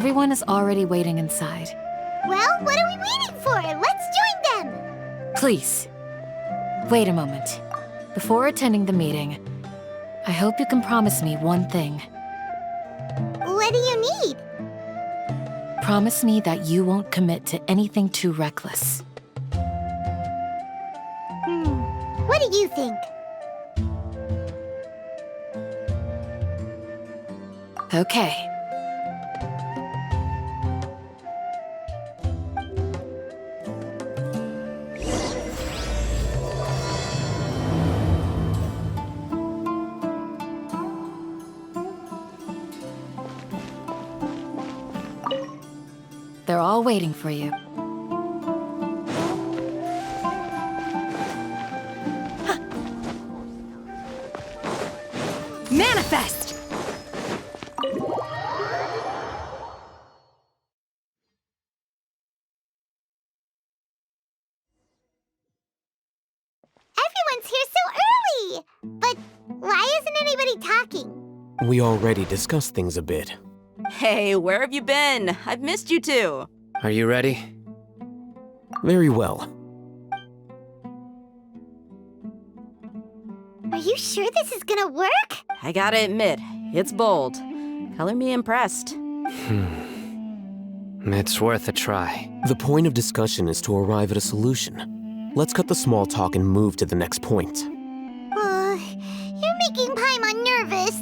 Everyone is already waiting inside. Well, what are we waiting for? Let's join them! Please, wait a moment. Before attending the meeting, I hope you can promise me one thing. What do you need? Promise me that you won't commit to anything too reckless. What do you think? Okay. They're all waiting for you. Manifest! Everyone's here so early! But why isn't anybody talking? We already discussed things a bit. Hey, where have you been? I've missed you too. Are you ready? Very well. Are you sure this is gonna work? I gotta admit, it's bold. Color me impressed. It's worth a try. The point of discussion is to arrive at a solution. Let's cut the small talk and move to the next point. You're making Paimon nervous.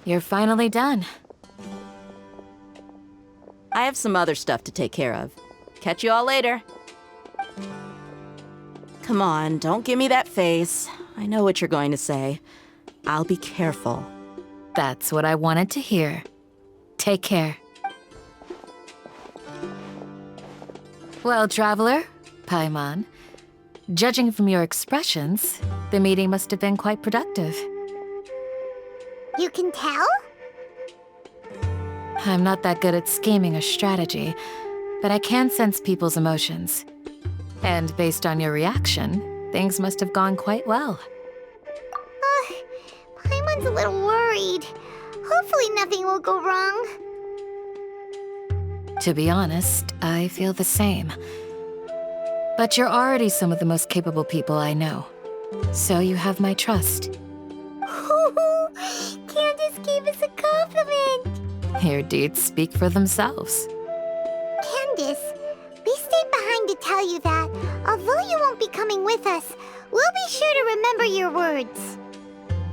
You're finally done. I have some other stuff to take care of. Catch you all later. Come on, don't give me that face. I know what you're going to say. I'll be careful. That's what I wanted to hear. Take care. Well, Traveler, Paimon, judging from your expressions, the meeting must have been quite productive. You can tell? I'm not that good at scheming or strategy, but I can sense people's emotions. And based on your reaction, things must have gone quite well. Paimon's a little worried. Hopefully nothing will go wrong. To be honest, I feel the same. But you're already some of the most capable people I know. So you have my trust. Candace gave us a compliment! Your deeds speak for themselves. Candace, we stayed behind to tell you that, although you won't be coming with us, we'll be sure to remember your words.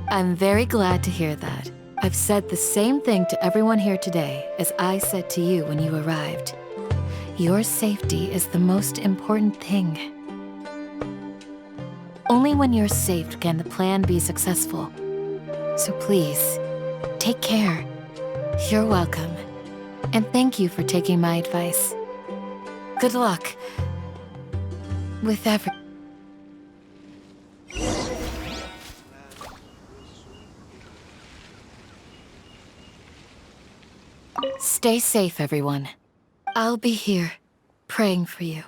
I'm very glad to hear that. I've said the same thing to everyone here today as I said to you when you arrived. Your safety is the most important thing. Only when you're safe can the plan be successful. So please, take care. You're welcome. And thank you for taking my advice. Good luck. With every... Stay safe, everyone. I'll be here, praying for you.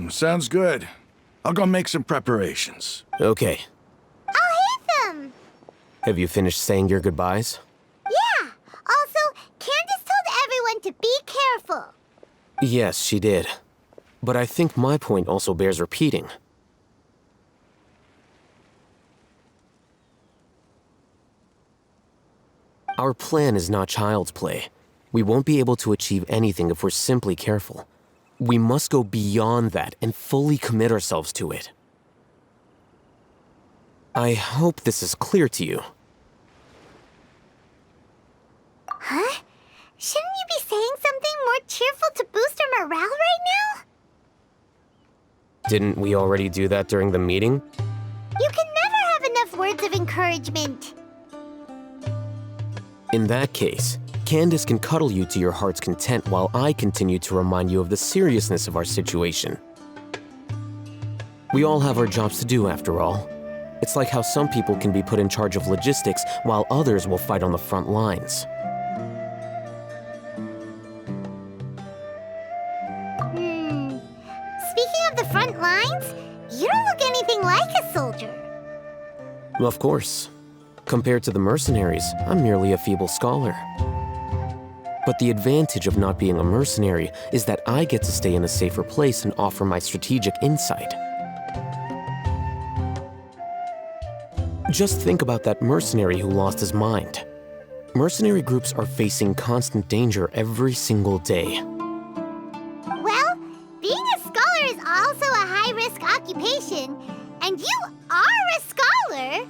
Sounds good. I'll go make some preparations. Okay. I'll hit them! Have you finished saying your goodbyes? Yeah! Also, Candace told everyone to be careful. Yes, she did. But I think my point also bears repeating. Our plan is not child's play. We won't be able to achieve anything if we're simply careful. We must go beyond that and fully commit ourselves to it. I hope this is clear to you. Huh? Shouldn't you be saying something more cheerful to boost our morale right now? Didn't we already do that during the meeting? You can never have enough words of encouragement. In that case, Candace can cuddle you to your heart's content while I continue to remind you of the seriousness of our situation. We all have our jobs to do, after all. It's like how some people can be put in charge of logistics while others will fight on the front lines. Speaking of the front lines, you don't look anything like a soldier. Of course. Compared to the mercenaries, I'm merely a feeble scholar. But the advantage of not being a mercenary is that I get to stay in a safer place and offer my strategic insight. Just think about that mercenary who lost his mind. Mercenary groups are facing constant danger every single day. Well, being a scholar is also a high-risk occupation, and you are a scholar.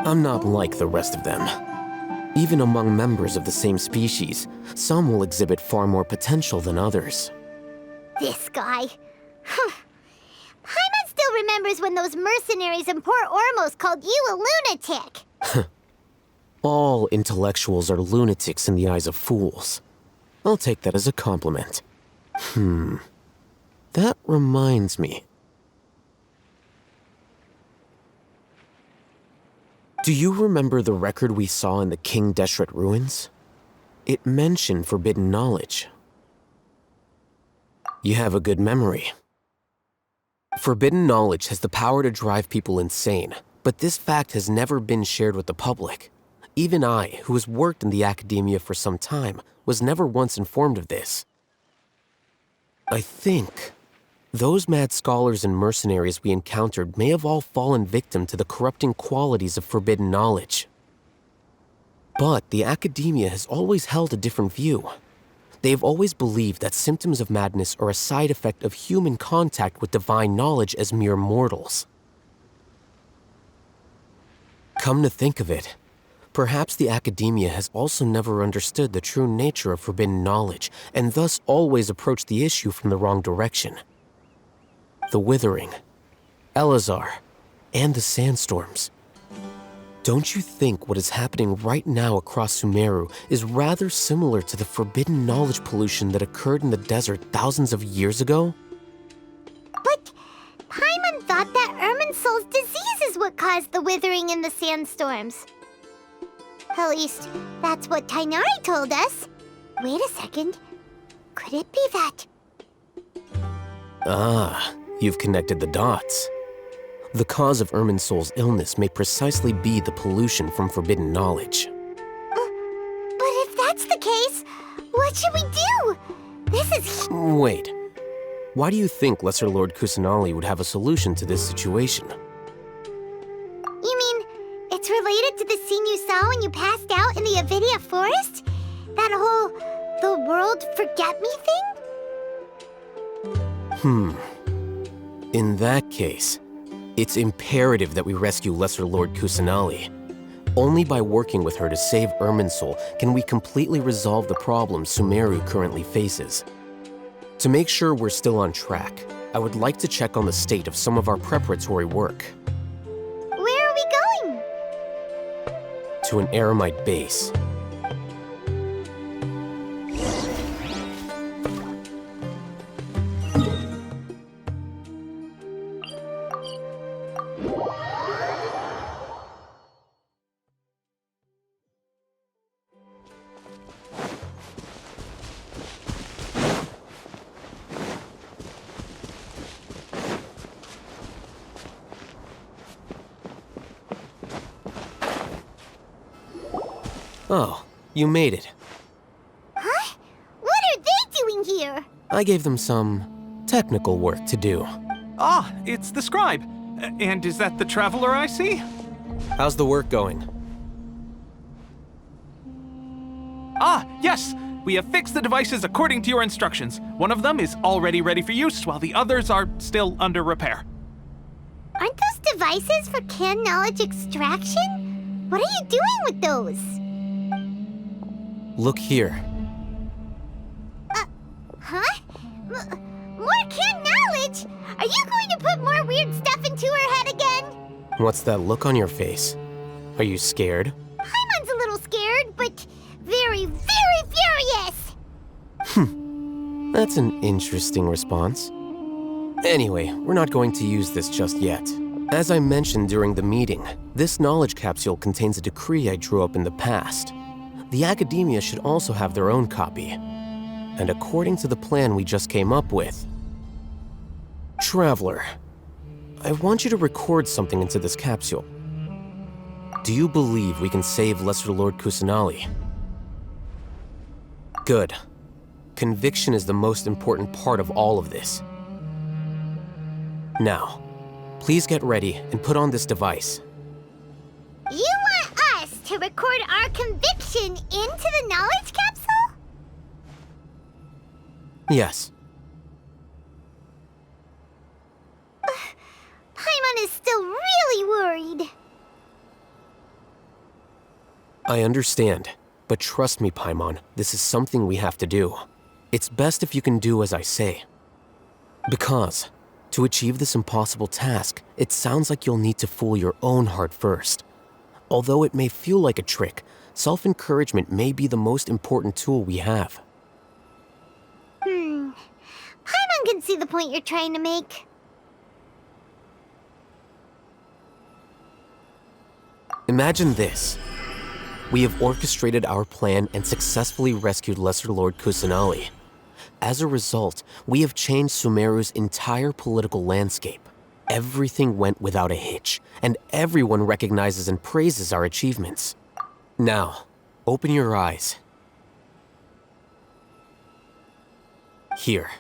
I'm not like the rest of them. Even among members of the same species, some will exhibit far more potential than others. This guy. Paimon still remembers when those mercenaries in Port Ormos called you a lunatic. All intellectuals are lunatics in the eyes of fools. I'll take that as a compliment. That reminds me. Do you remember the record we saw in the King Deshret ruins? It mentioned forbidden knowledge. You have a good memory. Forbidden knowledge has the power to drive people insane, but this fact has never been shared with the public. Even I, who has worked in the academia for some time, was never once informed of this. I think those mad scholars and mercenaries we encountered may have all fallen victim to the corrupting qualities of forbidden knowledge. But the academia has always held a different view. They have always believed that symptoms of madness are a side effect of human contact with divine knowledge as mere mortals. Come to think of it, perhaps the academia has also never understood the true nature of forbidden knowledge, and thus always approached the issue from the wrong direction. The Withering, Elazar, and the Sandstorms. Don't you think what is happening right now across Sumeru is rather similar to the forbidden knowledge pollution that occurred in the desert thousands of years ago? But Paimon thought that Irminsul's disease is what caused the withering and the sandstorms. At least, that's what Tainari told us. Wait a second. Could it be that? Ah, you've connected the dots. The cause of Irminsul's illness may precisely be the pollution from forbidden knowledge. But if that's the case, what should we do? This is... Wait. Why do you think Lesser Lord Kusanali would have a solution to this situation? You mean, it's related to the scene you saw when you passed out in the Avidia forest? That whole... the world forget me thing? In that case, it's imperative that we rescue Lesser Lord Kusanali. Only by working with her to save Irminsul can we completely resolve the problems Sumeru currently faces. To make sure we're still on track, I would like to check on the state of some of our preparatory work. Where are we going? To an Eremite base. Oh, you made it. Huh? What are they doing here? I gave them some technical work to do. Ah, it's the scribe. And is that the traveler I see? How's the work going? Ah, yes! We have fixed the devices according to your instructions. One of them is already ready for use, while the others are still under repair. Aren't those devices for canned knowledge extraction? What are you doing with those? Look here. Huh? More canned knowledge? Are you going to put more weird stuff into her head again? What's that look on your face? Are you scared? Paimon's a little scared. That's an interesting response. Anyway, we're not going to use this just yet. As I mentioned during the meeting, this knowledge capsule contains a decree I drew up in the past. The academia should also have their own copy. And according to the plan we just came up with... Traveler, I want you to record something into this capsule. Do you believe we can save Lesser Lord Kusanali? Good. Conviction is the most important part of all of this. Now, please get ready and put on this device. You want us to record our conviction into the knowledge capsule? Yes. Paimon is still really worried. I understand, but trust me, Paimon, this is something we have to do. It's best if you can do as I say. Because, to achieve this impossible task, it sounds like you'll need to fool your own heart first. Although it may feel like a trick, self-encouragement may be the most important tool we have. Paimon can see the point you're trying to make. Imagine this. We have orchestrated our plan and successfully rescued Lesser Lord Kusanali. As a result, we have changed Sumeru's entire political landscape. Everything went without a hitch, and everyone recognizes and praises our achievements. Now, open your eyes. Here.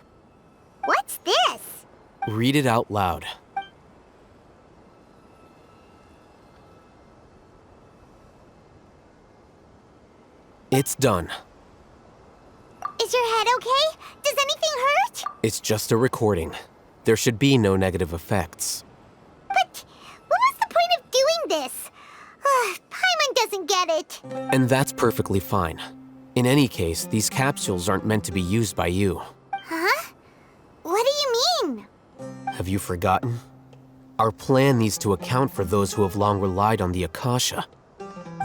What's this? Read it out loud. It's done. Is your head okay? Does anything hurt? It's just a recording. There should be no negative effects. But what was the point of doing this? Paimon doesn't get it. And that's perfectly fine. In any case, these capsules aren't meant to be used by you. Huh? What do you mean? Have you forgotten? Our plan needs to account for those who have long relied on the Akasha.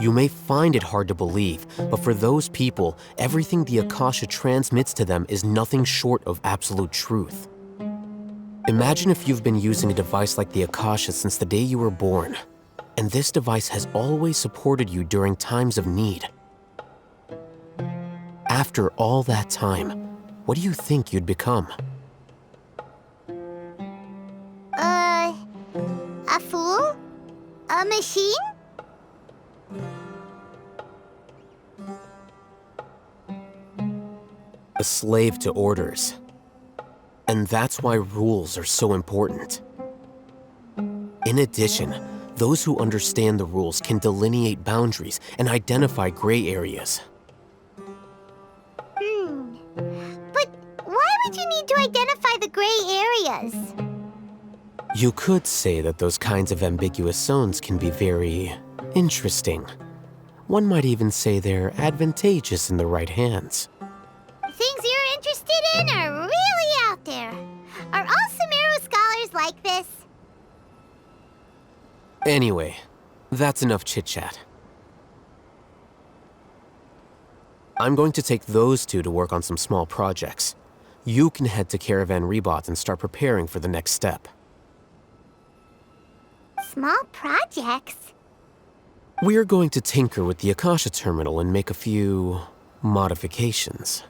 You may find it hard to believe, but for those people, everything the Akasha transmits to them is nothing short of absolute truth. Imagine if you've been using a device like the Akasha since the day you were born, and this device has always supported you during times of need. After all that time, what do you think you'd become? A fool? A machine? A slave to orders. And that's why rules are so important. In addition, those who understand the rules can delineate boundaries and identify gray areas. But why would you need to identify the gray areas? You could say that those kinds of ambiguous zones can be very interesting. One might even say they're advantageous in the right hands. Things you're interested in are really out there. Are all Sumeru scholars like this? Anyway, that's enough chit-chat. I'm going to take those two to work on some small projects. You can head to Caravan Rebot and start preparing for the next step. Small projects? We're going to tinker with the Akasha terminal and make a few modifications.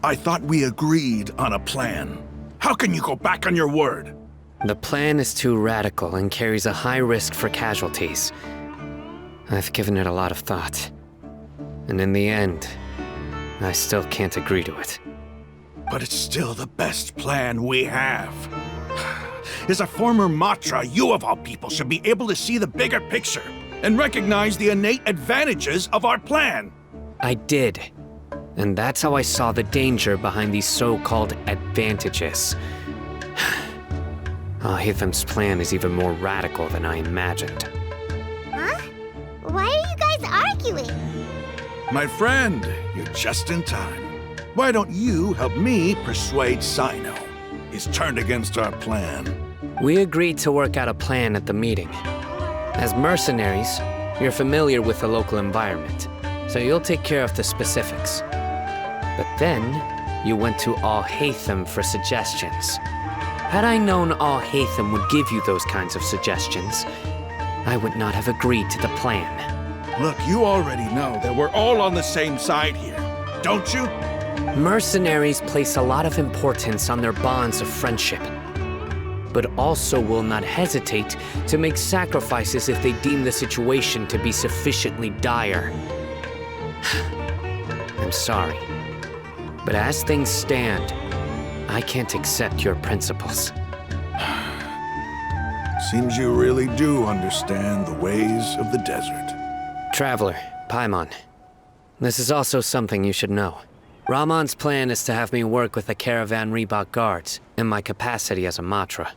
I thought we agreed on a plan. How can you go back on your word? The plan is too radical and carries a high risk for casualties. I've given it a lot of thought. And in the end, I still can't agree to it. But it's still the best plan we have. As a former Matra, you of all people should be able to see the bigger picture and recognize the innate advantages of our plan. I did. And that's how I saw the danger behind these so-called advantages. Alhaitham's plan is even more radical than I imagined. Huh? Why are you guys arguing? My friend, you're just in time. Why don't you help me persuade Sino? He's turned against our plan. We agreed to work out a plan at the meeting. As mercenaries, you're familiar with the local environment, so you'll take care of the specifics. But then, you went to Alhaitham for suggestions. Had I known Alhaitham would give you those kinds of suggestions, I would not have agreed to the plan. Look, you already know that we're all on the same side here, don't you? Mercenaries place a lot of importance on their bonds of friendship, but also will not hesitate to make sacrifices if they deem the situation to be sufficiently dire. I'm sorry, but as things stand, I can't accept your principles. Seems you really do understand the ways of the desert. Traveler, Paimon, this is also something you should know. Ramon's plan is to have me work with the Caravan Reebok guards in my capacity as a Matra.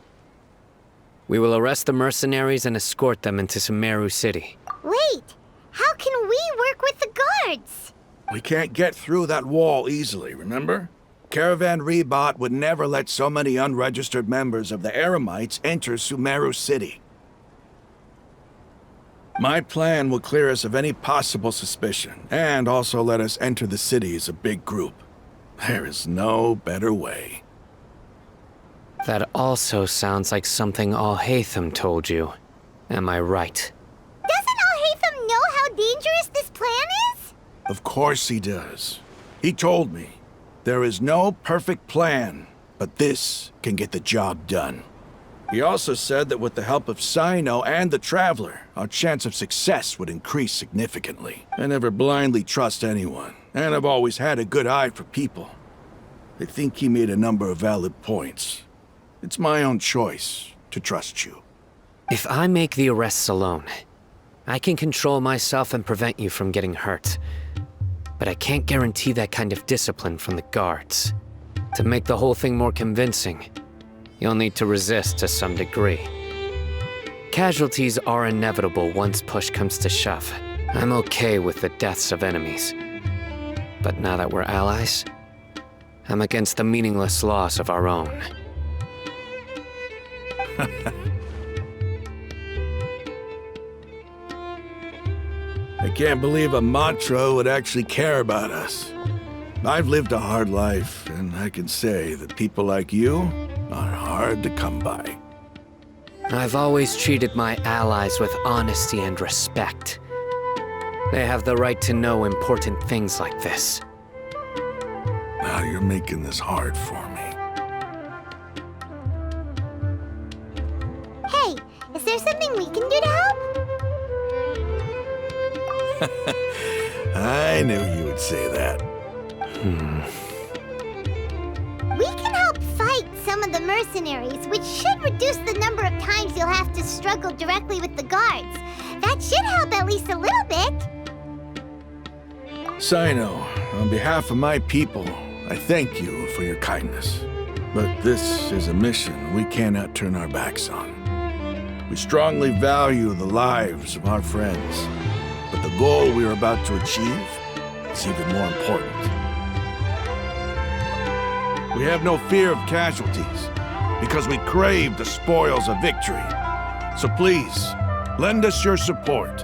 We will arrest the mercenaries and escort them into Sumeru City. Wait, how can we work with the guards? We can't get through that wall easily, remember? Caravan Rebot would never let so many unregistered members of the Eremites enter Sumeru City. My plan will clear us of any possible suspicion, and also let us enter the city as a big group. There is no better way. That also sounds like something Alhaitham told you. Am I right? Doesn't Alhaitham know how dangerous this plan is? Of course he does. He told me, there is no perfect plan, but this can get the job done. He also said that with the help of Sino and the Traveler, our chance of success would increase significantly. I never blindly trust anyone, and I've always had a good eye for people. I think he made a number of valid points. It's my own choice to trust you. If I make the arrests alone, I can control myself and prevent you from getting hurt. But I can't guarantee that kind of discipline from the guards. To make the whole thing more convincing, you'll need to resist to some degree. Casualties are inevitable once push comes to shove. I'm okay with the deaths of enemies. But now that we're allies, I'm against the meaningless loss of our own. I can't believe a Matra would actually care about us. I've lived a hard life, and I can say that people like you are hard to come by. I've always treated my allies with honesty and respect. They have the right to know important things like this. Now you're making this hard for me. Hey, is there something we can do to help? I knew you would say that. We can help fight some of the mercenaries, which should reduce the number of times you'll have to struggle directly with the guards. That should help at least a little bit. Sino, on behalf of my people, I thank you for your kindness. But this is a mission we cannot turn our backs on. We strongly value the lives of our friends, but the goal we are about to achieve is even more important. We have no fear of casualties, because we crave the spoils of victory. So please, lend us your support.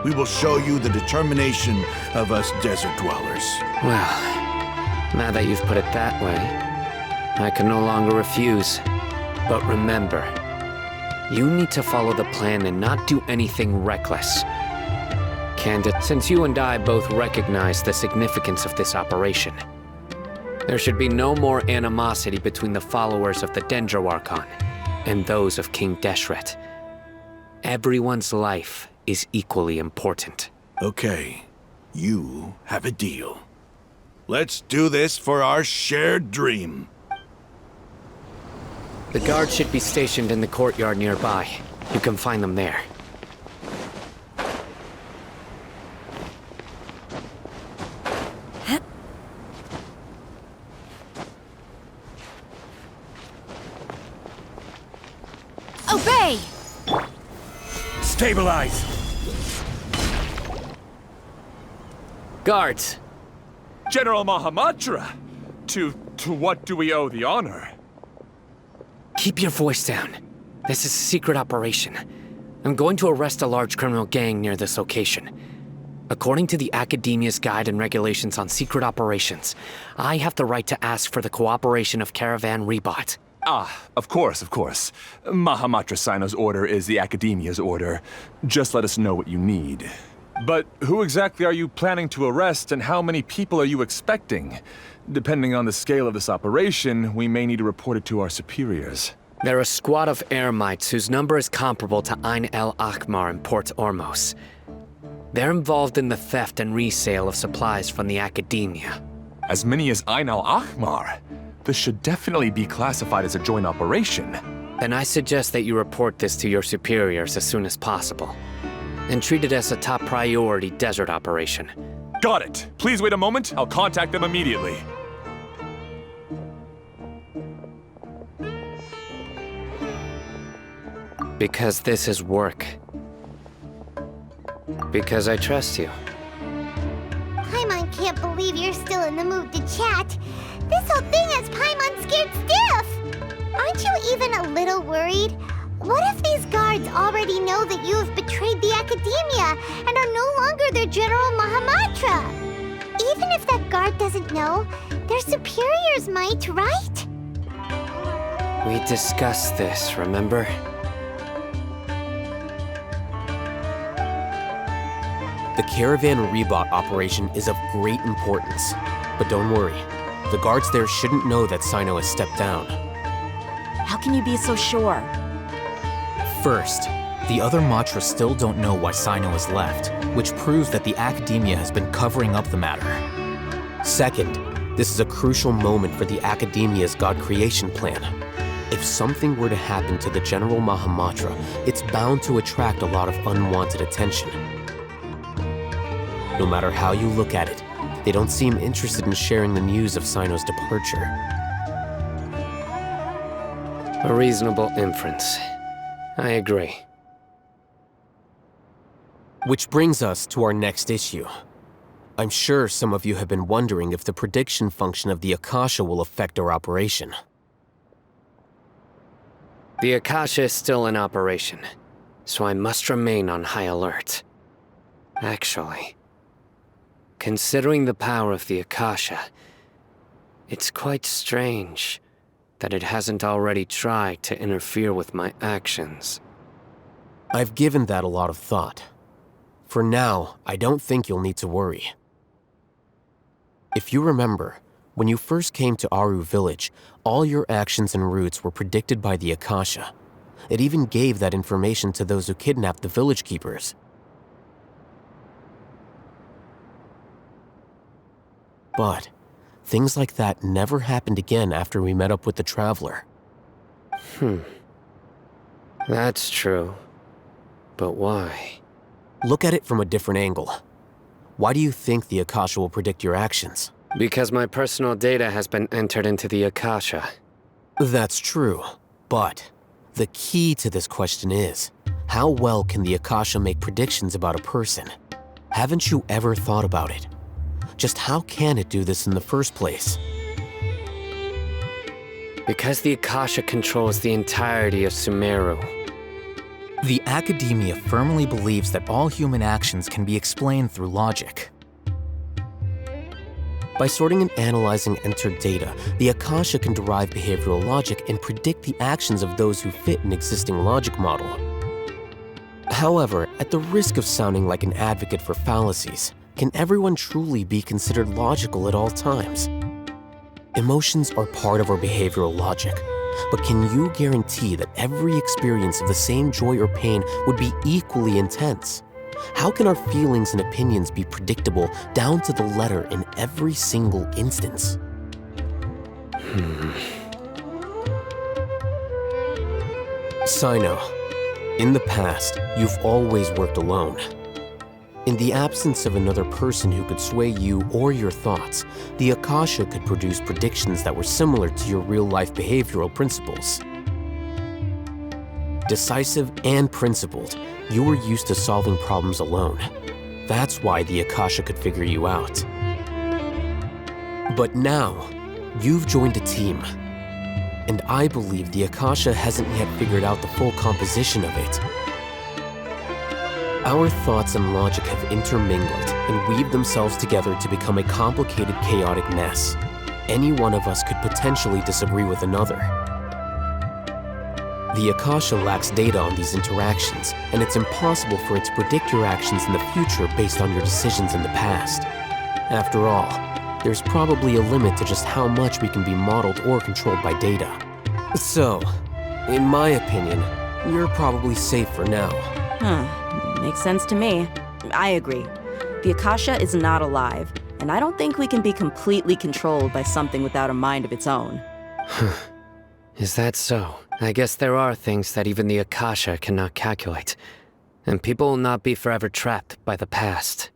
We will show you the determination of us desert dwellers. Well, now that you've put it that way, I can no longer refuse. But remember, you need to follow the plan and not do anything reckless. Candid, since you and I both recognize the significance of this operation, there should be no more animosity between the followers of the Dendro Archon and those of King Deshret. Everyone's life is equally important. Okay, you have a deal. Let's do this for our shared dream. The guards should be stationed in the courtyard nearby. You can find them there. Stabilize! Guards! General Mahamatra! To what do we owe the honor? Keep your voice down. This is a secret operation. I'm going to arrest a large criminal gang near this location. According to the Academia's Guide and Regulations on Secret Operations, I have the right to ask for the cooperation of Caravan Rebot. Ah, of course. Mahamatra Sino's order is the Academia's order. Just let us know what you need. But who exactly are you planning to arrest, and how many people are you expecting? Depending on the scale of this operation, we may need to report it to our superiors. They're a squad of Eremites whose number is comparable to Ain el Akmar in Port Ormos. They're involved in the theft and resale of supplies from the Academia. As many as Ain al Akmar? This should definitely be classified as a joint operation. Then I suggest that you report this to your superiors as soon as possible, and treat it as a top priority desert operation. Got it. Please wait a moment. I'll contact them immediately. Because this is work. Because I trust you. Paimon can't believe you're still in the mood to chat. This whole thing has Paimon scared stiff. Aren't you even a little worried? What if these guards already know that you have betrayed the Academia and are no longer their General Mahamatra? Even if that guard doesn't know, their superiors might, right? We discussed this, remember? The Caravan Rebot operation is of great importance. But don't worry, the guards there shouldn't know that Sino has stepped down. How can you be so sure? First, the other Matra still don't know why Sino has left, which proves that the Academia has been covering up the matter. Second, this is a crucial moment for the Academia's God creation plan. If something were to happen to the General Mahamatra, it's bound to attract a lot of unwanted attention. No matter how you look at it, they don't seem interested in sharing the news of Sino's departure. A reasonable inference. I agree. Which brings us to our next issue. I'm sure some of you have been wondering if the prediction function of the Akasha will affect our operation. The Akasha is still in operation, so I must remain on high alert. Actually, considering the power of the Akasha, it's quite strange that it hasn't already tried to interfere with my actions. I've given that a lot of thought. For now, I don't think you'll need to worry. If you remember, when you first came to Aru Village, all your actions and routes were predicted by the Akasha. It even gave that information to those who kidnapped the village keepers. But things like that never happened again after we met up with the Traveler. That's true. But why? Look at it from a different angle. Why do you think the Akasha will predict your actions? Because my personal data has been entered into the Akasha. That's true, but the key to this question is, how well can the Akasha make predictions about a person? Haven't you ever thought about it? Just how can it do this in the first place? Because the Akasha controls the entirety of Sumeru. The Academia firmly believes that all human actions can be explained through logic. By sorting and analyzing entered data, the Akasha can derive behavioral logic and predict the actions of those who fit an existing logic model. However, at the risk of sounding like an advocate for fallacies, can everyone truly be considered logical at all times? Emotions are part of our behavioral logic, but can you guarantee that every experience of the same joy or pain would be equally intense? How can our feelings and opinions be predictable down to the letter in every single instance? Sino, in the past, you've always worked alone. In the absence of another person who could sway you or your thoughts, the Akasha could produce predictions that were similar to your real-life behavioral principles. decisive and principled, you were used to solving problems alone. That's why the Akasha could figure you out. But now, you've joined a team. And I believe the Akasha hasn't yet figured out the full composition of it. Our thoughts and logic have intermingled and weaved themselves together to become a complicated, chaotic mess. Any one of us could potentially disagree with another. The Akasha lacks data on these interactions, and it's impossible for it to predict your actions in the future based on your decisions in the past. After all, there's probably a limit to just how much we can be modeled or controlled by data. So, in my opinion, you're probably safe for now. Makes sense to me. I agree. The Akasha is not alive, and I don't think we can be completely controlled by something without a mind of its own. Is that so? I guess there are things that even the Akasha cannot calculate, and people will not be forever trapped by the past.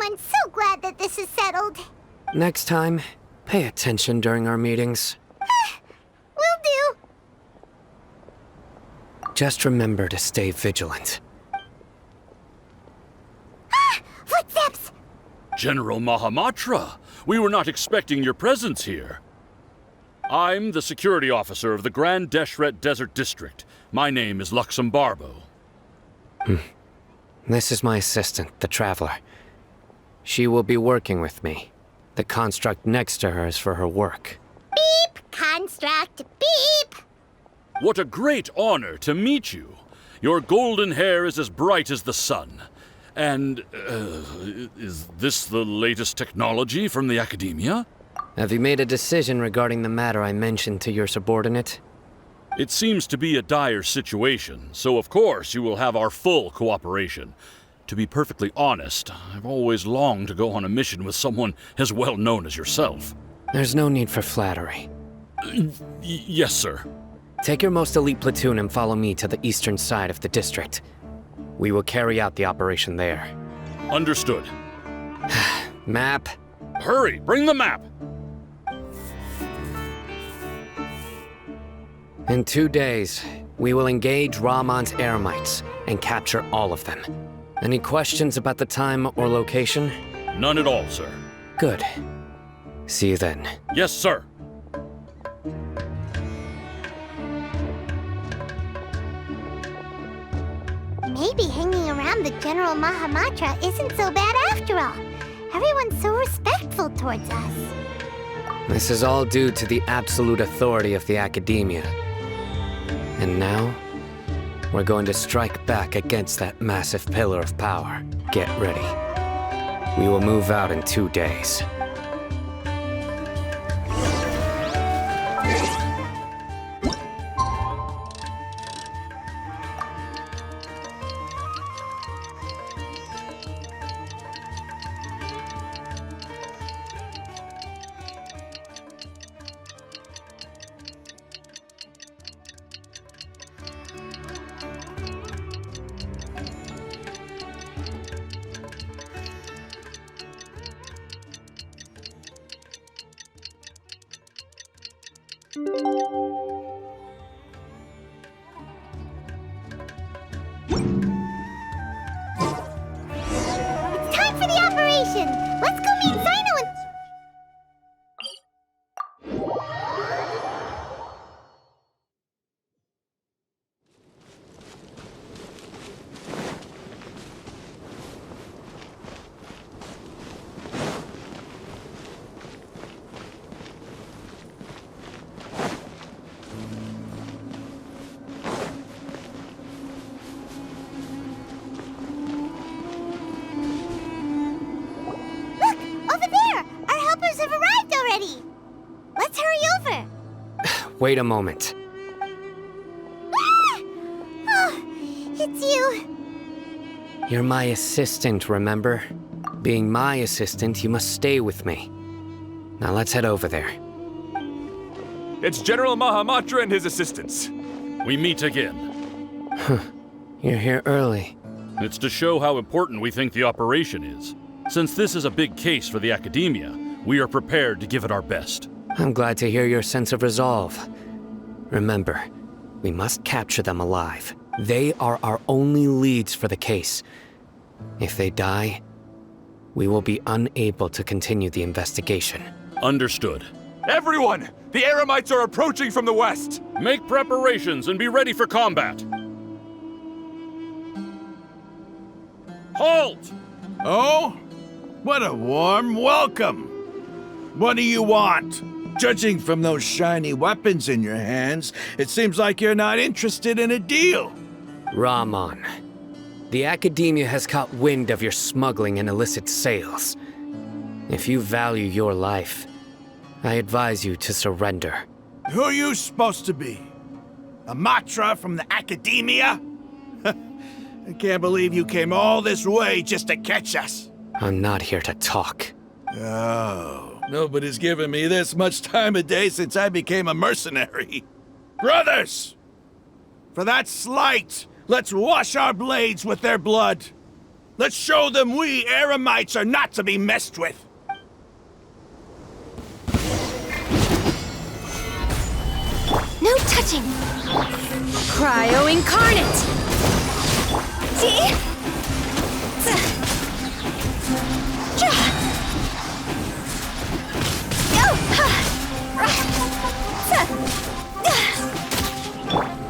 I'm so glad that this is settled. Next time, pay attention during our meetings. Will do. Just remember to stay vigilant. Footsteps! General Mahamatra, we were not expecting your presence here. I'm the security officer of the Grand Deshret Desert District. My name is Luxembarbo. This is my assistant, the Traveler. She will be working with me. The construct next to her is for her work. Beep! Construct, beep! What a great honor to meet you. Your golden hair is as bright as the sun. And, is this the latest technology from the Academia? Have you made a decision regarding the matter I mentioned to your subordinate? It seems to be a dire situation, so of course you will have our full cooperation. To be perfectly honest, I've always longed to go on a mission with someone as well known as yourself. There's no need for flattery. Yes, sir. Take your most elite platoon and follow me to the eastern side of the district. We will carry out the operation there. Understood. Map. Hurry, bring the map! In 2 days, we will engage Rahman's Eremites and capture all of them. Any questions about the time or location? None at all, sir. Good. See you then. Yes, sir. Maybe hanging around the General Mahamatra isn't so bad after all. Everyone's so respectful towards us. This is all due to the absolute authority of the Academia. And now, we're going to strike back against that massive pillar of power. Get ready. We will move out in 2 days. It's time for the operation! Let's go meet Zino and... have arrived already! Let's hurry over! Wait a moment. Ah! Oh, it's you. You're my assistant, remember? Being my assistant, you must stay with me. Now let's head over there. It's General Mahamatra and his assistants. We meet again. You're here early. It's to show how important we think the operation is. Since this is a big case for the Academia, we are prepared to give it our best. I'm glad to hear your sense of resolve. Remember, we must capture them alive. They are our only leads for the case. If they die, we will be unable to continue the investigation. Understood. Everyone! The Eremites are approaching from the west! Make preparations and be ready for combat. Halt! Oh? What a warm welcome! What do you want? Judging from those shiny weapons in your hands, it seems like you're not interested in a deal. Rahman, the Academia has caught wind of your smuggling and illicit sales. If you value your life, I advise you to surrender. Who are you supposed to be? A Matra from the Academia? I can't believe you came all this way just to catch us. I'm not here to talk. Oh, nobody's given me this much time of day since I became a mercenary. Brothers! For that slight, let's wash our blades with their blood. Let's show them we Eremites are not to be messed with. No touching! Cryo Incarnate! See?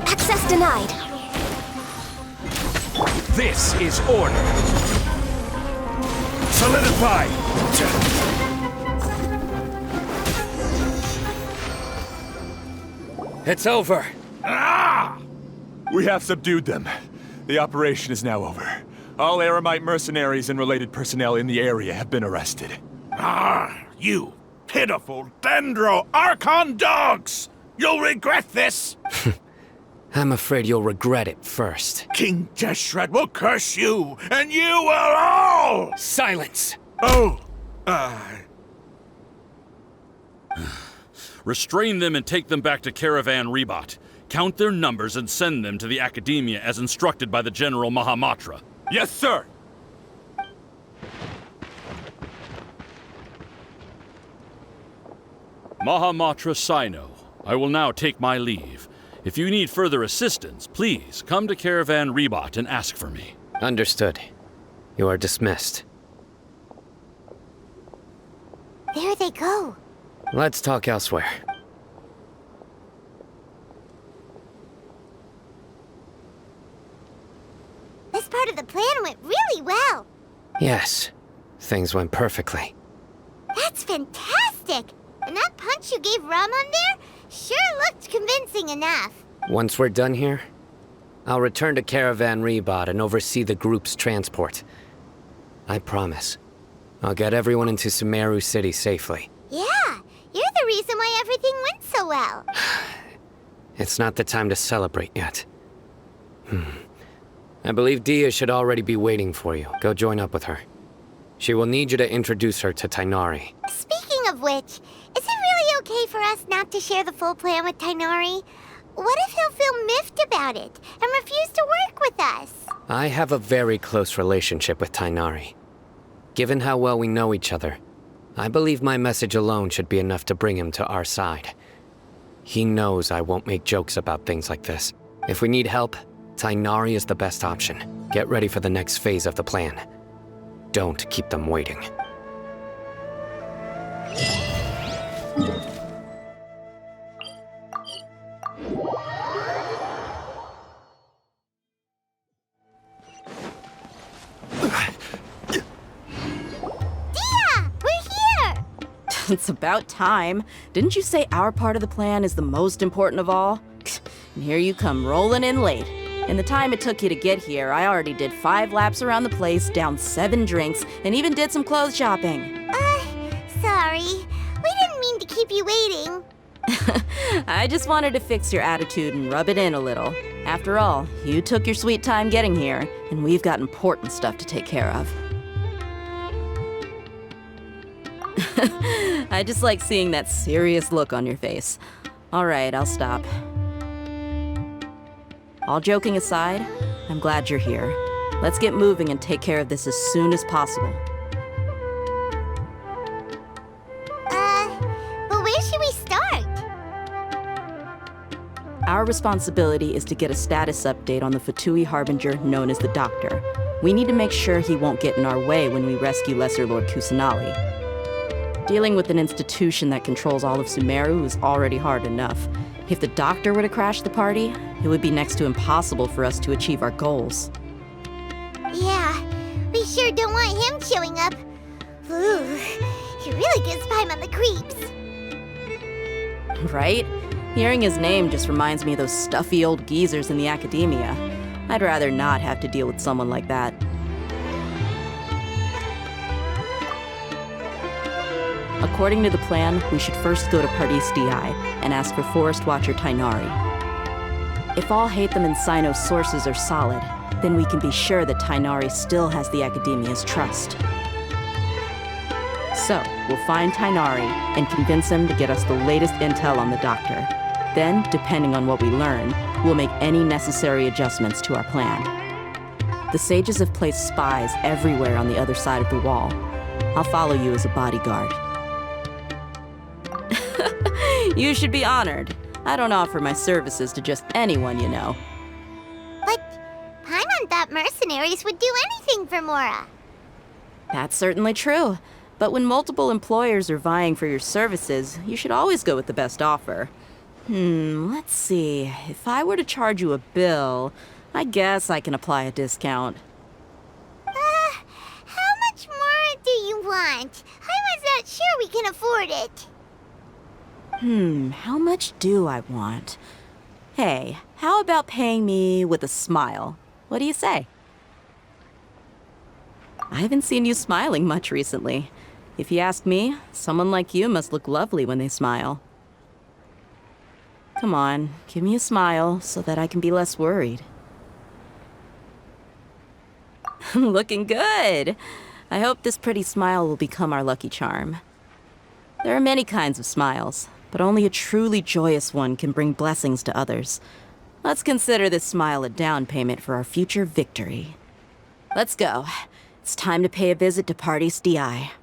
Access denied. This is order. Solidify! It's over. We have subdued them. The operation is now over. All Eremite mercenaries and related personnel in the area have been arrested. You pitiful Dendro Archon dogs! You'll regret this! I'm afraid you'll regret it first. King Deshret will curse you, and you will all! Silence! Oh, Restrain them and take them back to Caravan Rebot. Count their numbers and send them to the Academia as instructed by the General Mahamatra. Yes, sir! Mahamatra Sino, I will now take my leave. If you need further assistance, please come to Caravan Rebot and ask for me. Understood. You are dismissed. There they go. Let's talk elsewhere. This part of the plan went really well. Yes, things went perfectly. That's fantastic! And that punch you gave Rahman there sure looked convincing enough. Once we're done here, I'll return to Caravan Rebot and oversee the group's transport. I promise. I'll get everyone into Sumeru City safely. Yeah, you're the reason why everything went so well. It's not the time to celebrate yet. I believe Dia should already be waiting for you. Go join up with her. She will need you to introduce her to Tainari. Speaking of which, is it really okay for us not to share the full plan with Tainari? What if he'll feel miffed about it and refuse to work with us? I have a very close relationship with Tainari. Given how well we know each other, I believe my message alone should be enough to bring him to our side. He knows I won't make jokes about things like this. If we need help, Tainari is the best option. Get ready for the next phase of the plan. Don't keep them waiting. It's about time. Didn't you say our part of the plan is the most important of all? And here you come rolling in late. In the time it took you to get here, I already did 5 laps around the place, downed 7 drinks, and even did some clothes shopping. Sorry. We didn't mean to keep you waiting. I just wanted to fix your attitude and rub it in a little. After all, you took your sweet time getting here, and we've got important stuff to take care of. I just like seeing that serious look on your face. All right, I'll stop. All joking aside, I'm glad you're here. Let's get moving and take care of this as soon as possible. But where should we start? Our responsibility is to get a status update on the Fatui Harbinger known as the Doctor. We need to make sure he won't get in our way when we rescue Lesser Lord Kusanali. Dealing with an institution that controls all of Sumeru is already hard enough. If the Doctor were to crash the party, it would be next to impossible for us to achieve our goals. Yeah, we sure don't want him showing up. Ooh, he really gives Paimon the creeps. Right? Hearing his name just reminds me of those stuffy old geezers in the academia. I'd rather not have to deal with someone like that. According to the plan, we should first go to Pardis Di and ask for Forest Watcher Tainari. If all Hatham and Sino's sources are solid, then we can be sure that Tainari still has the Academia's trust. So, we'll find Tainari and convince him to get us the latest intel on the Doctor. Then, depending on what we learn, we'll make any necessary adjustments to our plan. The sages have placed spies everywhere on the other side of the wall. I'll follow you as a bodyguard. You should be honored. I don't offer my services to just anyone you know. But Paimon thought mercenaries would do anything for Mora. That's certainly true. But when multiple employers are vying for your services, you should always go with the best offer. Let's see. If I were to charge you a bill, I guess I can apply a discount. How much more do you want? I was not sure we can afford it. How much do I want? Hey, how about paying me with a smile? What do you say? I haven't seen you smiling much recently. If you ask me, someone like you must look lovely when they smile. Come on, give me a smile so that I can be less worried. Looking good! I hope this pretty smile will become our lucky charm. There are many kinds of smiles, but only a truly joyous one can bring blessings to others. Let's consider this smile a down payment for our future victory. Let's go. It's time to pay a visit to Pardis Di.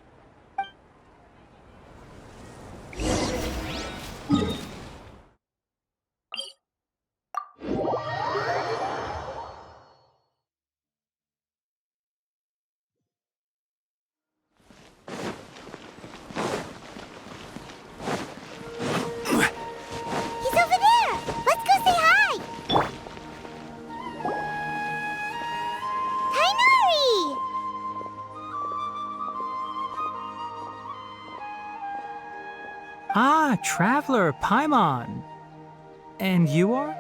Ah, Traveler, Paimon. And you are?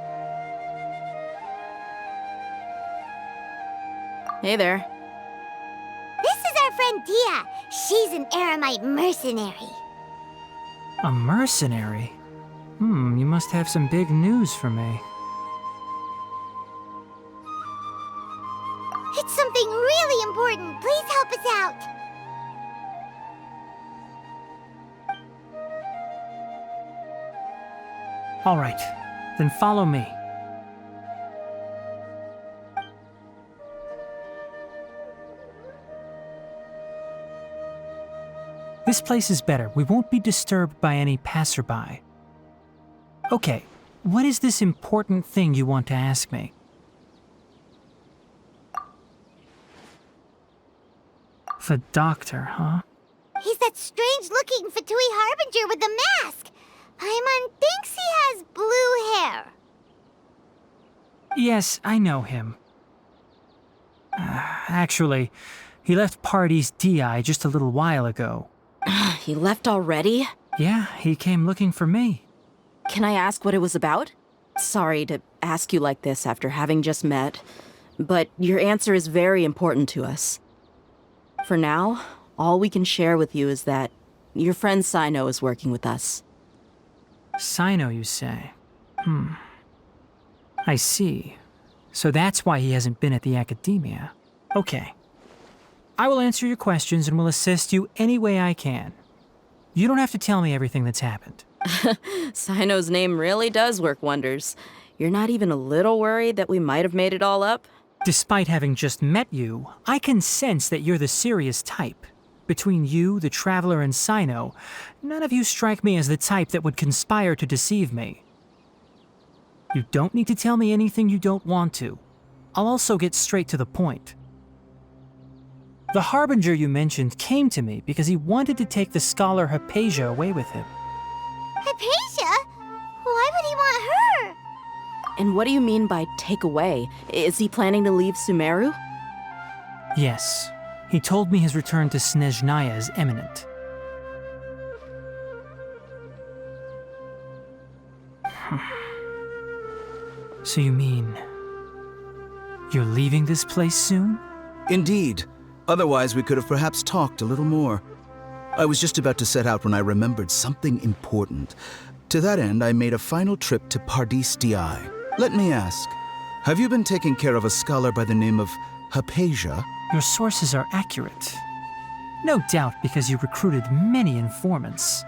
Hey there. This is our friend Dia. She's an Aramite mercenary. A mercenary? You must have some big news for me. It's something really important. Please help us out. All right, then follow me. This place is better. We won't be disturbed by any passerby. Okay, what is this important thing you want to ask me? The Doctor, huh? He's that strange-looking Fatui Harbinger with the mask. Paimon thinks he has blue hair. Yes, I know him. Actually, he left Pardis Di just a little while ago. He left already? Yeah, he came looking for me. Can I ask what it was about? Sorry to ask you like this after having just met, but your answer is very important to us. For now, all we can share with you is that your friend Sino is working with us. Sino, you say? I see. So that's why he hasn't been at the academia. Okay. I will answer your questions and will assist you any way I can. You don't have to tell me everything that's happened. Sino's name really does work wonders. You're not even a little worried that we might have made it all up? Despite having just met you, I can sense that you're the serious type. Between you, the Traveler, and Sino, none of you strike me as the type that would conspire to deceive me. You don't need to tell me anything you don't want to. I'll also get straight to the point. The Harbinger you mentioned came to me because he wanted to take the scholar Hypatia away with him. Hypatia? Why would he want her? And what do you mean by take away? Is he planning to leave Sumeru? Yes. He told me his return to Snezhnaya is imminent. So you mean... you're leaving this place soon? Indeed. Otherwise, we could have perhaps talked a little more. I was just about to set out when I remembered something important. To that end, I made a final trip to Pardis Di. Let me ask, have you been taking care of a scholar by the name of Hypatia? Your sources are accurate. No doubt because you recruited many informants.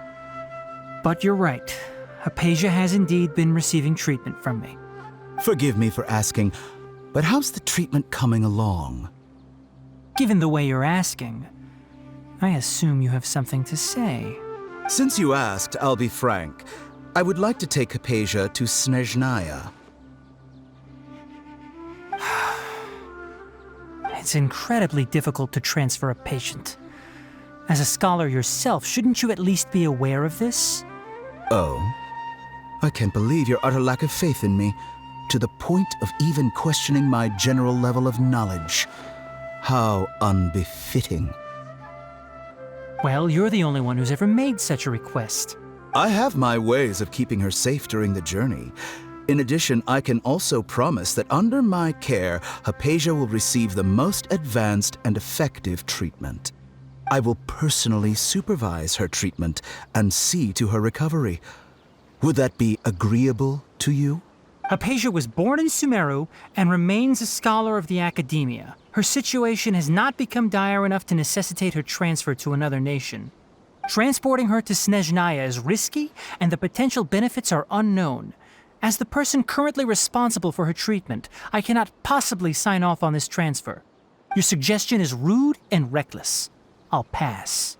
But you're right. Hypatia has indeed been receiving treatment from me. Forgive me for asking, but how's the treatment coming along? Given the way you're asking, I assume you have something to say. Since you asked, I'll be frank. I would like to take Hypatia to Snezhnaya. It's incredibly difficult to transfer a patient. As a scholar yourself, shouldn't you at least be aware of this? Oh? I can't believe your utter lack of faith in me, to the point of even questioning my general level of knowledge. How unbefitting. Well, you're the only one who's ever made such a request. I have my ways of keeping her safe during the journey. In addition, I can also promise that under my care, Hypatia will receive the most advanced and effective treatment. I will personally supervise her treatment and see to her recovery. Would that be agreeable to you? Hypatia was born in Sumeru and remains a scholar of the Academia. Her situation has not become dire enough to necessitate her transfer to another nation. Transporting her to Snezhnaya is risky, and the potential benefits are unknown. As the person currently responsible for her treatment, I cannot possibly sign off on this transfer. Your suggestion is rude and reckless. I'll pass.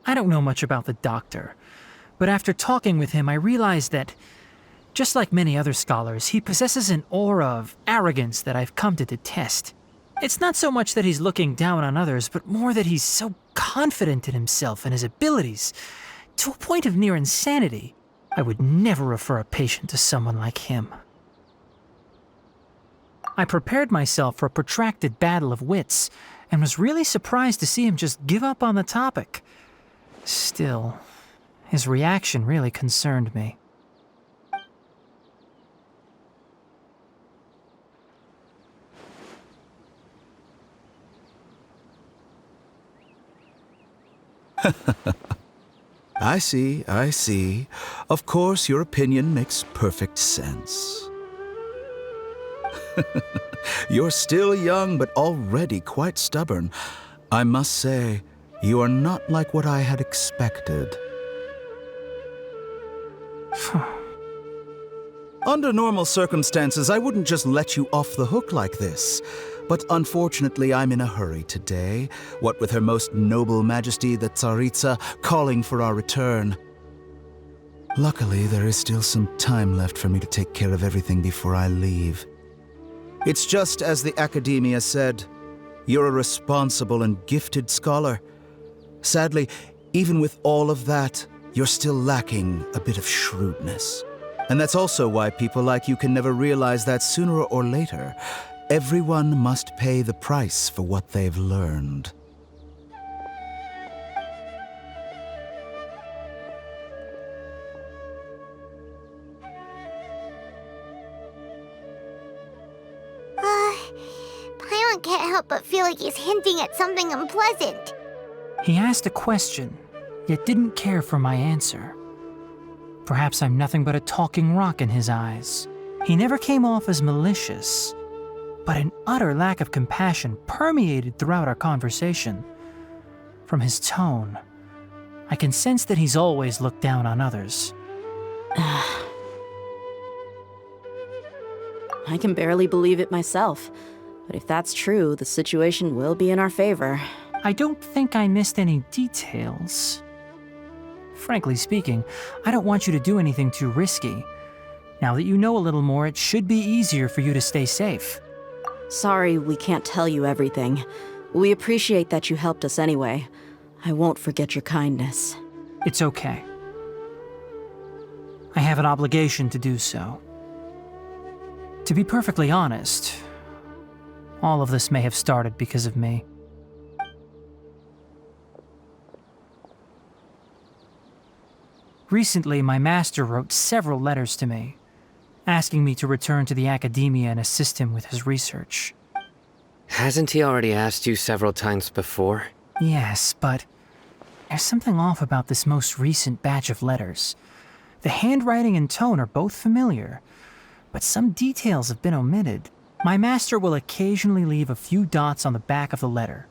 I don't know much about the doctor, but after talking with him, I realized that, just like many other scholars, he possesses an aura of arrogance that I've come to detest. It's not so much that he's looking down on others, but more that he's so confident in himself and his abilities, to a point of near insanity. I would never refer a patient to someone like him. I prepared myself for a protracted battle of wits, and was really surprised to see him just give up on the topic. Still, his reaction really concerned me. I see, I see. Of course, your opinion makes perfect sense. You're still young, but already quite stubborn. I must say, you are not like what I had expected. Under normal circumstances, I wouldn't just let you off the hook like this. But unfortunately, I'm in a hurry today, what with Her Most Noble Majesty the Tsaritsa calling for our return. Luckily, there is still some time left for me to take care of everything before I leave. It's just as the Academia said, you're a responsible and gifted scholar. Sadly, even with all of that, you're still lacking a bit of shrewdness. And that's also why people like you can never realize that sooner or later, everyone must pay the price for what they've learned. Paimon can't help but feel like he's hinting at something unpleasant. He asked a question, yet didn't care for my answer. Perhaps I'm nothing but a talking rock in his eyes. He never came off as malicious, but an utter lack of compassion permeated throughout our conversation. From his tone, I can sense that he's always looked down on others. I can barely believe it myself. But if that's true, the situation will be in our favor. I don't think I missed any details. frankly speaking, I don't want you to do anything too risky. Now that you know a little more, it should be easier for you to stay safe. Sorry we can't tell you everything. We appreciate that you helped us anyway. I won't forget your kindness. It's okay. I have an obligation to do so. To be perfectly honest, all of this may have started because of me. Recently, my master wrote several letters to me, asking me to return to the academia and assist him with his research. Hasn't he already asked you several times before? Yes, but there's something off about this most recent batch of letters. The handwriting and tone are both familiar, but some details have been omitted. My master will occasionally leave a few dots on the back of the letter.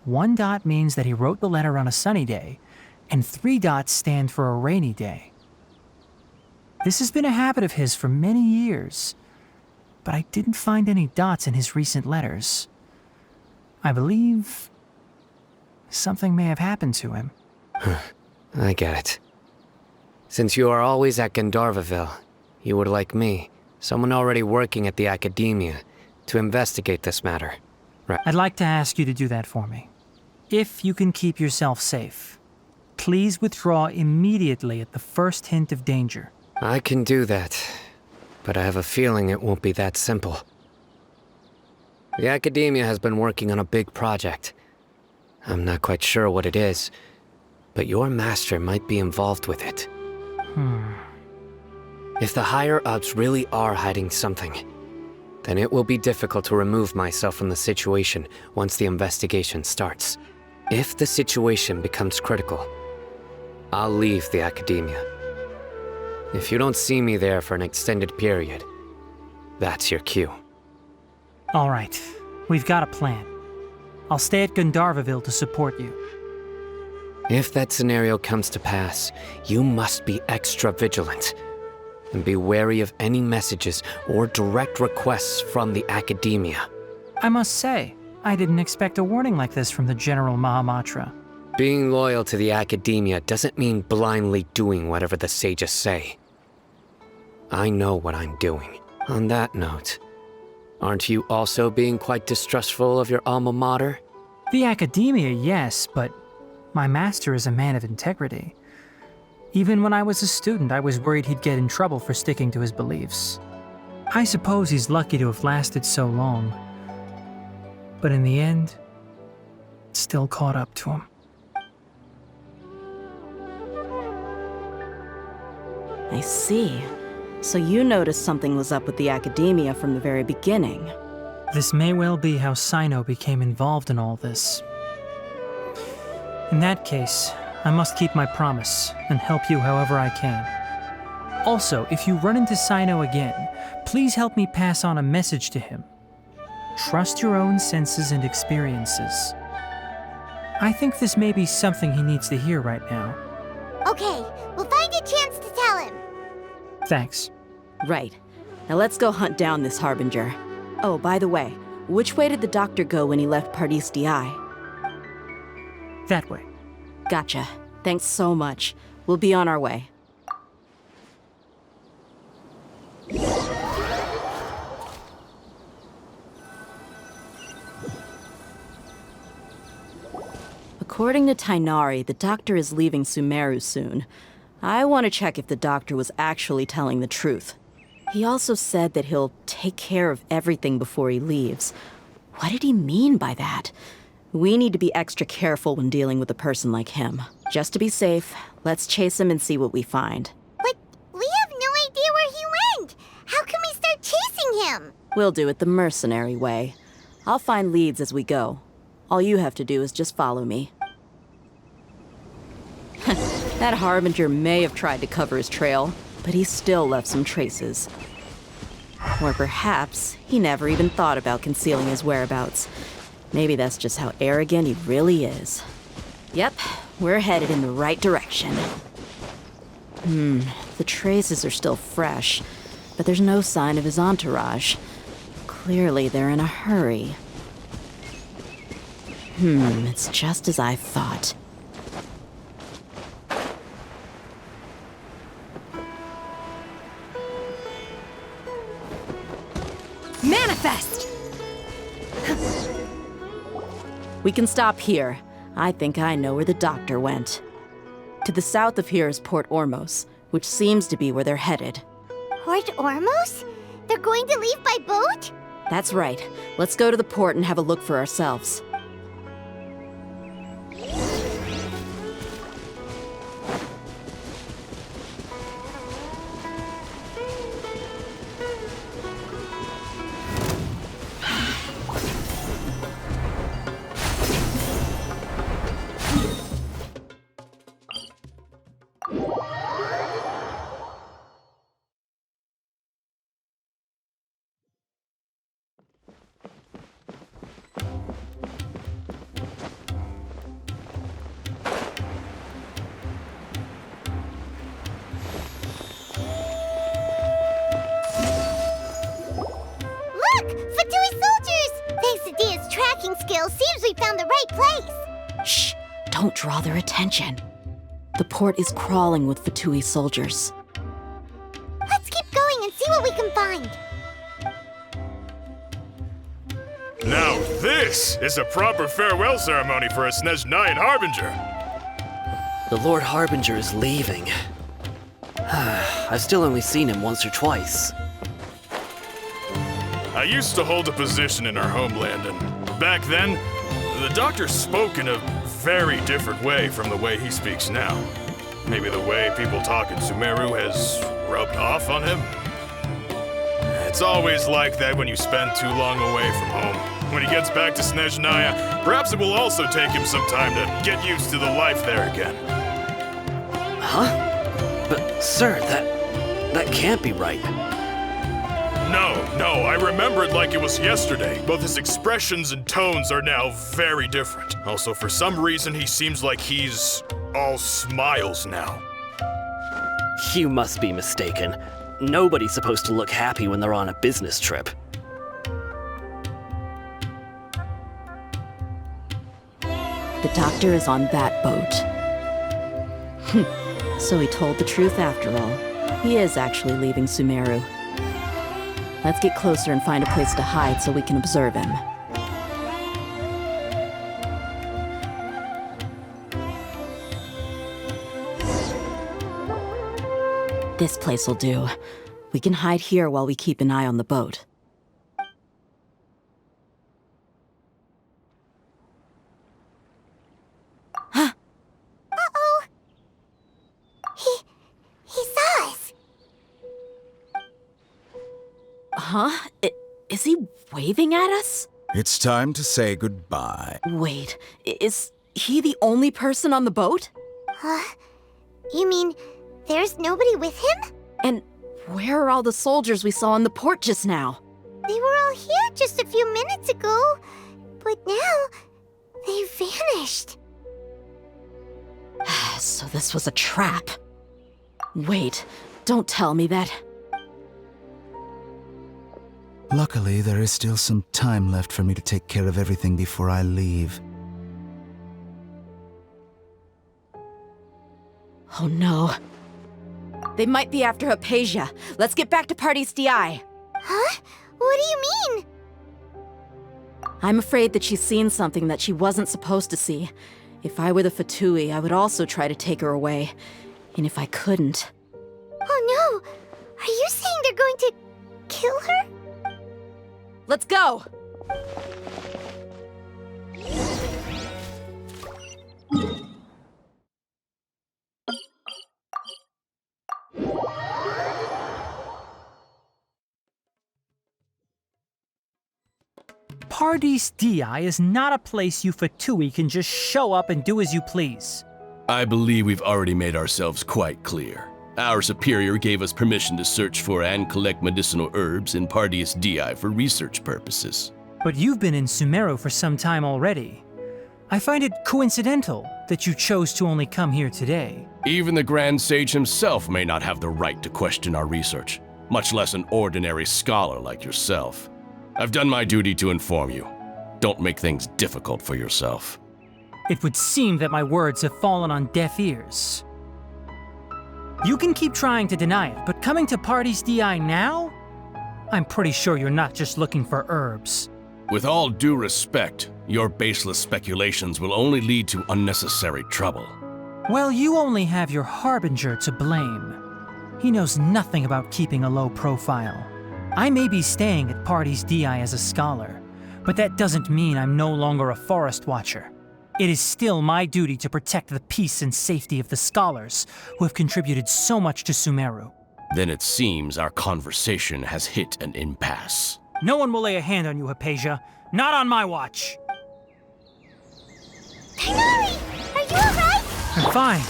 1 dot means that he wrote the letter on a sunny day, and 3 dots stand for a rainy day. This has been a habit of his for many years, but I didn't find any dots in his recent letters. I believe something may have happened to him. I get it. Since you are always at Gandharvaville, you would like me, someone already working at the academia, to investigate this matter, right? I'd like to ask you to do that for me. If you can keep yourself safe, please withdraw immediately at the first hint of danger. I can do that, but I have a feeling it won't be that simple. The academia has been working on a big project. I'm not quite sure what it is, but your master might be involved with it. If the higher-ups really are hiding something, then it will be difficult to remove myself from the situation once the investigation starts. If the situation becomes critical, I'll leave the academia. If you don't see me there for an extended period, that's your cue. All right, we've got a plan. I'll stay at Gandharvaville to support you. If that scenario comes to pass, you must be extra vigilant. And be wary of any messages or direct requests from the academia. I must say, I didn't expect a warning like this from the General Mahamatra. Being loyal to the academia doesn't mean blindly doing whatever the sages say. I know what I'm doing. On that note, aren't you also being quite distrustful of your alma mater? The academia, yes, but my master is a man of integrity. Even when I was a student, I was worried he'd get in trouble for sticking to his beliefs. I suppose he's lucky to have lasted so long. But in the end, it still caught up to him. I see. So you noticed something was up with the academia from the very beginning. This may well be how Sino became involved in all this. In that case, I must keep my promise and help you however I can. Also, if you run into Sino again, please help me pass on a message to him. Trust your own senses and experiences. I think this may be something he needs to hear right now. Okay, we'll find a chance to tell him. Thanks. Right. Now let's go hunt down this Harbinger. Oh, by the way, which way did the doctor go when he left Pardis Di? That way. Gotcha. Thanks so much. We'll be on our way. According to Tainari, the doctor is leaving Sumeru soon. I want to check if the doctor was actually telling the truth. He also said that he'll take care of everything before he leaves. What did he mean by that? We need to be extra careful when dealing with a person like him. Just to be safe, let's chase him and see what we find. But we have no idea where he went. How can we start chasing him? We'll do it the mercenary way. I'll find leads as we go. All you have to do is just follow me. That Harbinger may have tried to cover his trail, but he still left some traces. Or perhaps he never even thought about concealing his whereabouts. Maybe that's just how arrogant he really is. Yep, we're headed in the right direction. The traces are still fresh, but there's no sign of his entourage. Clearly they're in a hurry. It's just as I thought. Manifest! We can stop here. I think I know where the doctor went. To the south of here is Port Ormos, which seems to be where they're headed. Port Ormos? They're going to leave by boat? That's right. Let's go to the port and have a look for ourselves. Skill seems we found the right place. Shh! Don't draw their attention. The port is crawling with Fatui soldiers. Let's keep going and see what we can find. Now this is a proper farewell ceremony for a Snezhnayan Harbinger. The Lord Harbinger is leaving. I've still only seen him once or twice. I used to hold a position in our homeland, and back then, the doctor spoke in a very different way from the way he speaks now. Maybe the way people talk in Sumeru has rubbed off on him? It's always like that when you spend too long away from home. When he gets back to Snezhnaya, perhaps it will also take him some time to get used to the life there again. Huh? But, sir, that can't be right. No, I remember it like it was yesterday. Both his expressions and tones are now very different. Also, for some reason, he seems like he's all smiles now. You must be mistaken. Nobody's supposed to look happy when they're on a business trip. The doctor is on that boat. So he told the truth after all. He is actually leaving Sumeru. Let's get closer and find a place to hide so we can observe him. This place will do. We can hide here while we keep an eye on the boat. Huh? Uh-oh! He saw us! Huh? Is he waving at us? It's time to say goodbye. Wait, is he the only person on the boat? You mean there's nobody with him? And where are all the soldiers we saw in the port just now? They were all here just a few minutes ago, but now they've vanished. So this was a trap. Wait, don't tell me that. Luckily, there is still some time left for me to take care of everything before I leave. Oh no. They might be after Hypatia. Let's get back to Party's DI. Huh? What do you mean? I'm afraid that she's seen something that she wasn't supposed to see. If I were the Fatui, I would also try to take her away. And if I couldn't... Oh no! Are you saying they're going to kill her? Let's go! Pardees Di is not a place you Fatui can just show up and do as you please. I believe we've already made ourselves quite clear. Our superior gave us permission to search for and collect medicinal herbs in Pardees Di for research purposes. But you've been in Sumeru for some time already. I find it coincidental that you chose to only come here today. Even the Grand Sage himself may not have the right to question our research, much less an ordinary scholar like yourself. I've done my duty to inform you. Don't make things difficult for yourself. It would seem that my words have fallen on deaf ears. You can keep trying to deny it, but coming to Pardees Di now? I'm pretty sure you're not just looking for herbs. With all due respect, your baseless speculations will only lead to unnecessary trouble. Well, you only have your Harbinger to blame. He knows nothing about keeping a low profile. I may be staying at Parties DI as a scholar, but that doesn't mean I'm no longer a Forest Watcher. It is still my duty to protect the peace and safety of the scholars who have contributed so much to Sumeru. Then it seems our conversation has hit an impasse. No one will lay a hand on you, Hypatia. Not on my watch. Tighnari, are you alright? I'm fine.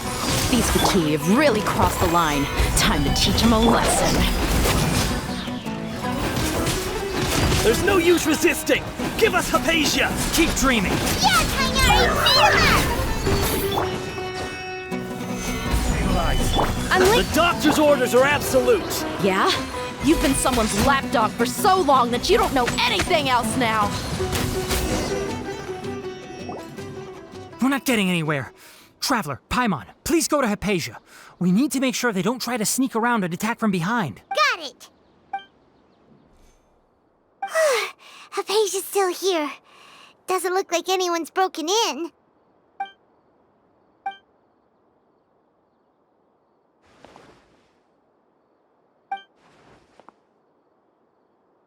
These Fatui have really crossed the line. Time to teach them a lesson. There's no use resisting! Give us Hypatia! Keep dreaming! Yeah, Tighnari, The doctor's orders are absolute! Yeah? You've been someone's lapdog for so long that you don't know anything else now! We're not getting anywhere. Traveler, Paimon, please go to Hypatia. We need to make sure they don't try to sneak around and attack from behind. Got it! Hypatia's still here. Doesn't look like anyone's broken in.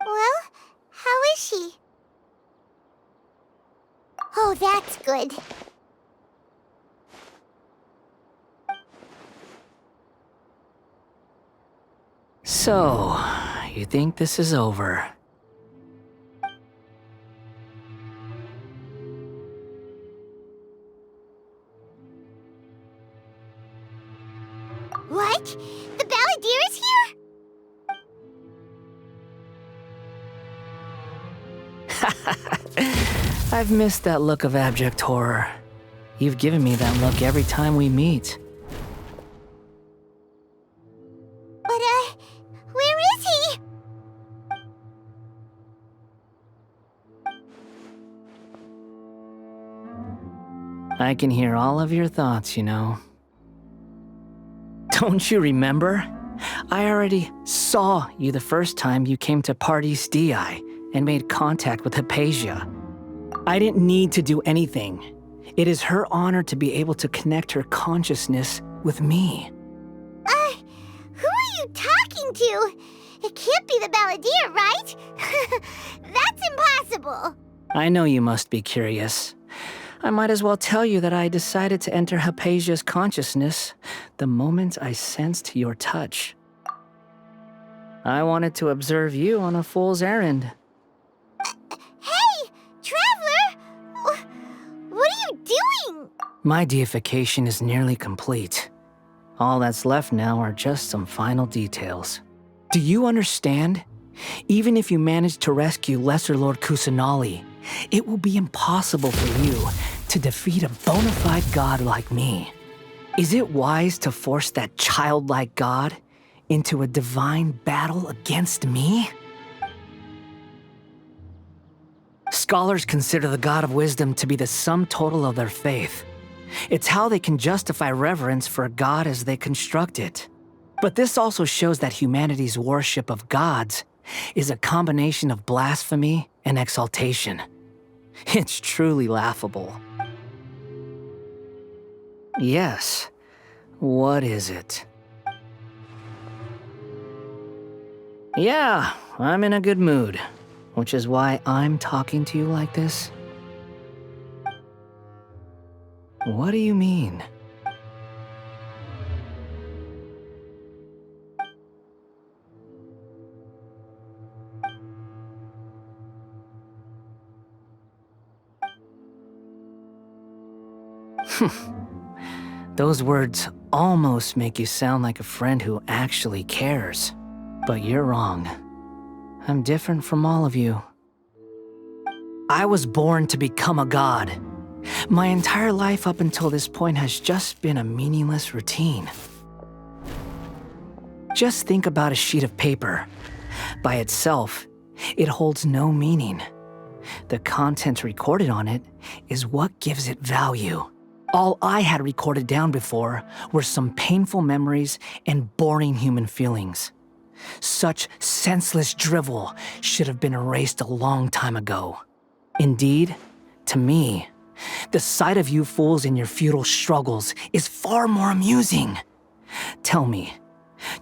Well, how is she? Oh, that's good. So, you think this is over? What? The Balladeer is here? I've missed that look of abject horror. You've given me that look every time we meet. But, where is he? I can hear all of your thoughts, you know. Don't you remember? I already saw you the first time you came to Parties DI and made contact with Hypatia. I didn't need to do anything. It is her honor to be able to connect her consciousness with me. Who are you talking to? It can't be the Balladeer, right? That's impossible. I know you must be curious. I might as well tell you that I decided to enter Hypatia's consciousness the moment I sensed your touch. I wanted to observe you on a fool's errand. Hey, Traveler! What are you doing? My deification is nearly complete. All that's left now are just some final details. Do you understand? Even if you manage to rescue Lesser Lord Kusanali, it will be impossible for you to defeat a bona fide god like me. Is it wise to force that childlike god into a divine battle against me? Scholars consider the god of wisdom to be the sum total of their faith. It's how they can justify reverence for a god as they construct it. But this also shows that humanity's worship of gods is a combination of blasphemy and exaltation. It's truly laughable. Yes. What is it? Yeah, I'm in a good mood, which is why I'm talking to you like this. What do you mean? Those words almost make you sound like a friend who actually cares. But you're wrong. I'm different from all of you. I was born to become a god. My entire life up until this point has just been a meaningless routine. Just think about a sheet of paper. By itself, it holds no meaning. The content recorded on it is what gives it value. All I had recorded down before were some painful memories and boring human feelings. Such senseless drivel should have been erased a long time ago. Indeed, to me, the sight of you fools in your futile struggles is far more amusing. Tell me,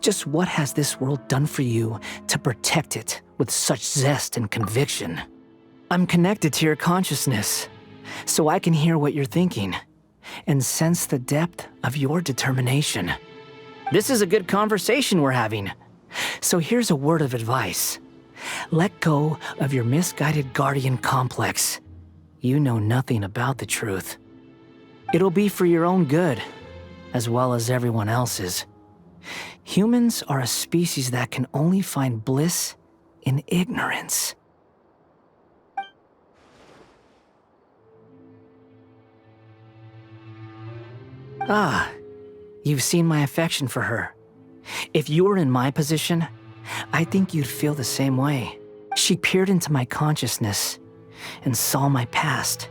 just what has this world done for you to protect it with such zest and conviction? I'm connected to your consciousness, so I can hear what you're thinking and sense the depth of your determination. This is a good conversation we're having. So here's a word of advice. Let go of your misguided guardian complex. You know nothing about the truth. It'll be for your own good, as well as everyone else's. Humans are a species that can only find bliss in ignorance. Ah, you've seen my affection for her. If you were in my position, I think you'd feel the same way. She peered into my consciousness and saw my past.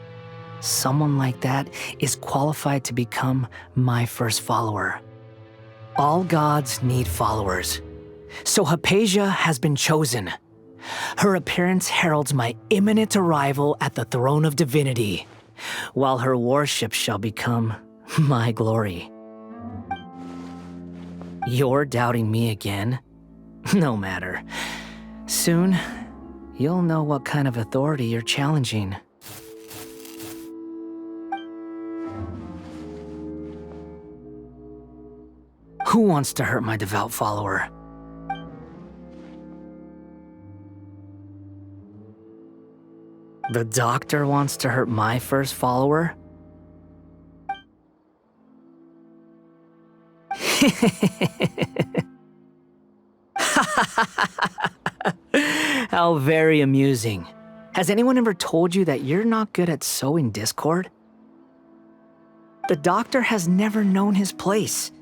Someone like that is qualified to become my first follower. All gods need followers. So Hypatia has been chosen. Her appearance heralds my imminent arrival at the throne of divinity, while her worship shall become my glory. You're doubting me again? No matter. Soon, you'll know what kind of authority you're challenging. Who wants to hurt my devout follower? The doctor wants to hurt my first follower? How very amusing. Has anyone ever told you that you're not good at sowing discord? The doctor has never known his place.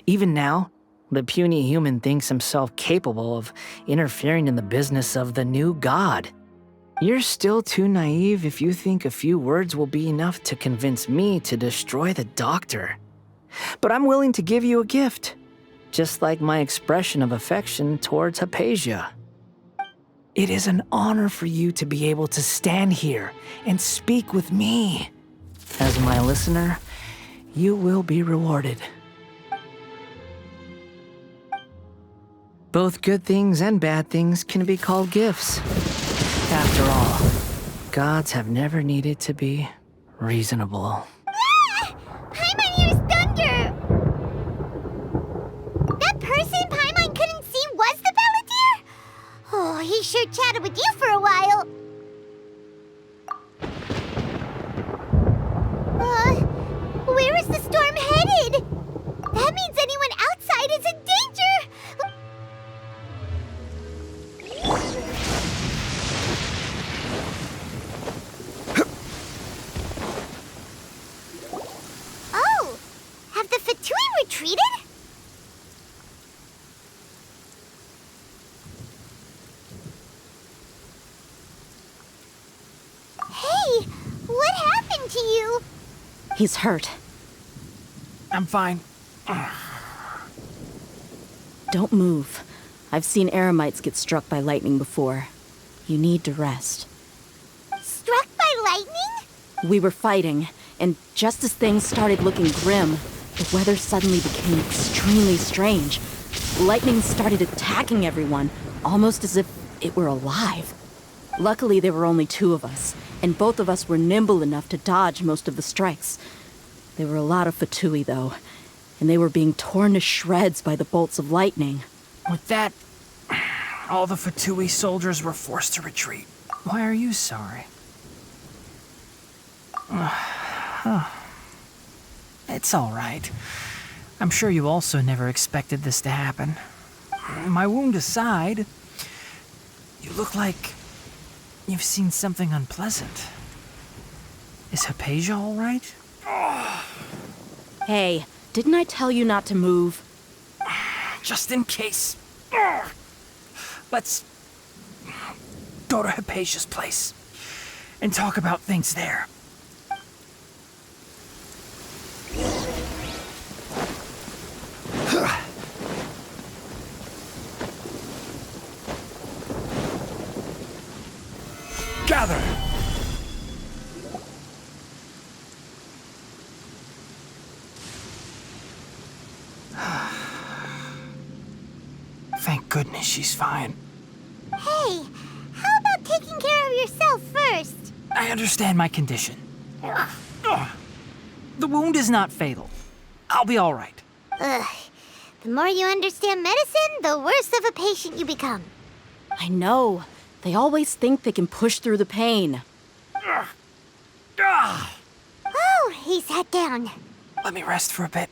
Even now, the puny human thinks himself capable of interfering in the business of the new god. You're still too naive if you think a few words will be enough to convince me to destroy the doctor. But I'm willing to give you a gift, just like my expression of affection towards Hypatia. It is an honor for you to be able to stand here and speak with me. As my listener, you will be rewarded. Both good things and bad things can be called gifts. After all, gods have never needed to be reasonable. Paimon hears thunder! That person Paimon couldn't see was the Balladeer? Oh, he sure chatted with you for a while. Where is the storm headed? That means anyone outside is in danger! Oh, have the Fatui retreated? Hey, what happened to you? He's hurt. I'm fine. Don't move. I've seen eremites get struck by lightning before. You need to rest. Struck by lightning? We were fighting, and just as things started looking grim, the weather suddenly became extremely strange. Lightning started attacking everyone, almost as if it were alive. Luckily, there were only two of us, and both of us were nimble enough to dodge most of the strikes. There were a lot of Fatui, though, and they were being torn to shreds by the bolts of lightning. With that, all the Fatui soldiers were forced to retreat. Why are you sorry? It's all right. I'm sure you also never expected this to happen. My wound aside, you look like you've seen something unpleasant. Is Hypatia all right? Hey, didn't I tell you not to move? Just in case. Let's go to Hypatia's place and talk about things there. Gather! Thank goodness she's fine. Hey, how about taking care of yourself first? I understand my condition. The wound is not fatal. I'll be all right. Ugh. The more you understand medicine, the worse of a patient you become. I know. They always think they can push through the pain. Oh, he sat down. Let me rest for a bit.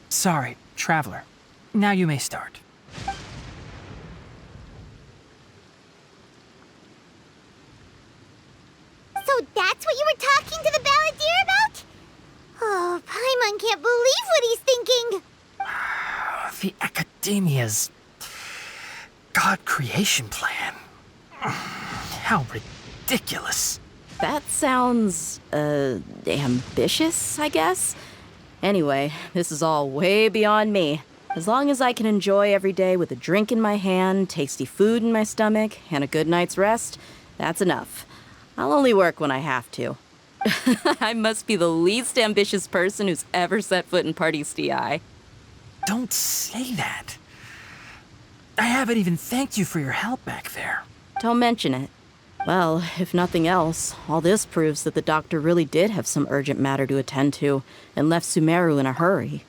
Sorry, traveler. Now you may start. So that's what you were talking to the balladeer about? Oh, Paimon can't believe what he's thinking. The Academia's God creation plan. How ridiculous. That sounds, ambitious, I guess? Anyway, this is all way beyond me. As long as I can enjoy every day with a drink in my hand, tasty food in my stomach, and a good night's rest, that's enough. I'll only work when I have to. I must be the least ambitious person who's ever set foot in Party's DI. Don't say that. I haven't even thanked you for your help back there. Don't mention it. Well, if nothing else, all this proves that the doctor really did have some urgent matter to attend to and left Sumeru in a hurry.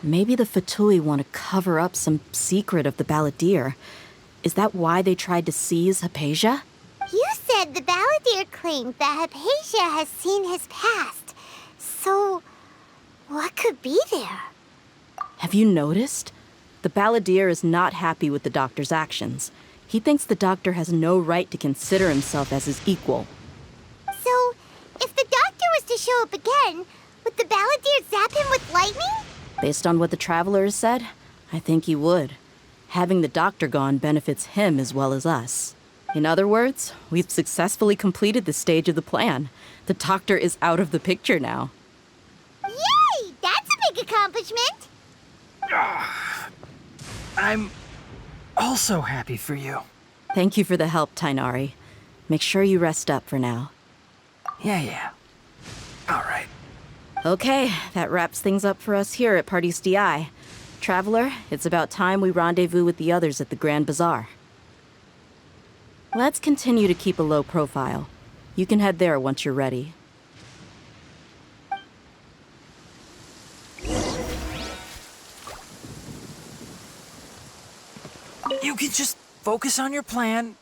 Maybe the Fatui want to cover up some secret of the balladeer. Is that why they tried to seize Hypatia? You said the balladeer claimed that Hypatia has seen his past. So, what could be there? Have you noticed? The balladeer is not happy with the doctor's actions. He thinks the doctor has no right to consider himself as his equal. So, if the doctor was to show up again, would the balladeer zap him with lightning? Based on what the traveler has said, I think he would. Having the doctor gone benefits him as well as us. In other words, we've successfully completed this stage of the plan. The doctor is out of the picture now. Yay! That's a big accomplishment! I'm also happy for you. Thank you for the help, Tainari. Make sure you rest up for now. Yeah. All right. Okay, that wraps things up for us here at Party's DI. Traveler, it's about time we rendezvous with the others at the Grand Bazaar. Let's continue to keep a low profile. You can head there once you're ready. You can just focus on your plan.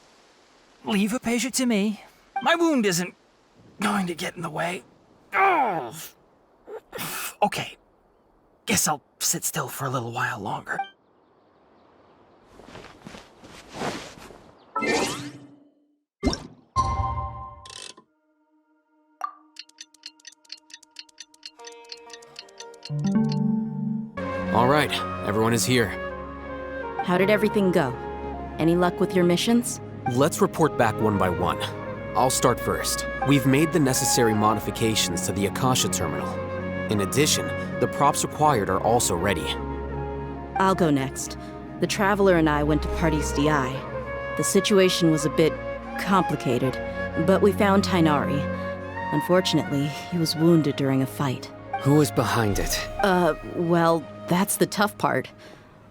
Leave Hypatia to me. My wound isn't going to get in the way. Oh. Okay. Guess I'll sit still for a little while longer. All right, everyone is here. How did everything go? Any luck with your missions? Let's report back one by one. I'll start first. We've made the necessary modifications to the Akasha terminal. In addition, the props required are also ready. I'll go next. The Traveler and I went to Party's DI. The situation was a bit complicated, but we found Tainari. Unfortunately, he was wounded during a fight. Who was behind it? Well, that's the tough part.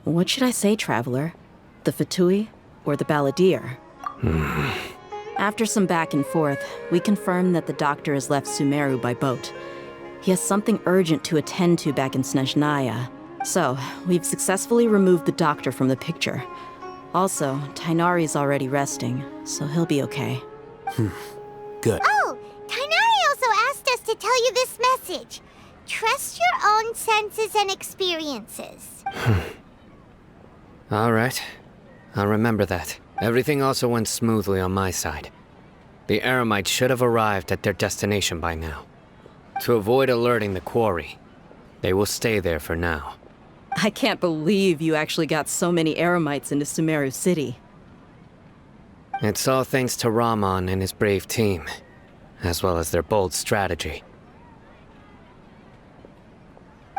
What should I say, Traveler? The Fatui or the balladeer? After some back and forth, we confirmed that the doctor has left Sumeru by boat. He has something urgent to attend to back in Snezhnaya. So, we've successfully removed the doctor from the picture. Also, Tainari's already resting, so he'll be okay. Good. Oh, Tainari also asked us to tell you this message. Trust your own senses and experiences. All right. I'll remember that. Everything also went smoothly on my side. The Eremites should have arrived at their destination by now. To avoid alerting the quarry, they will stay there for now. I can't believe you actually got so many Eremites into Sumeru City. It's all thanks to Rahman and his brave team, as well as their bold strategy.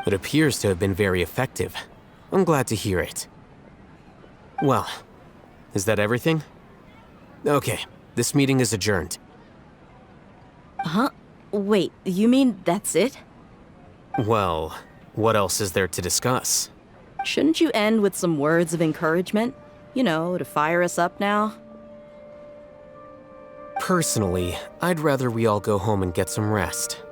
It appears to have been very effective. I'm glad to hear it. Well, is that everything? Okay, this meeting is adjourned. Huh? Wait, you mean that's it? Well, what else is there to discuss? Shouldn't you end with some words of encouragement? You know, to fire us up now? Personally, I'd rather we all go home and get some rest.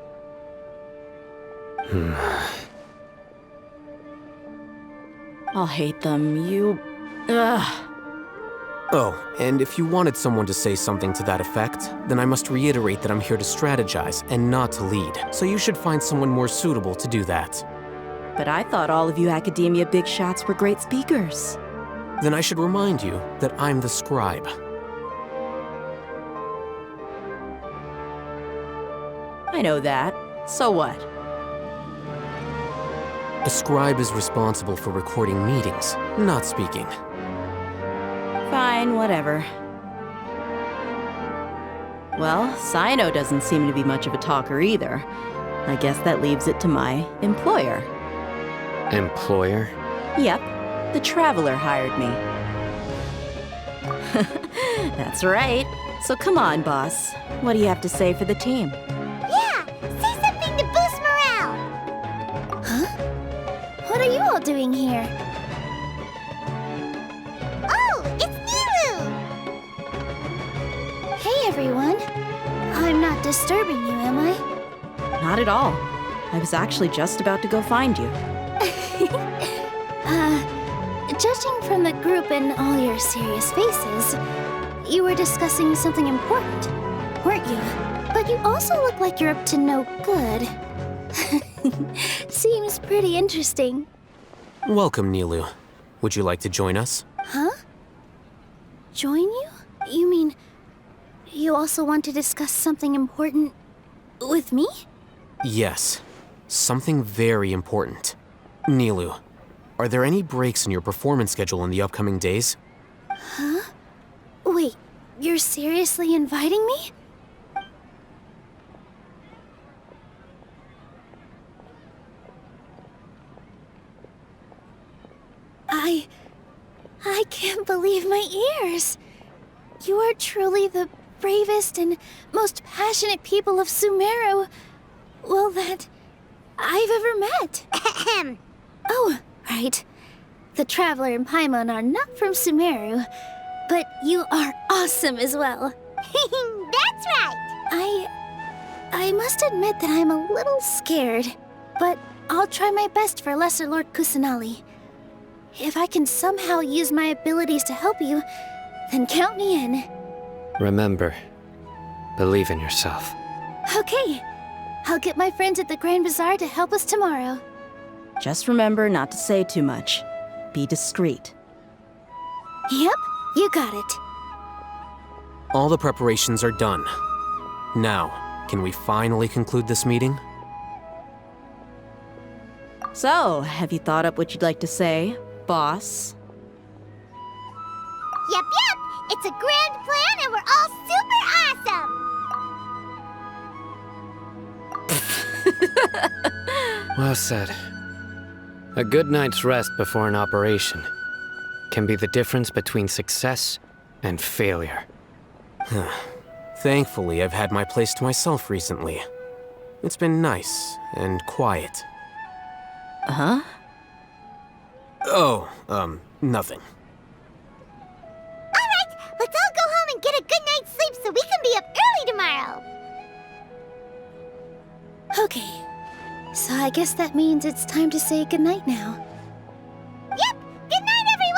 I'll hate them. Ugh. Oh, and if you wanted someone to say something to that effect, then I must reiterate that I'm here to strategize and not to lead, so you should find someone more suitable to do that. But I thought all of you academia big shots were great speakers. Then I should remind you that I'm the scribe. I know that. So what? A scribe is responsible for recording meetings, not speaking. Fine, whatever. Well, Sino doesn't seem to be much of a talker either. I guess that leaves it to my employer. Employer? Yep, the Traveler hired me. That's right. So come on, boss. What do you have to say for the team? Yeah, say something to boost morale. Huh? What are you all doing here? Oh, it's Nilu! Hey, everyone. I'm not disturbing you, am I? Not at all. I was actually just about to go find you. Judging from the group and all your serious faces, you were discussing something important, weren't you? But you also look like you're up to no good. Seems pretty interesting. Welcome, Nilu. Would you like to join us? Huh? Join you? You mean you also want to discuss something important with me? Yes. Something very important. Nilu, are there any breaks in your performance schedule in the upcoming days? Huh? Wait, you're seriously inviting me? I can't believe my ears. You are truly the bravest and most passionate people of Sumeru, well, that I've ever met. Oh, right. The Traveler and Paimon are not from Sumeru, but you are awesome as well. That's right. I must admit that I'm a little scared, but I'll try my best for Lesser Lord Kusanali. If I can somehow use my abilities to help you, then count me in. Remember, believe in yourself. Okay. I'll get my friends at the Grand Bazaar to help us tomorrow. Just remember not to say too much. Be discreet. Yep, you got it. All the preparations are done. Now, can we finally conclude this meeting? So, have you thought up what you'd like to say, boss? Yep. It's a grand plan and we're all super awesome! Well said. A good night's rest before an operation can be the difference between success and failure. Thankfully, I've had my place to myself recently. It's been nice and quiet. Huh? Oh, nothing. Alright, let's all go home and get a good night's sleep so we can be up early tomorrow! Okay, so I guess that means it's time to say goodnight now. Yep! Good night, everyone!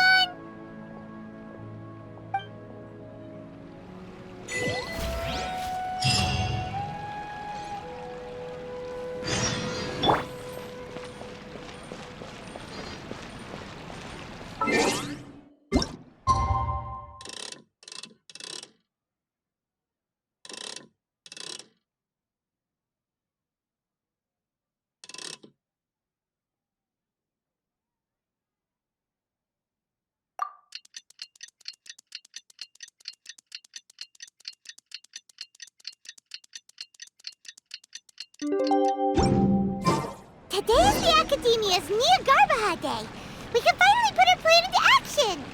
Today is the Academia's Niagarbaha Day. We can finally put our plan into action.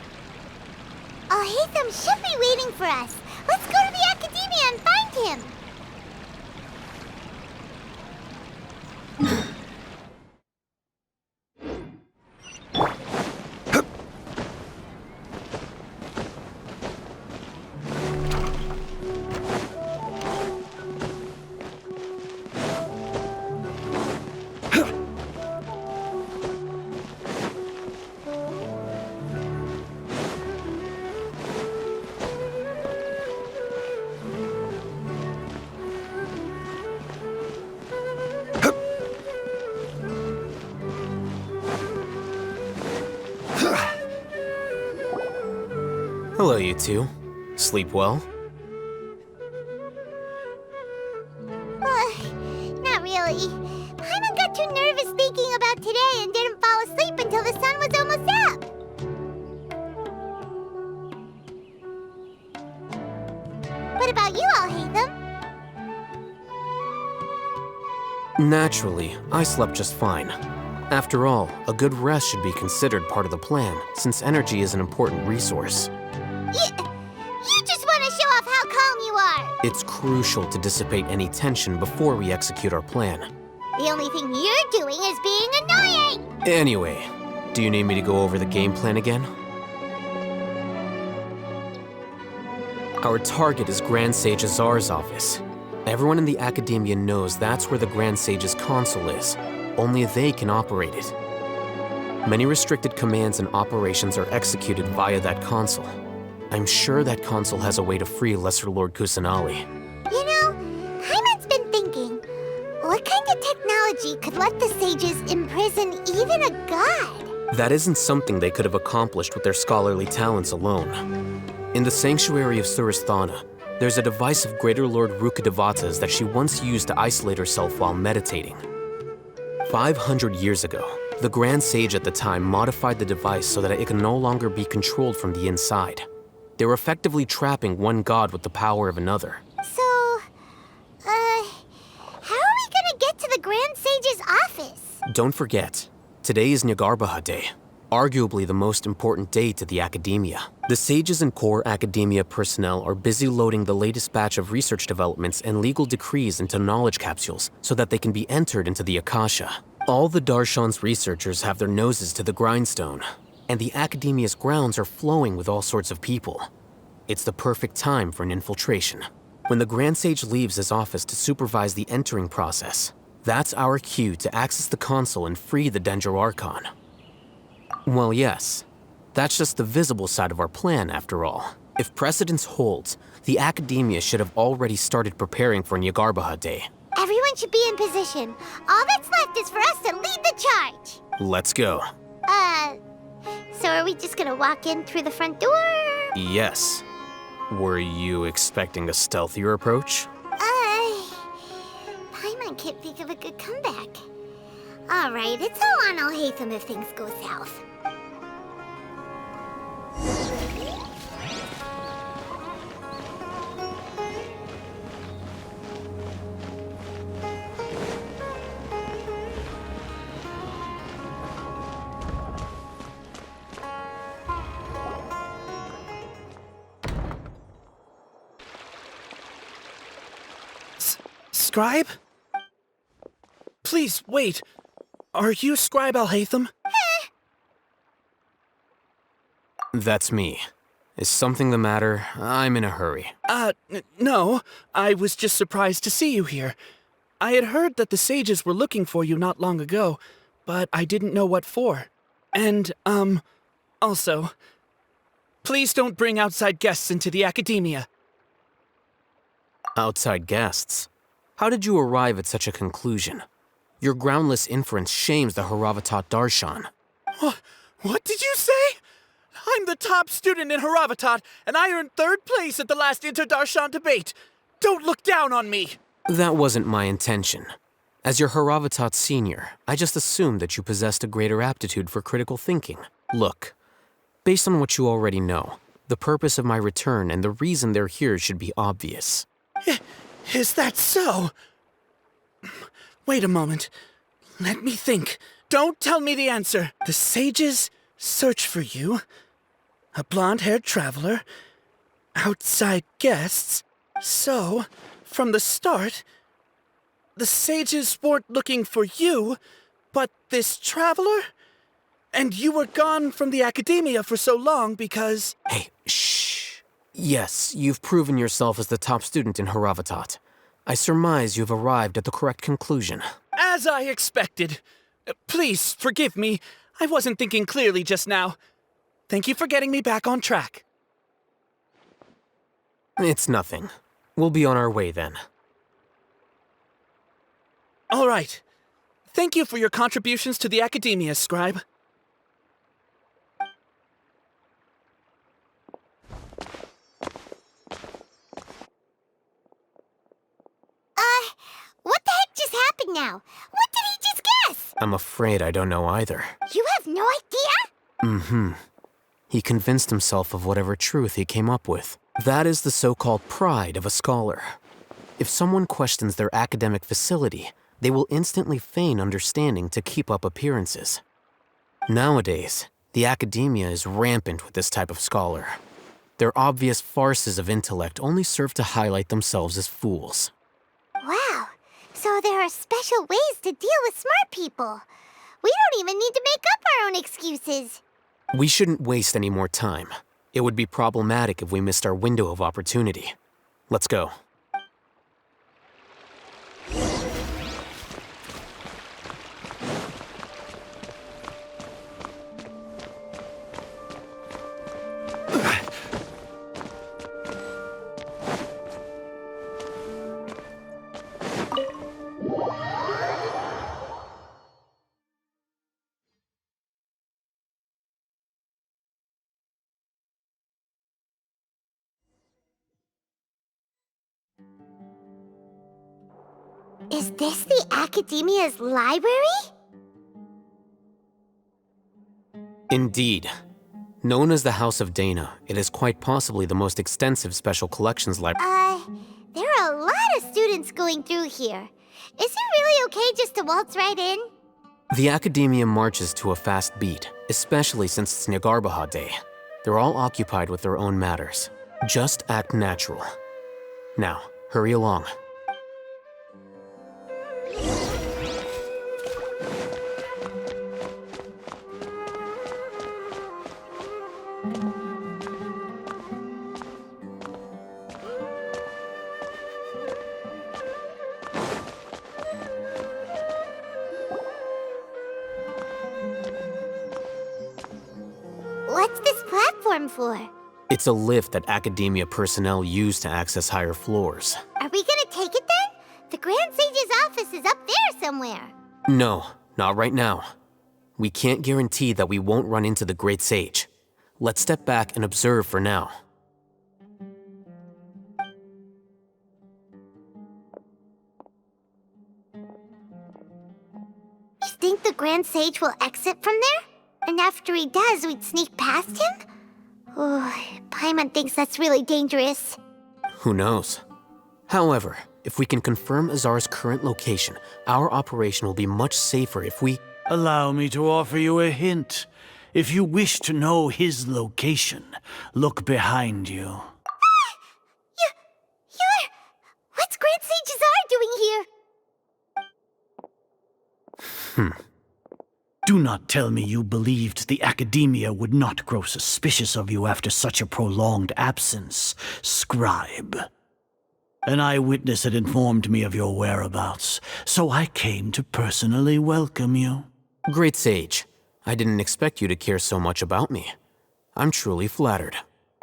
Alhaitham should be waiting for us. Let's go to the Academia and find him. Hello, you two. Sleep well? Not really. Paimon got too nervous thinking about today and didn't fall asleep until the sun was almost up. What about you, Alhaitham? Naturally, I slept just fine. After all, a good rest should be considered part of the plan, since energy is an important resource. You just want to show off how calm you are. It's crucial to dissipate any tension before we execute our plan. The only thing you're doing is being annoying. Anyway, do you need me to go over the game plan again? Our target is Grand Sage Azar's office. Everyone in the Academia knows that's where the Grand Sage's console is. Only they can operate it. Many restricted commands and operations are executed via that console. I'm sure that console has a way to free Lesser Lord Kusanali. You know, Paimon's been thinking, what kind of technology could let the sages imprison even a god? That isn't something they could have accomplished with their scholarly talents alone. In the Sanctuary of Surasthana, there's a device of Greater Lord Rukkhadevata's that she once used to isolate herself while meditating. 500 years ago, the Grand Sage at the time modified the device so that it can no longer be controlled from the inside. They were effectively trapping one god with the power of another. So, how are we gonna get to the Grand Sage's office? Don't forget, today is Niagarbaha Day, arguably the most important day to the Academia. The sages and core Academia personnel are busy loading the latest batch of research developments and legal decrees into knowledge capsules so that they can be entered into the Akasha. All the Darshan's researchers have their noses to the grindstone, and the Academia's grounds are flowing with all sorts of people. It's the perfect time for an infiltration. When the Grand Sage leaves his office to supervise the entering process, that's our cue to access the console and free the Dendro Archon. Well, yes. That's just the visible side of our plan, after all. If precedence holds, the Academia should have already started preparing for Niagarbaha Day. Everyone should be in position. All that's left is for us to lead the charge. Let's go. So are we just gonna walk in through the front door? Yes. Were you expecting a stealthier approach? Paimon can't think of a good comeback. All right, it's all on Alhaitham if things go south. Scribe? Please, wait. Are you Scribe Alhaitham? That's me. Is something the matter? I'm in a hurry. No. I was just surprised to see you here. I had heard that the sages were looking for you not long ago, but I didn't know what for. And, also, please don't bring outside guests into the Academia. Outside guests? How did you arrive at such a conclusion? Your groundless inference shames the Haravatat Darshan. What did you say? I'm the top student in Haravatat, and I earned 3rd place at the last Inter-Darshan debate. Don't look down on me! That wasn't my intention. As your Haravatat senior, I just assumed that you possessed a greater aptitude for critical thinking. Look, based on what you already know, the purpose of my return and the reason they're here should be obvious. Is that so? Wait a moment. Let me think. Don't tell me the answer. The sages search for you. A blonde-haired traveler. Outside guests. So, from the start, the sages weren't looking for you, but this traveler? And you were gone from the academia for so long because... Hey, shh. Yes, you've proven yourself as the top student in Haravatat. I surmise you've arrived at the correct conclusion. As I expected. Please, forgive me. I wasn't thinking clearly just now. Thank you for getting me back on track. It's nothing. We'll be on our way then. All right. Thank you for your contributions to the academia, Scribe. What the heck just happened now? What did he just guess? I'm afraid I don't know either. You have no idea? Mm-hmm. He convinced himself of whatever truth he came up with. That is the so-called pride of a scholar. If someone questions their academic facility, they will instantly feign understanding to keep up appearances. Nowadays, the academia is rampant with this type of scholar. Their obvious farces of intellect only serve to highlight themselves as fools. Wow. So there are special ways to deal with smart people. We don't even need to make up our own excuses. We shouldn't waste any more time. It would be problematic if we missed our window of opportunity. Let's go. Is this the Academia's library? Indeed. Known as the House of Dana, it is quite possibly the most extensive special collections library. There are a lot of students going through here. Is it really okay just to waltz right in? The Academia marches to a fast beat, especially since it's Nyagarbaha Day. They're all occupied with their own matters. Just act natural. Now, hurry along. What's this platform for? It's a lift that Academia personnel use to access higher floors. Are we gonna take it then? The Grand Sage's office is up there somewhere. No, not right now. We can't guarantee that we won't run into the Great Sage. Let's step back and observe for now. You think the Grand Sage will exit from there? And after he does, we'd sneak past him? Oh, Paimon thinks that's really dangerous. Who knows? However, if we can confirm Azar's current location, our operation will be much safer if we... Allow me to offer you a hint. If you wish to know his location, look behind you. What's Grand Sage Azar doing here? Do not tell me you believed the Academia would not grow suspicious of you after such a prolonged absence, Scribe. An eyewitness had informed me of your whereabouts, so I came to personally welcome you. Great Sage, I didn't expect you to care so much about me. I'm truly flattered.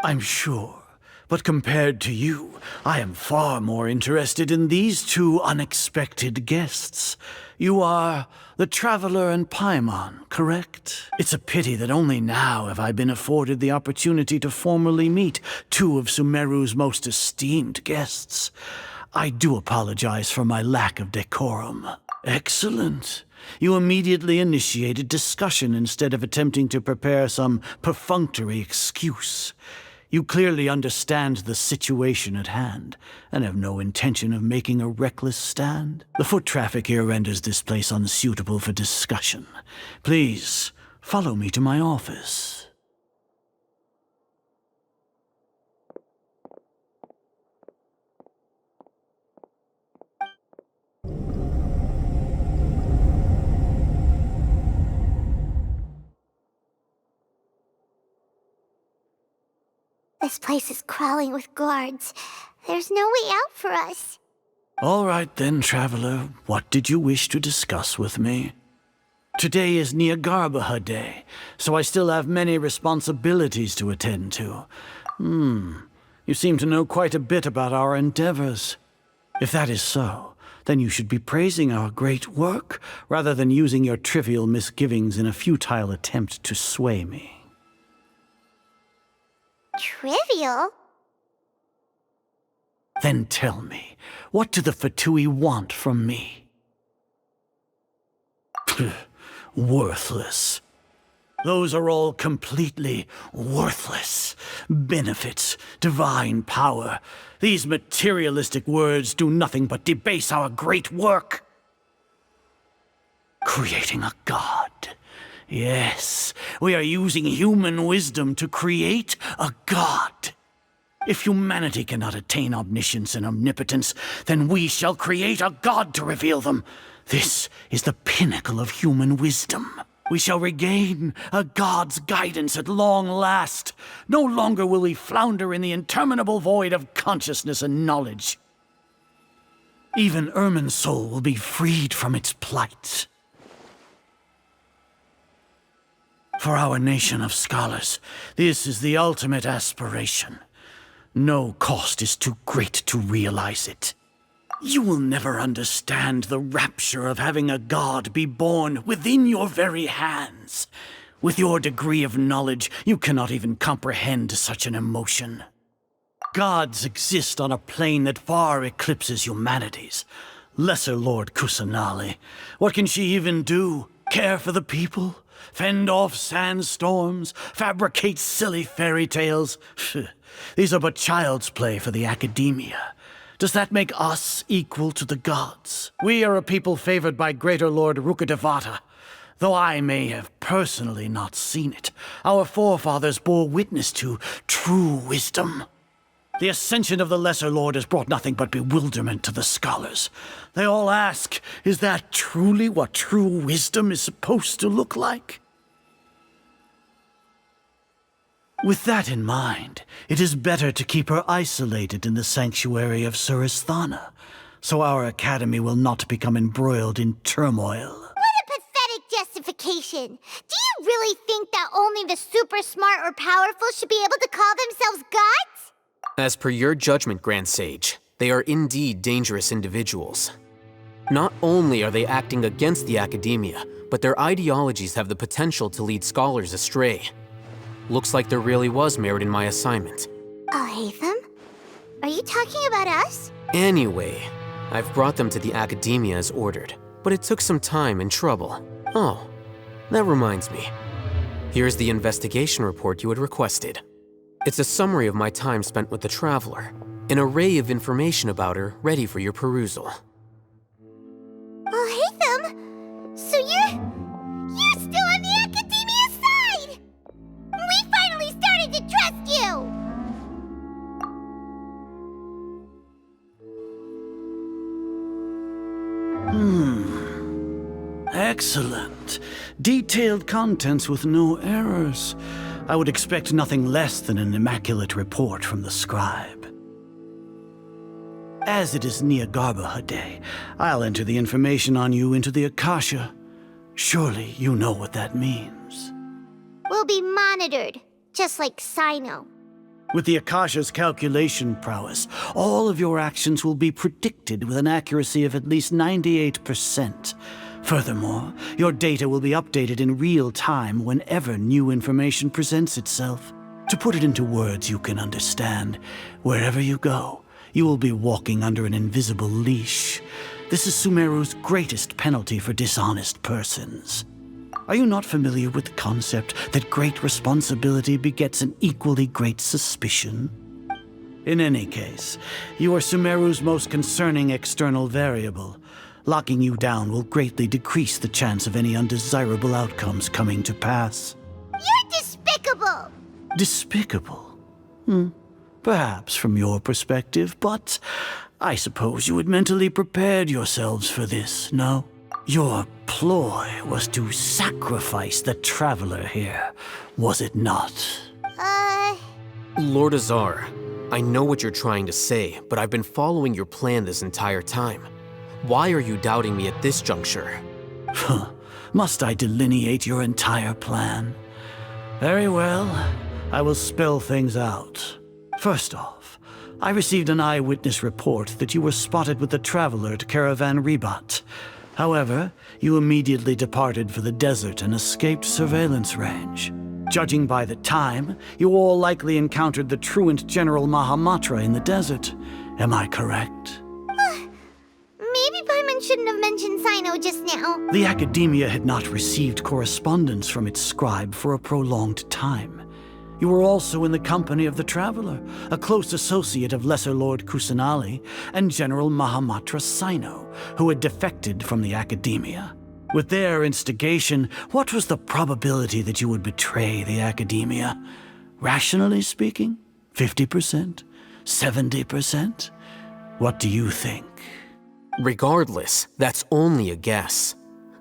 I'm sure, but compared to you, I am far more interested in these two unexpected guests. You are the Traveler and Paimon, correct? It's a pity that only now have I been afforded the opportunity to formally meet two of Sumeru's most esteemed guests. I do apologize for my lack of decorum. Excellent. You immediately initiated discussion instead of attempting to prepare some perfunctory excuse. You clearly understand the situation at hand, and have no intention of making a reckless stand. The foot traffic here renders this place unsuitable for discussion. Please, follow me to my office. This place is crawling with guards. There's no way out for us. All right then, traveler. What did you wish to discuss with me? Today is Niagarbaha Day, so I still have many responsibilities to attend to. You seem to know quite a bit about our endeavors. If that is so, then you should be praising our great work, rather than using your trivial misgivings in a futile attempt to sway me. Trivial? Then tell me, what do the Fatui want from me? Worthless. Those are all completely worthless. Benefits, divine power. These materialistic words do nothing but debase our great work. Creating a god. Yes, we are using human wisdom to create a god. If humanity cannot attain omniscience and omnipotence, then we shall create a god to reveal them. This is the pinnacle of human wisdom. We shall regain a god's guidance at long last. No longer will we flounder in the interminable void of consciousness and knowledge. Even Irminsul will be freed from its plight. For our nation of scholars, this is the ultimate aspiration. No cost is too great to realize it. You will never understand the rapture of having a god be born within your very hands. With your degree of knowledge, you cannot even comprehend such an emotion. Gods exist on a plane that far eclipses humanity's. Lesser Lord Kusanali, what can she even do? Care for the people? Fend off sandstorms? Fabricate silly fairy tales? These are but child's play for the academia. Does that make us equal to the gods? We are a people favored by Greater Lord Rukadevata. Though I may have personally not seen it, our forefathers bore witness to true wisdom. The ascension of the Lesser Lord has brought nothing but bewilderment to the scholars. They all ask, is that truly what true wisdom is supposed to look like? With that in mind, it is better to keep her isolated in the sanctuary of Suristhana, so our academy will not become embroiled in turmoil. What a pathetic justification! Do you really think that only the super smart or powerful should be able to call themselves gods? As per your judgment, Grand Sage, they are indeed dangerous individuals. Not only are they acting against the academia, but their ideologies have the potential to lead scholars astray. Looks like there really was merit in my assignment. Oh, Hatham? Are you talking about us? Anyway, I've brought them to the academia as ordered, but it took some time and trouble. Oh, that reminds me. Here's the investigation report you had requested. It's a summary of my time spent with the Traveler, an array of information about her ready for your perusal. Oh, Hatham! So you're still on the academia's side! We finally started to trust you! Excellent. Detailed contents with no errors. I would expect nothing less than an immaculate report from the scribe. As it is Niagarbaha Day, I'll enter the information on you into the Akasha. Surely you know what that means. We'll be monitored, just like Sino. With the Akasha's calculation prowess, all of your actions will be predicted with an accuracy of at least 98%. Furthermore, your data will be updated in real time whenever new information presents itself. To put it into words you can understand, wherever you go, you will be walking under an invisible leash. This is Sumeru's greatest penalty for dishonest persons. Are you not familiar with the concept that great responsibility begets an equally great suspicion? In any case, you are Sumeru's most concerning external variable. Locking you down will greatly decrease the chance of any undesirable outcomes coming to pass. You're despicable! Despicable? Perhaps from your perspective, but I suppose you had mentally prepared yourselves for this, no? Your ploy was to sacrifice the traveler here, was it not? Lord Azar, I know what you're trying to say, but I've been following your plan this entire time. Why are you doubting me at this juncture? Must I delineate your entire plan? Very well, I will spell things out. First off, I received an eyewitness report that you were spotted with the traveler at Caravan Ribat. However, you immediately departed for the desert and escaped surveillance range. Judging by the time, you all likely encountered the truant General Mahamatra in the desert. Am I correct? Maybe Paimon shouldn't have mentioned Sino just now. The Academia had not received correspondence from its scribe for a prolonged time. You were also in the company of the Traveler, a close associate of Lesser Lord Kusanali and General Mahamatra Sino, who had defected from the Academia. With their instigation, what was the probability that you would betray the Academia? Rationally speaking, 50%? 70%? What do you think? Regardless, that's only a guess.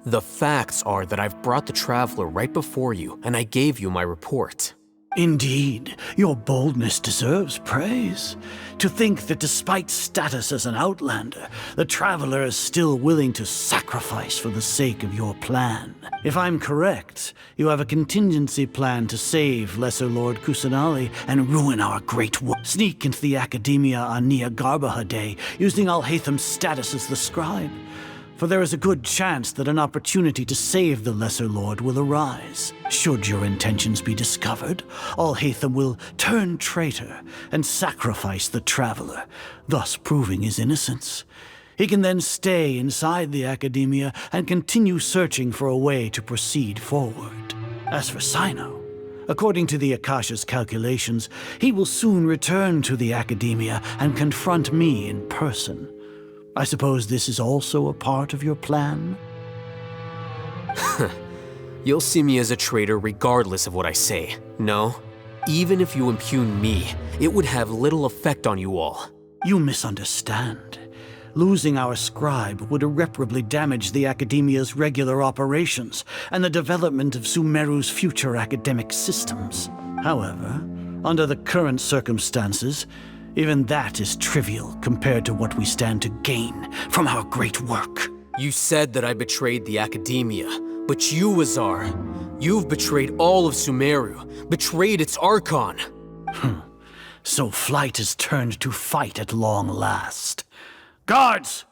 The facts are that I've brought the Traveler right before you, and I gave you my report. Indeed, your boldness deserves praise. To think that despite status as an outlander, the Traveler is still willing to sacrifice for the sake of your plan. If I'm correct, you have a contingency plan to save Lesser Lord Kusanali and ruin our great war. Sneak into the Academia on Nia Garbaha Day, using Alhaitham's status as the scribe. For there is a good chance that an opportunity to save the Lesser Lord will arise. Should your intentions be discovered, Alhaitham will turn traitor and sacrifice the Traveler, thus proving his innocence. He can then stay inside the Academia and continue searching for a way to proceed forward. As for Sino, according to the Akasha's calculations, he will soon return to the Academia and confront me in person. I suppose this is also a part of your plan? You'll see me as a traitor regardless of what I say, no? Even if you impugn me, it would have little effect on you all. You misunderstand. Losing our scribe would irreparably damage the Academia's regular operations and the development of Sumeru's future academic systems. However, under the current circumstances, even that is trivial compared to what we stand to gain from our great work. You said that I betrayed the Academia, but you, Azar, you've betrayed all of Sumeru, betrayed its Archon. So flight has turned to fight at long last. Guards!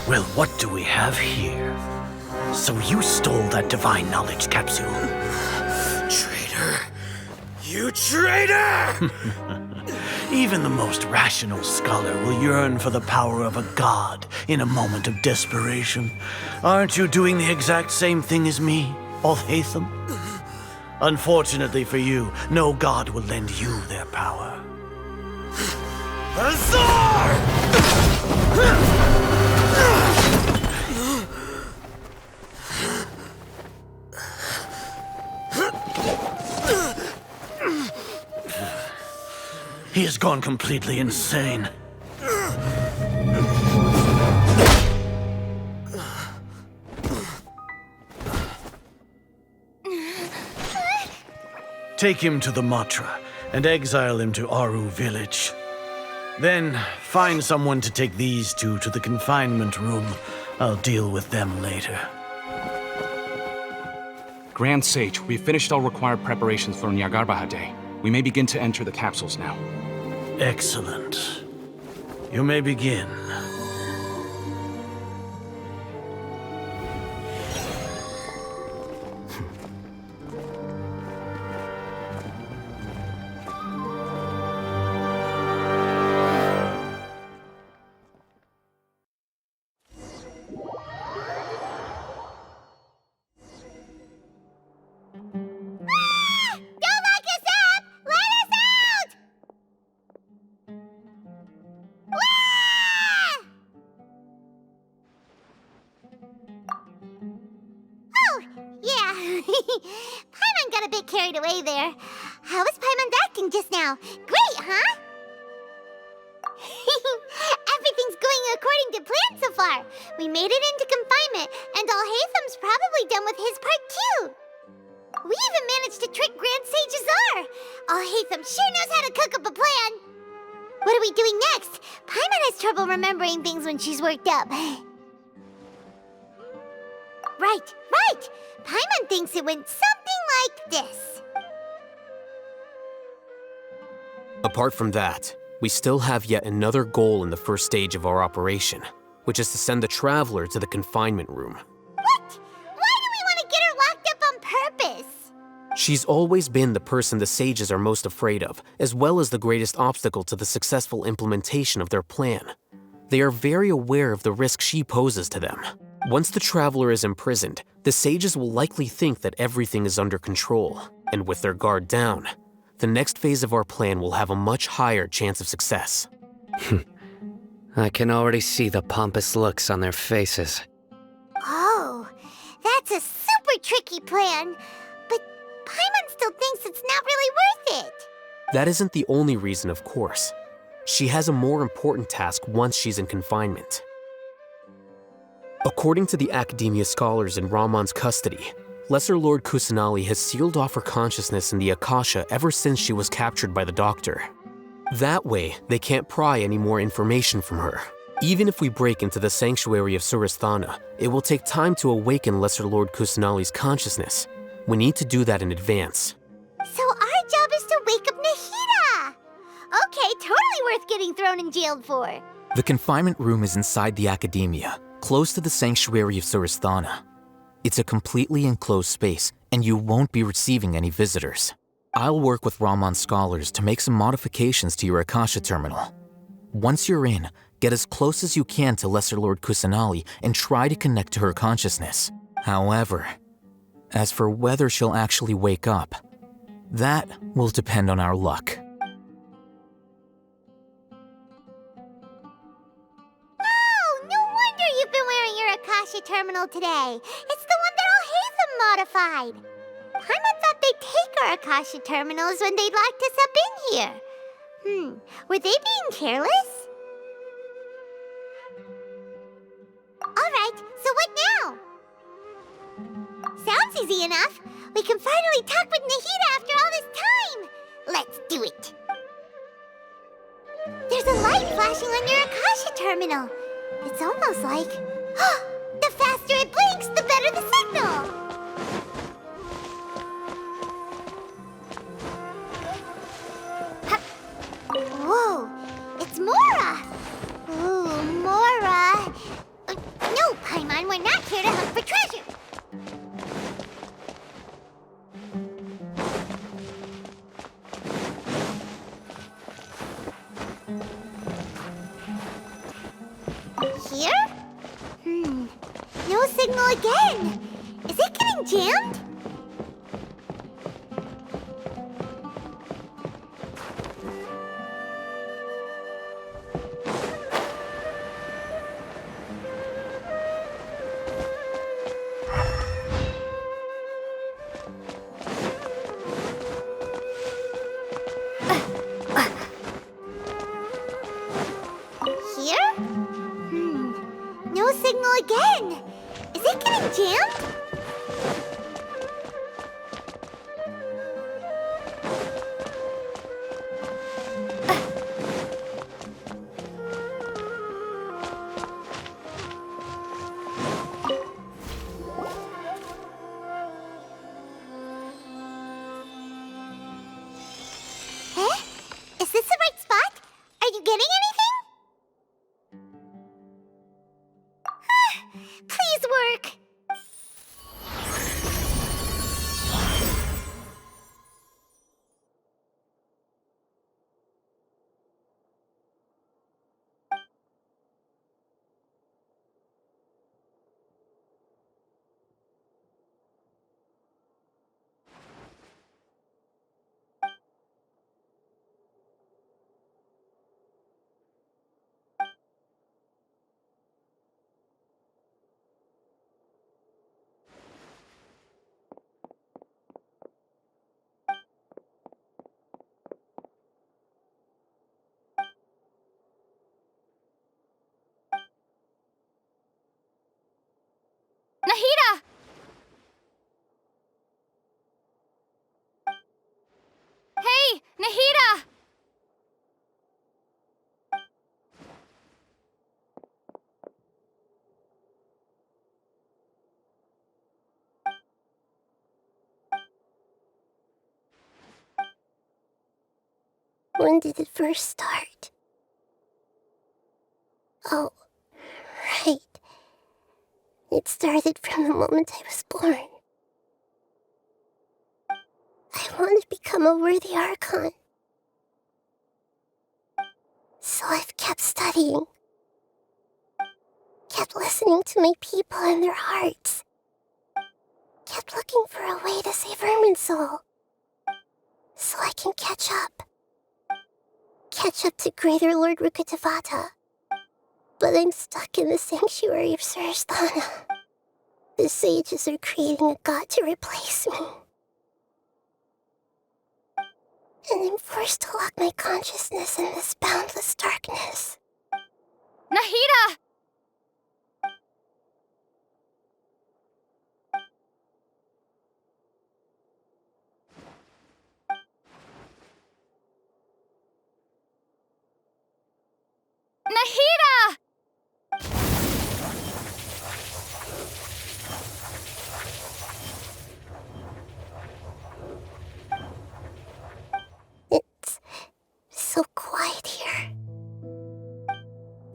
Well, what do we have here? So you stole that divine knowledge capsule? Traitor! You traitor! Even the most rational scholar will yearn for the power of a god in a moment of desperation. Aren't you doing the exact same thing as me, Alhaitham? Unfortunately for you, no god will lend you their power. Azar! He has gone completely insane. Take him to the Matra and exile him to Aru village. Then find someone to take these two to the confinement room. I'll deal with them later. Grand Sage, we've finished all required preparations for Nyagarbha Day. We may begin to enter the capsules now. Excellent. You may begin. Don't lock us up! Let us out! Oh, yeah. Paimon got a bit carried away there. How was Paimon's acting just now? Great, huh? Everything's going according to plan so far. We made it into confinement, and Alhaitham's probably done with his part too. We even managed to trick Grand Sage Azar. Alhaitham sure knows how to cook up a plan. What are we doing next? Paimon has trouble remembering things when she's worked up. Right. Paimon thinks it went something like this. Apart from that, we still have yet another goal in the first stage of our operation, which is to send the Traveler to the confinement room. What? Why do we want to get her locked up on purpose? She's always been the person the sages are most afraid of, as well as the greatest obstacle to the successful implementation of their plan. They are very aware of the risk she poses to them. Once the Traveler is imprisoned, the sages will likely think that everything is under control, and with their guard down, the next phase of our plan will have a much higher chance of success. I can already see the pompous looks on their faces. Oh, that's a super tricky plan. But Paimon still thinks it's not really worth it. That isn't the only reason, of course. She has a more important task once she's in confinement. According to the Academia scholars in Ramon's custody, Lesser Lord Kusanali has sealed off her consciousness in the Akasha ever since she was captured by the Doctor. That way, they can't pry any more information from her. Even if we break into the sanctuary of Surasthana, it will take time to awaken Lesser Lord Kusanali's consciousness. We need to do that in advance. So our job is to wake up Nahida! Okay, totally worth getting thrown and jailed for. The confinement room is inside the Academia, close to the sanctuary of Surasthana. It's a completely enclosed space, and you won't be receiving any visitors. I'll work with Ramon's scholars to make some modifications to your Akasha terminal. Once you're in, get as close as you can to Lesser Lord Kusanali and try to connect to her consciousness. However, as for whether she'll actually wake up, that will depend on our luck. You've been wearing your Akasha terminal today. It's the one that Alhaitham modified. Paimon thought they'd take our Akasha terminals when they locked us up in here. Were they being careless? Alright, so what now? Sounds easy enough. We can finally talk with Nahida after all this time. Let's do it. There's a light flashing on your Akasha terminal. It's almost like... the faster it blinks, the better the signal! Whoa, it's Mora! Ooh, Mora! No, Paimon, we're not here to hunt for treasure! Here? No signal again. Is it getting jammed? Here? No signal again. Is it getting jammed? me! Nahida! When did it first start? Oh, right. It started from the moment I was born. I want to become a worthy Archon. So I've kept studying. Kept listening to my people and their hearts. Kept looking for a way to save Irminsul. So I can catch up. Catch up to Greater Lord Rukkhadevata. But I'm stuck in the sanctuary of Suristhana. The sages are creating a god to replace me. And I'm forced to lock my consciousness in this boundless darkness. Nahida! Nahida! It's so quiet here.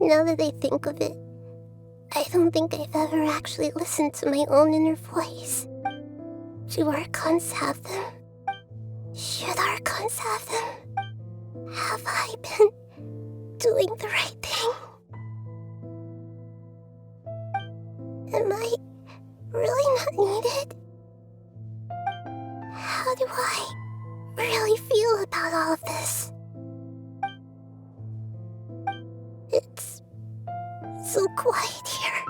Now that I think of it, I don't think I've ever actually listened to my own inner voice. Do Archons have them? Should Archons have them? Have I been doing the right thing? Am I really not needed? How do I really feel about all of this? It's so quiet here.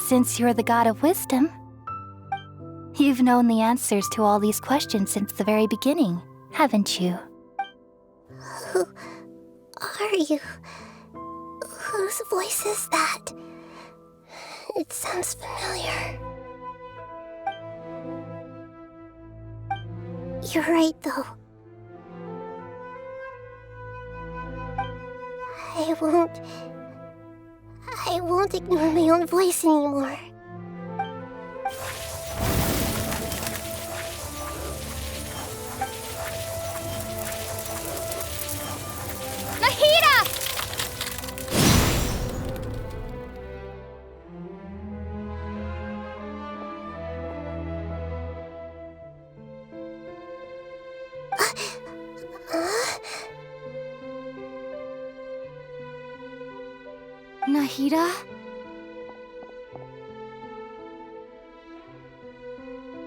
Since you're the god of wisdom, you've known the answers to all these questions since the very beginning, haven't you? Who are you? Whose voice is that? It sounds familiar. You're right, though. I won't ignore my own voice anymore. Nahida! Nahida?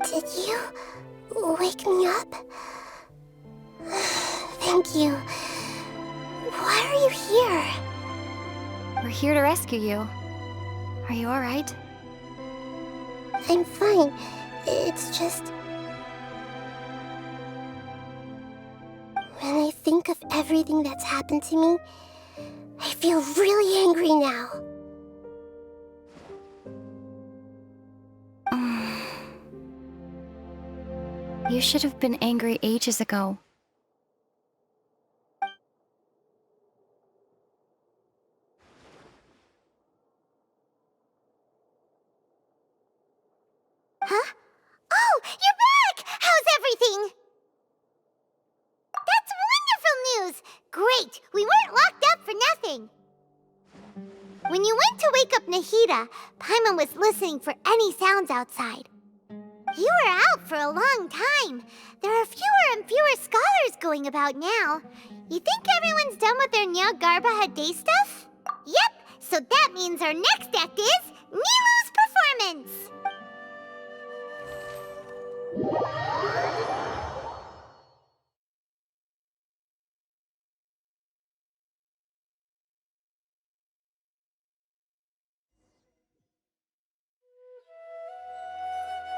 Did you wake me up? Thank you. Why are you here? We're here to rescue you. Are you alright? I'm fine. It's just... when I think of everything that's happened to me, I feel really angry now. You should have been angry ages ago. Huh? Oh, you're back! How's everything? That's wonderful news! Great! We weren't locked up for nothing! When you went to wake up Nahida, Paimon was listening for any sounds outside. You were out for a long time. There are fewer and fewer scholars going about now. You think everyone's done with their Nyagarbha Day stuff? Yep, so that means our next act is Nilou's performance!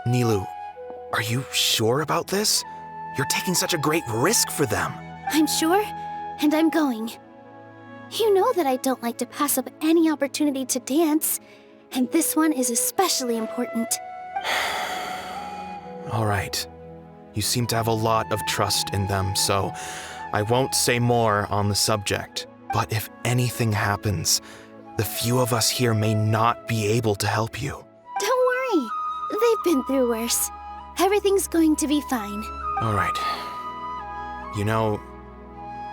Nilou, are you sure about this? You're taking such a great risk for them. I'm sure, and I'm going. You know that I don't like to pass up any opportunity to dance, and this one is especially important. All right. You seem to have a lot of trust in them, so I won't say more on the subject. But if anything happens, the few of us here may not be able to help you. Don't worry. They've been through worse. Everything's going to be fine. All right. You know,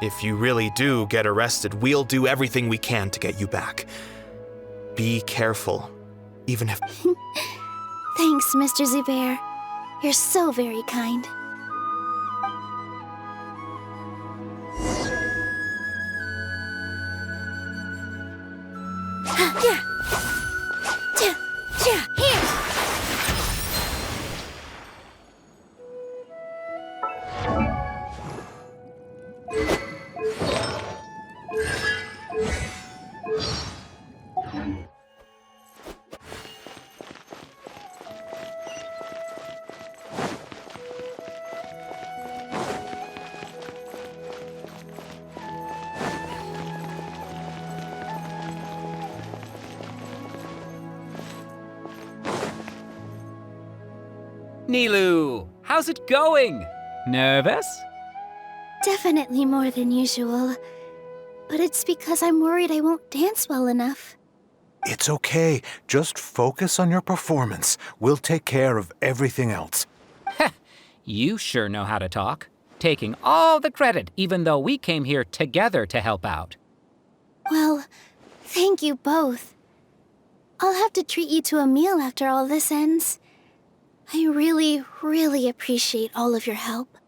if you really do get arrested, we'll do everything we can to get you back. Be careful, even if... Thanks, Mr. Zubair. You're so very kind. Nilou, how's it going? Nervous? Definitely more than usual. But it's because I'm worried I won't dance well enough. It's okay. Just focus on your performance. We'll take care of everything else. You sure know how to talk. Taking all the credit, even though we came here together to help out. Well, thank you both. I'll have to treat you to a meal after all this ends. I really, really appreciate all of your help.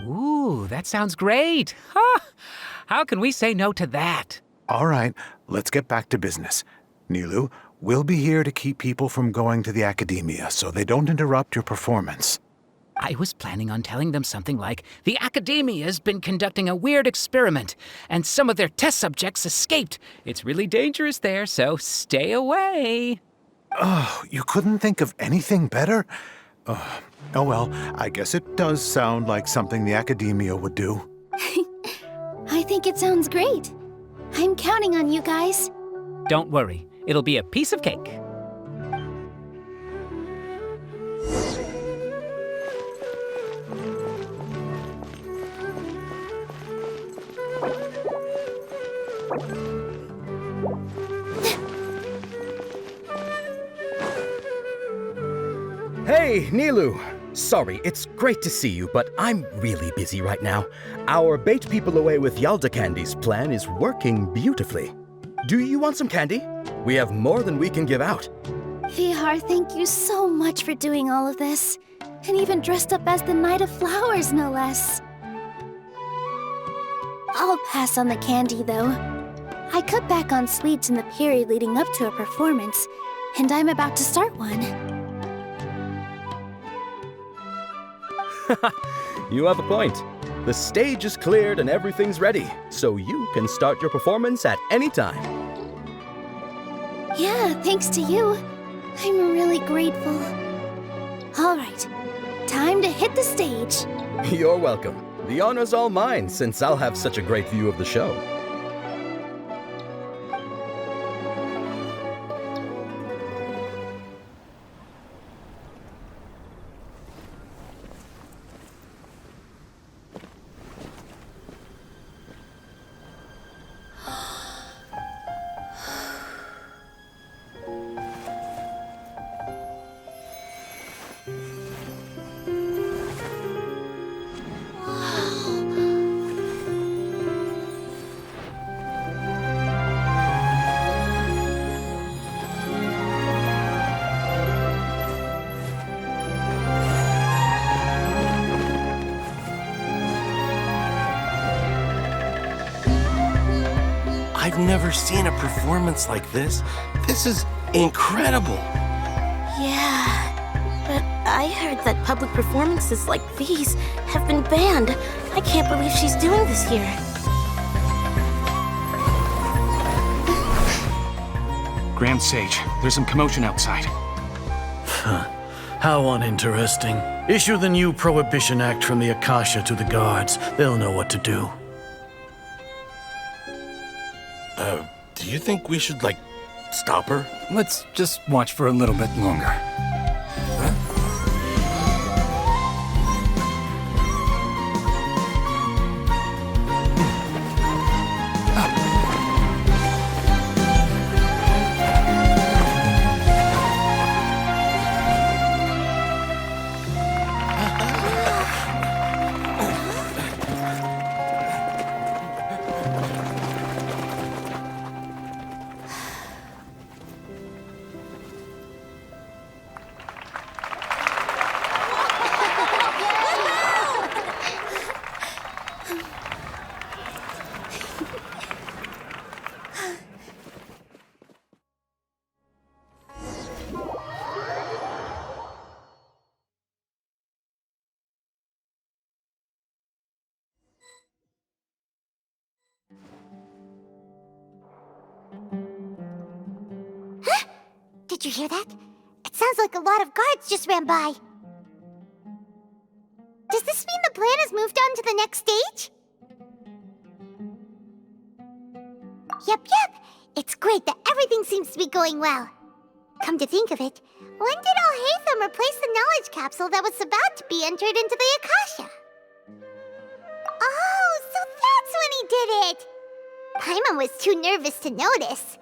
Ooh, that sounds great. Huh? How can we say no to that? All right, let's get back to business. Nilou, we'll be here to keep people from going to the academia so they don't interrupt your performance. I was planning on telling them something like, the academia's been conducting a weird experiment, and some of their test subjects escaped. It's really dangerous there, so stay away. Oh, you couldn't think of anything better? Oh well, I guess it does sound like something the academia would do. I think it sounds great. I'm counting on you guys. Don't worry, it'll be a piece of cake. Hey, Nilou! Sorry, it's great to see you, but I'm really busy right now. Our Bait People Away with Yalda Candies plan is working beautifully. Do you want some candy? We have more than we can give out. Vihar, thank you so much for doing all of this. And even dressed up as the Knight of Flowers, no less. I'll pass on the candy, though. I cut back on sweets in the period leading up to a performance, and I'm about to start one. You have a point. The stage is cleared and everything's ready, so you can start your performance at any time. Yeah, thanks to you. I'm really grateful. All right, time to hit the stage. You're welcome. The honor's all mine, since I'll have such a great view of the show. I've never seen a performance like this. This is incredible. Yeah, but I heard that public performances like these have been banned. I can't believe she's doing this here. Grand Sage, there's some commotion outside. How uninteresting. Issue the new Prohibition Act from the Akasha to the guards. They'll know what to do. Do you think we should, stop her? Let's just watch for a little bit longer. Did you hear that? It sounds like a lot of guards just ran by. Does this mean the plan has moved on to the next stage? Yep. It's great that everything seems to be going well. Come to think of it, when did Alhaitham replace the knowledge capsule that was about to be entered into the Akasha? Oh, so that's when he did it! Paimon was too nervous to notice.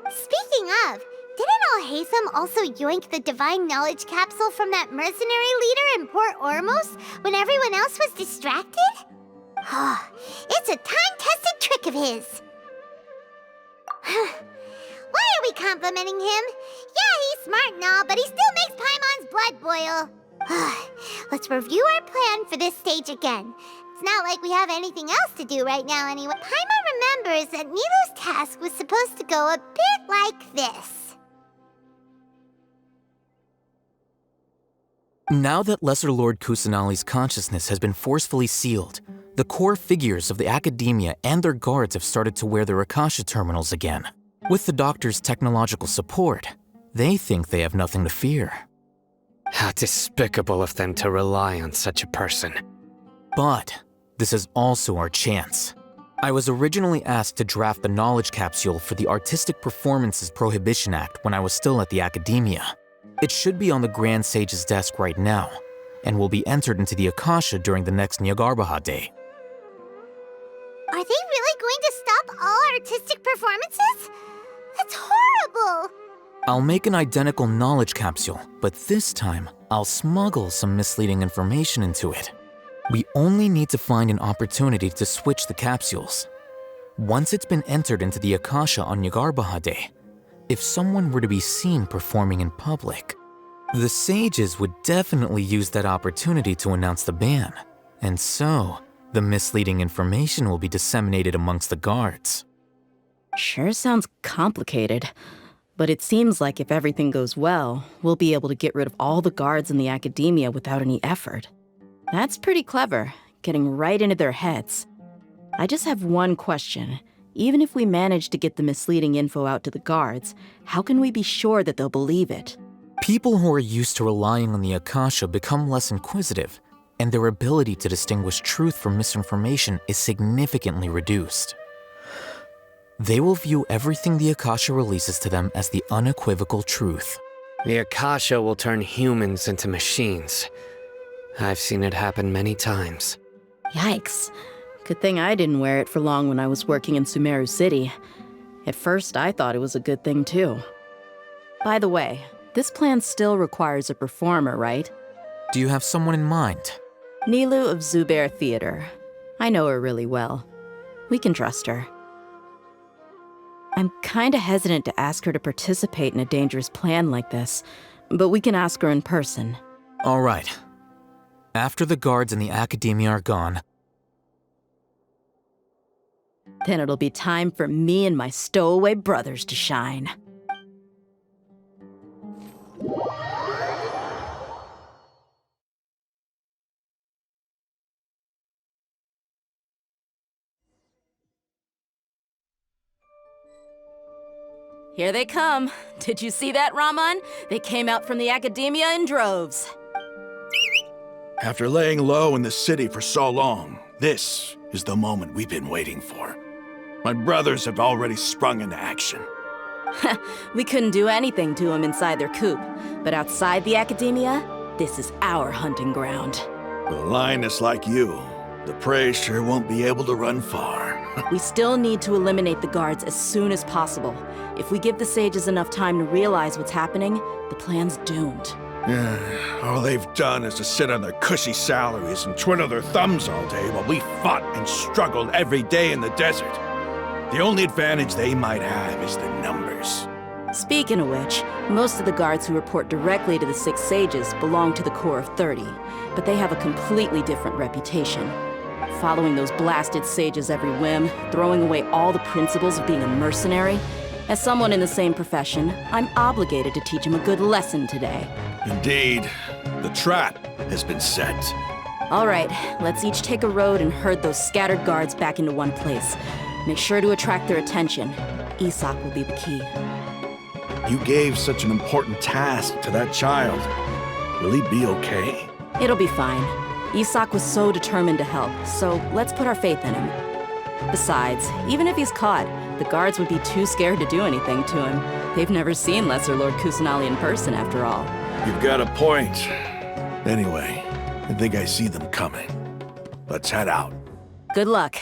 Speaking of, didn't Alhaitham also yoink the divine knowledge capsule from that mercenary leader in Port Ormos when everyone else was distracted? Oh, it's a time-tested trick of his. Why are we complimenting him? Yeah, he's smart and all, but he still makes Paimon's blood boil. Let's review our plan for this stage again. It's not like we have anything else to do right now anyway. Paimon remembers that Nilou's task was supposed to go a bit like this. Now that Lesser Lord Kusanali's consciousness has been forcefully sealed, the core figures of the academia and their guards have started to wear their Akasha terminals again. With the doctor's technological support, they think they have nothing to fear. How despicable of them to rely on such a person. But this is also our chance. I was originally asked to draft the knowledge capsule for the Artistic Performances Prohibition Act when I was still at the academia. It should be on the Grand Sage's desk right now, and will be entered into the Akasha during the next Nyagarbaha Day. Are they really going to stop all artistic performances? That's horrible! I'll make an identical knowledge capsule, but this time, I'll smuggle some misleading information into it. We only need to find an opportunity to switch the capsules. Once it's been entered into the Akasha on Nyagarbaha Day, if someone were to be seen performing in public, the sages would definitely use that opportunity to announce the ban, and so the misleading information will be disseminated amongst the guards. Sure sounds complicated, but it seems like if everything goes well, we'll be able to get rid of all the guards in the academia without any effort. That's pretty clever, getting right into their heads. I just have one question. Even if we manage to get the misleading info out to the guards, how can we be sure that they'll believe it? People who are used to relying on the Akasha become less inquisitive, and their ability to distinguish truth from misinformation is significantly reduced. They will view everything the Akasha releases to them as the unequivocal truth. The Akasha will turn humans into machines. I've seen it happen many times. Yikes. Good thing I didn't wear it for long when I was working in Sumeru City. At first, I thought it was a good thing too. By the way, this plan still requires a performer, right? Do you have someone in mind? Nilou of Zubair Theater. I know her really well. We can trust her. I'm kinda hesitant to ask her to participate in a dangerous plan like this, but we can ask her in person. All right. After the guards in the academia are gone, then it'll be time for me and my stowaway brothers to shine. Here they come. Did you see that, Raman? They came out from the academia in droves. After laying low in the city for so long, this is the moment we've been waiting for. My brothers have already sprung into action. We couldn't do anything to them inside their coop, but outside the academia, this is our hunting ground. With a lioness like you, the prey sure won't be able to run far. We still need to eliminate the guards as soon as possible. If we give the sages enough time to realize what's happening, the plan's doomed. All they've done is to sit on their cushy salaries and twiddle their thumbs all day while we fought and struggled every day in the desert. The only advantage they might have is the numbers. Speaking of which, most of the guards who report directly to the 6 sages belong to the Corps of 30, but they have a completely different reputation. Following those blasted sages every whim, throwing away all the principles of being a mercenary. As someone in the same profession, I'm obligated to teach them a good lesson today. Indeed, the trap has been set. All right, let's each take a road and herd those scattered guards back into one place. Make sure to attract their attention. Isak will be the key. You gave such an important task to that child. Will he be okay? It'll be fine. Isak was so determined to help, so let's put our faith in him. Besides, even if he's caught, the guards would be too scared to do anything to him. They've never seen Lesser Lord Kusanali in person, after all. You've got a point. Anyway, I think I see them coming. Let's head out. Good luck.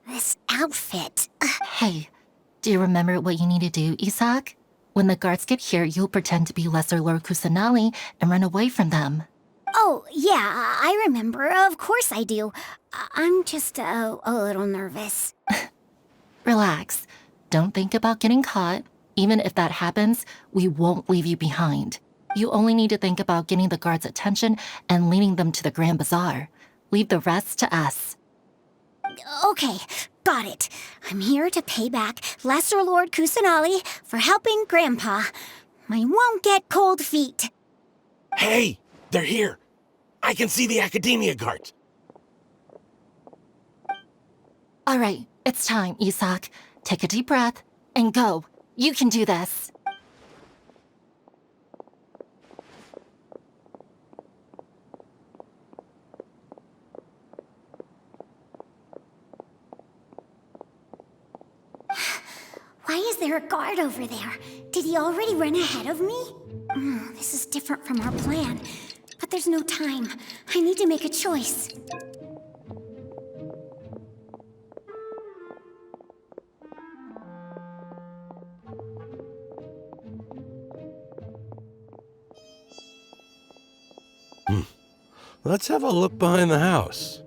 This outfit. Hey, do you remember what you need to do, Isak? When the guards get here, you'll pretend to be Lesser Lord Kusanali and run away from them. Oh, yeah, I remember. Of course I do. I'm just a little nervous. Relax. Don't think about getting caught. Even if that happens, we won't leave you behind. You only need to think about getting the guards' attention and leading them to the Grand Bazaar. Leave the rest to us. Okay, got it. I'm here to pay back Lesser Lord Kusanali for helping Grandpa. I won't get cold feet. Hey, they're here. I can see the Academia guards. All right, it's time, Isak. Take a deep breath and go. You can do this. Why is there a guard over there? Did he already run ahead of me? This is different from our plan. But there's no time. I need to make a choice. Let's have a look behind the house.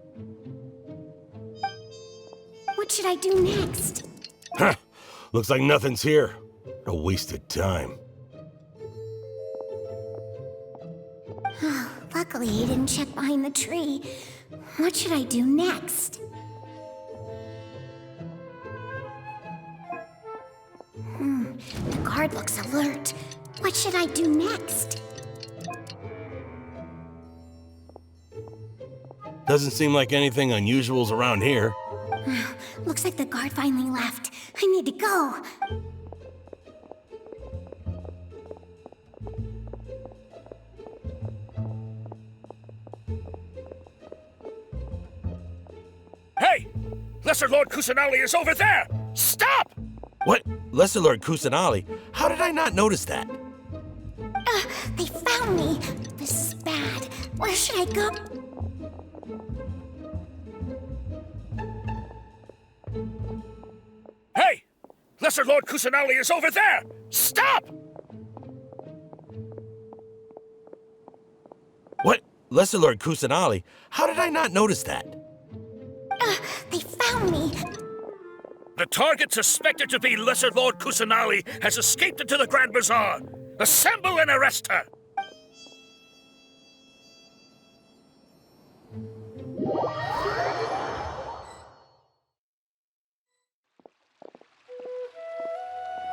What should I do next? Huh. Looks like nothing's here. A wasted time. Luckily, he didn't check behind the tree. What should I do next? The guard looks alert. What should I do next? Doesn't seem like anything unusual's around here. Looks like the guard finally left. I need to go. Hey! Lesser Lord Kusanali is over there! Stop! What? Lesser Lord Kusanali? How did I not notice that? They found me. This is bad. Where should I go? Hey! Lesser Lord Kusanali is over there! Stop! What? Lesser Lord Kusanali? How did I not notice that? They found me. The target suspected to be Lesser Lord Kusanali has escaped into the Grand Bazaar. Assemble and arrest her!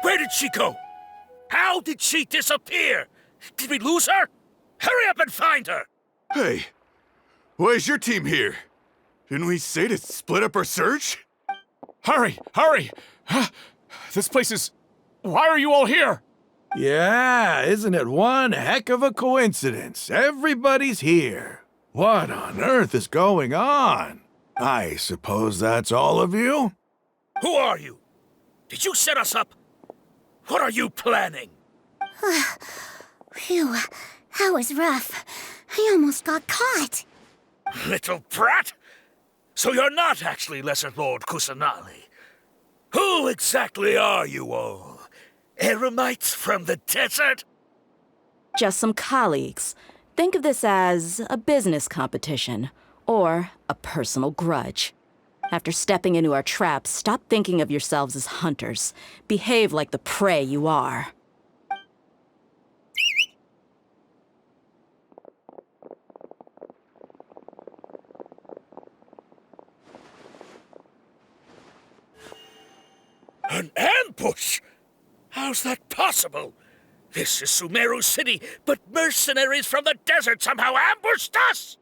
Where did she go? How did she disappear? Did we lose her? Hurry up and find her! Hey, why is your team here? Didn't we say to split up our search? Hurry! Hurry! This place is... Why are you all here? Yeah, isn't it one heck of a coincidence? Everybody's here. What on earth is going on? I suppose that's all of you? Who are you? Did you set us up? What are you planning? Phew, that was rough. I almost got caught. Little brat! So you're not actually Lesser Lord Kusanali. Who exactly are you all? Eremites from the desert? Just some colleagues. Think of this as a business competition, or a personal grudge. After stepping into our trap, stop thinking of yourselves as hunters. Behave like the prey you are. An ambush? How How's that possible? This is Sumeru City, but mercenaries from the desert somehow ambushed us!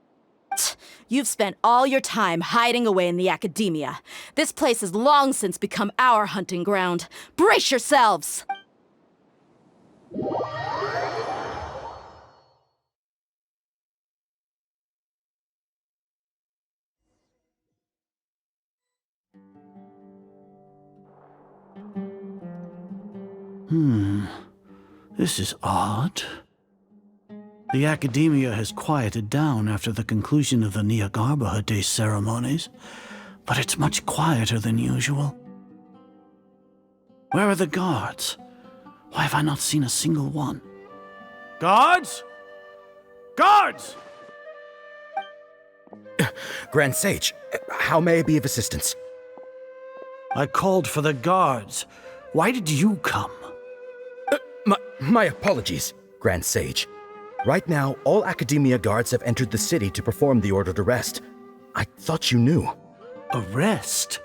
You've spent all your time hiding away in the academia. This place has long since become our hunting ground. Brace yourselves! This is odd. The academia has quieted down after the conclusion of the Nyagarbha Day ceremonies, but it's much quieter than usual. Where are the guards? Why have I not seen a single one? Guards? Guards! Grand Sage, how may I be of assistance? I called for the guards. Why did you come? My apologies, Grand Sage. Right now, all Academia guards have entered the city to perform the ordered arrest. I thought you knew. Arrest?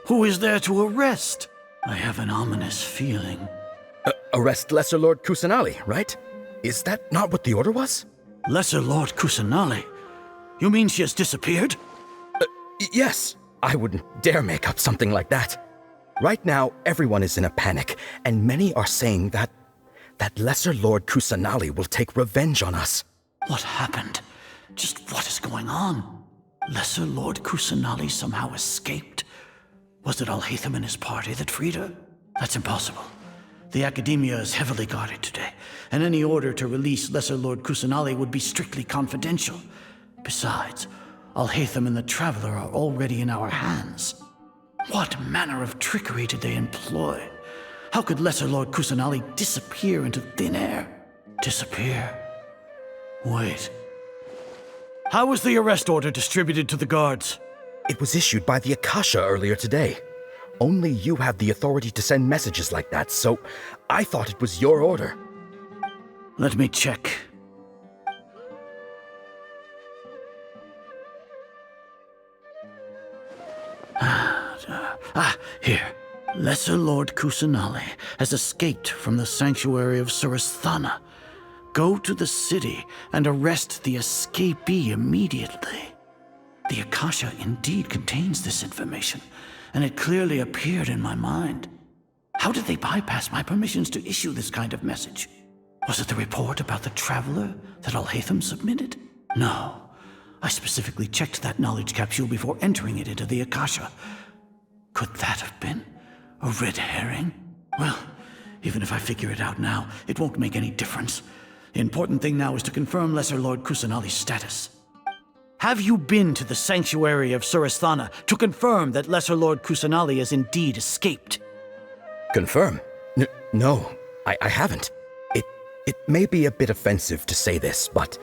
Who is there to arrest? I have an ominous feeling. Arrest Lesser Lord Kusanali, right? Is that not what the order was? Lesser Lord Kusanali? You mean she has disappeared? Yes. I wouldn't dare make up something like that. Right now, everyone is in a panic, and many are saying that Lesser Lord Kusanali will take revenge on us. What happened? Just what is going on? Lesser Lord Kusanali somehow escaped? Was it Alhaitham and his party that freed her? That's impossible. The Academia is heavily guarded today, and any order to release Lesser Lord Kusanali would be strictly confidential. Besides, Alhaitham and the Traveler are already in our hands. What manner of trickery did they employ? How could Lesser Lord Kusanali disappear into thin air? Disappear? Wait. How was the arrest order distributed to the guards? It was issued by the Akasha earlier today. Only you have the authority to send messages like that, so I thought it was your order. Let me check. Here. Lesser Lord Kusanali has escaped from the sanctuary of Surasthana. Go to the city and arrest the escapee immediately. The Akasha indeed contains this information, and it clearly appeared in my mind. How did they bypass my permissions to issue this kind of message? Was it the report about the Traveler that Alhaitham submitted? No. I specifically checked that knowledge capsule before entering it into the Akasha. Could that have been a red herring? Well, even if I figure it out now, it won't make any difference. The important thing now is to confirm Lesser Lord Kusanali's status. Have you been to the sanctuary of Surasthana to confirm that Lesser Lord Kusanali has indeed escaped? Confirm? No, I haven't. It may be a bit offensive to say this, but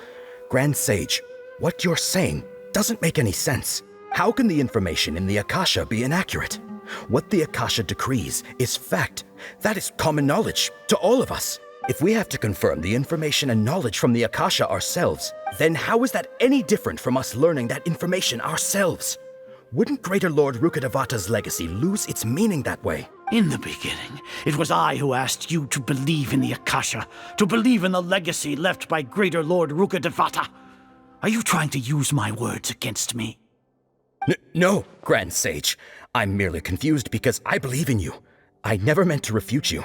Grand Sage, what you're saying doesn't make any sense. How can the information in the Akasha be inaccurate? What the Akasha decrees is fact. That is common knowledge to all of us. If we have to confirm the information and knowledge from the Akasha ourselves, then how is that any different from us learning that information ourselves? Wouldn't Greater Lord Rukkhadevata's legacy lose its meaning that way? In the beginning, it was I who asked you to believe in the Akasha, to believe in the legacy left by Greater Lord Rukkhadevata. Are you trying to use my words against me? No, Grand Sage. I'm merely confused because I believe in you. I never meant to refute you.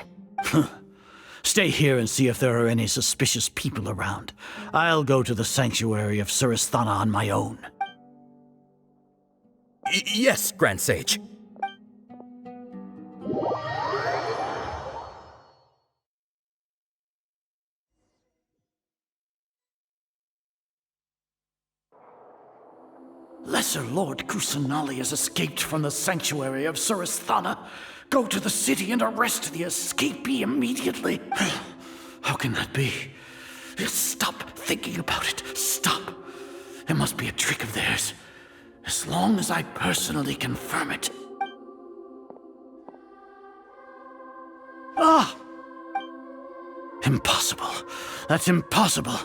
Stay here and see if there are any suspicious people around. I'll go to the sanctuary of Surasthana on my own. Yes, Grand Sage. Lesser Lord Kusanali has escaped from the sanctuary of Surasthana. Go to the city and arrest the escapee immediately. How can that be? Stop thinking about it. Stop. It must be a trick of theirs. As long as I personally confirm it. Ah! Impossible. That's impossible.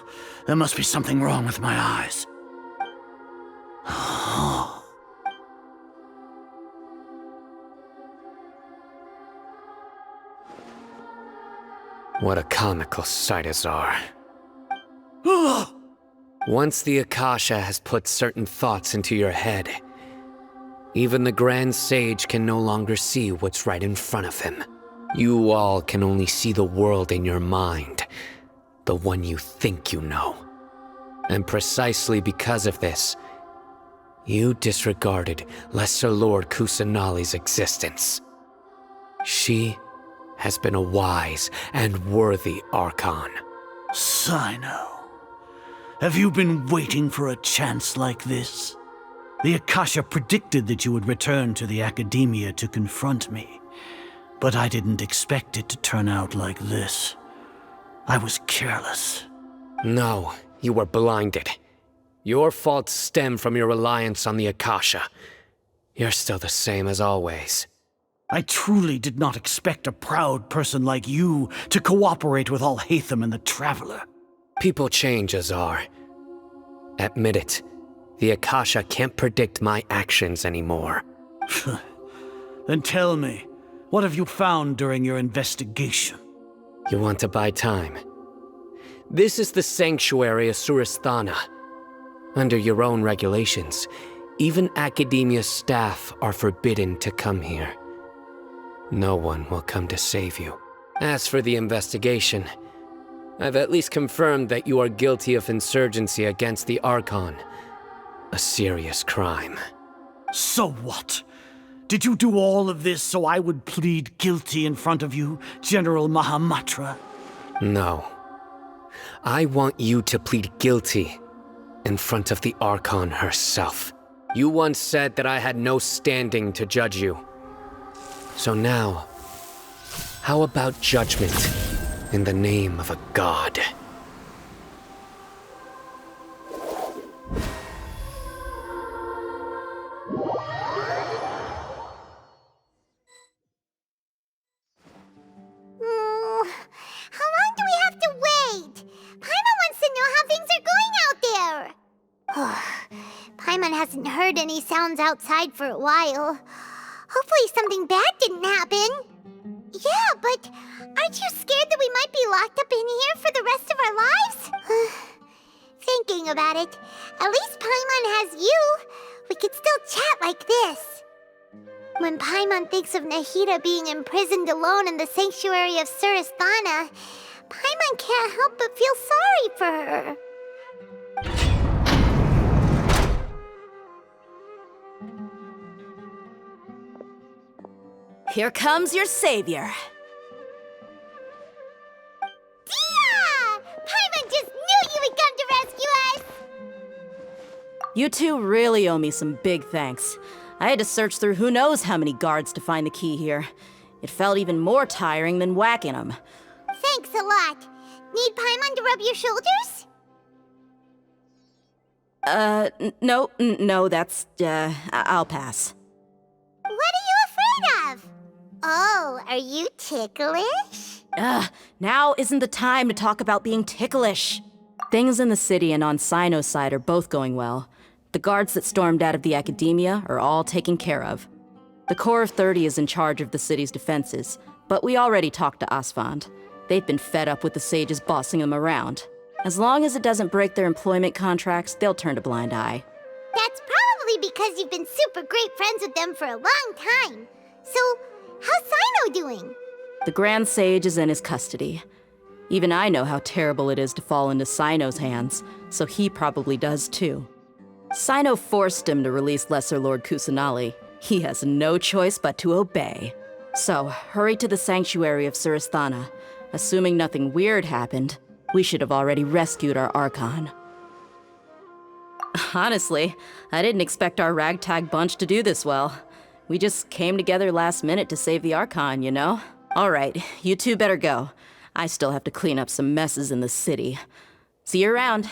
There must be something wrong with my eyes. What a comical sight, Azar. Once the Akasha has put certain thoughts into your head, even the Grand Sage can no longer see what's right in front of him. You all can only see the world in your mind, the one you think you know. And precisely because of this, you disregarded Lesser Lord Kusanali's existence. She has been a wise and worthy Archon. Sino, have you been waiting for a chance like this? The Akasha predicted that you would return to the Academia to confront me, but I didn't expect it to turn out like this. I was careless. No, you were blinded. Your faults stem from your reliance on the Akasha. You're still the same as always. I truly did not expect a proud person like you to cooperate with Alhaitham and the Traveler. People change, Azar. Admit it. The Akasha can't predict my actions anymore. Then tell me, what have you found during your investigation? You want to buy time? This is the sanctuary of Surasthana. Under your own regulations, even Academia staff are forbidden to come here. No one will come to save you. As for the investigation, I've at least confirmed that you are guilty of insurgency against the Archon. A serious crime. So what? Did you do all of this so I would plead guilty in front of you, General Mahamatra? No. I want you to plead guilty in front of the Archon herself. You once said that I had no standing to judge you. So now, how about judgment in the name of a god? How long do we have to wait? Paimon wants to know how things are going out there. Paimon hasn't heard any sounds outside for a while. Hopefully something bad didn't happen. Yeah, but aren't you scared that we might be locked up in here for the rest of our lives? Thinking about it, at least Paimon has you. We could still chat like this. When Paimon thinks of Nahida being imprisoned alone in the sanctuary of Surasthana, Paimon can't help but feel sorry for her. Here comes your savior. Dia! Paimon just knew you would come to rescue us! You two really owe me some big thanks. I had to search through who knows how many guards to find the key here. It felt even more tiring than whacking them. Thanks a lot. Need Paimon to rub your shoulders? No, that's, I'll pass. What are you afraid of? Oh, are you ticklish? Now isn't the time to talk about being ticklish. Things in the city and on Sino's side are both going well. The guards that stormed out of the Academia are all taken care of. The Corps of 30 is in charge of the city's defenses, but we already talked to Asfand. They've been fed up with the sages bossing them around. As long as it doesn't break their employment contracts, they'll turn a blind eye. That's probably because you've been super great friends with them for a long time. So, how's Sino doing? The Grand Sage is in his custody. Even I know how terrible it is to fall into Sino's hands, so he probably does too. Sino forced him to release Lesser Lord Kusanali. He has no choice but to obey. So, hurry to the sanctuary of Surasthana. Assuming nothing weird happened, we should have already rescued our Archon. Honestly, I didn't expect our ragtag bunch to do this well. We just came together last minute to save the Archon, you know? Alright, you two better go. I still have to clean up some messes in the city. See you around.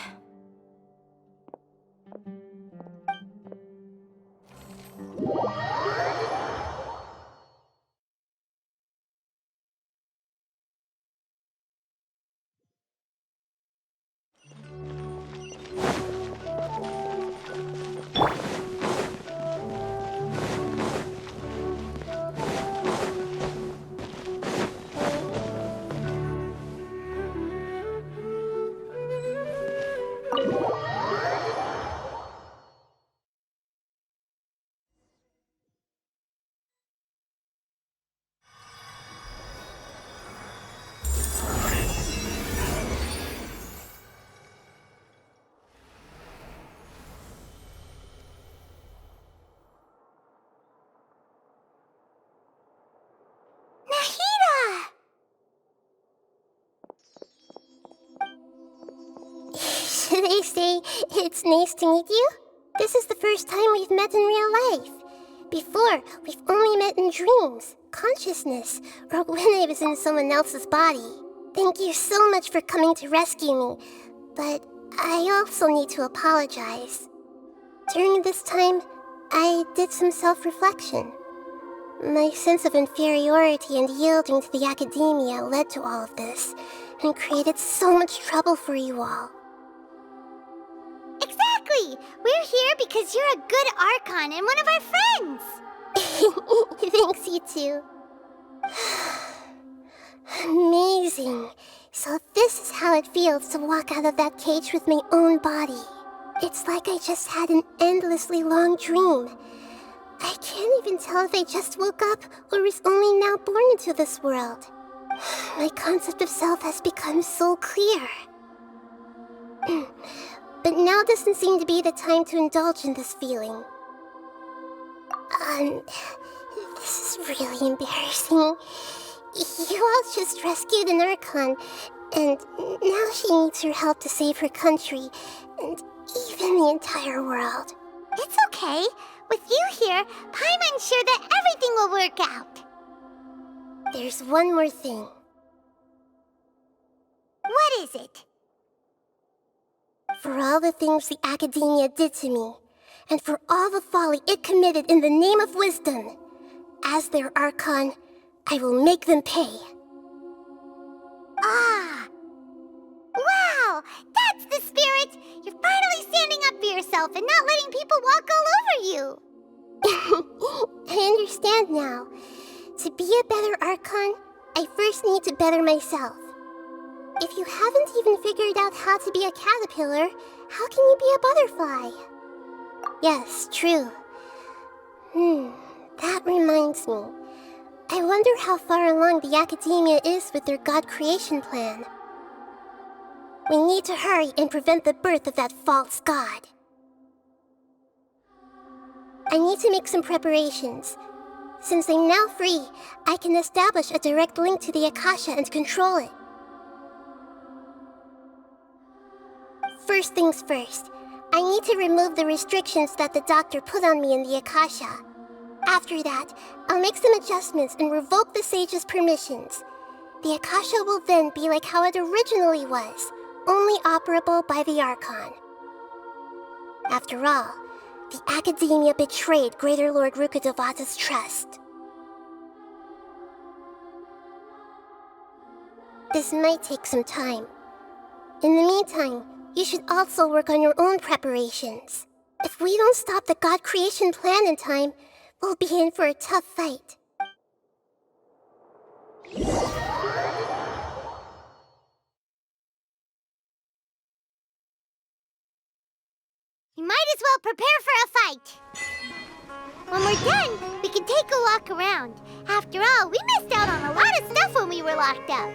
they say it's nice to meet you? This is the first time we've met in real life. Before, we've only met in dreams, consciousness, or when I was in someone else's body. Thank you so much for coming to rescue me, but I also need to apologize. During this time, I did some self-reflection. My sense of inferiority and yielding to the academia led to all of this, and created so much trouble for you all. Exactly! We're here because you're a good Archon and one of our friends! Thanks, you too. Amazing. So this is how it feels to walk out of that cage with my own body. It's like I just had an endlessly long dream. I can't even tell if I just woke up or was only now born into this world. My concept of self has become so clear. But now doesn't seem to be the time to indulge in this feeling. This is really embarrassing. You all just rescued an Archon, and now she needs your help to save her country, and even the entire world. It's okay. With you here, Paimon's sure that everything will work out. There's one more thing. What is it? For all the things the Academia did to me, and for all the folly it committed in the name of wisdom, as their Archon, I will make them pay. Ah! Wow! That's the spirit! You're finally standing up for yourself and not letting people walk all over you! I understand now. To be a better Archon, I first need to better myself. If you haven't even figured out how to be a caterpillar, how can you be a butterfly? Yes, true. That reminds me. I wonder how far along the Academia is with their God creation plan. We need to hurry and prevent the birth of that false god. I need to make some preparations. Since I'm now free, I can establish a direct link to the Akasha and control it. First things first, I need to remove the restrictions that the doctor put on me in the Akasha. After that, I'll make some adjustments and revoke the sage's permissions. The Akasha will then be like how it originally was, only operable by the Archon. After all, the Academia betrayed Greater Lord Rukkhadevata's trust. This might take some time. In the meantime, you should also work on your own preparations. If we don't stop the God creation plan in time, we'll be in for a tough fight. You might as well prepare for a fight. When we're done, we can take a walk around. After all, we missed out on a lot of stuff when we were locked up.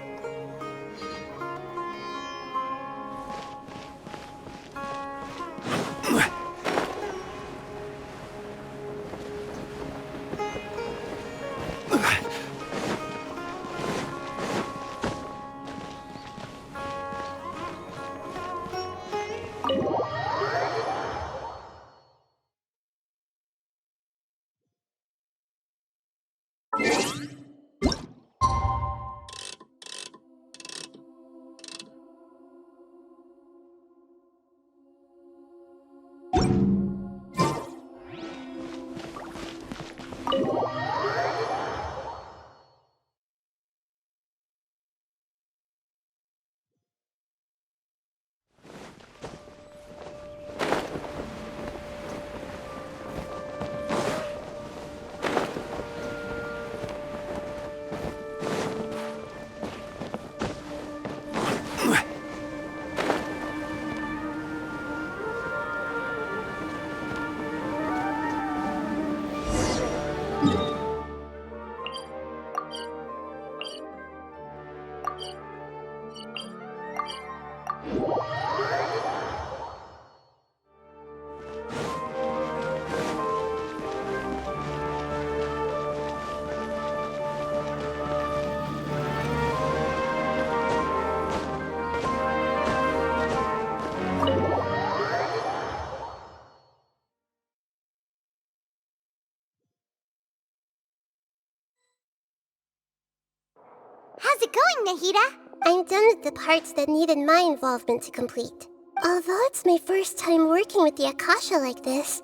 How's it going, Nahida? I'm done with the parts that needed my involvement to complete. Although it's my first time working with the Akasha like this,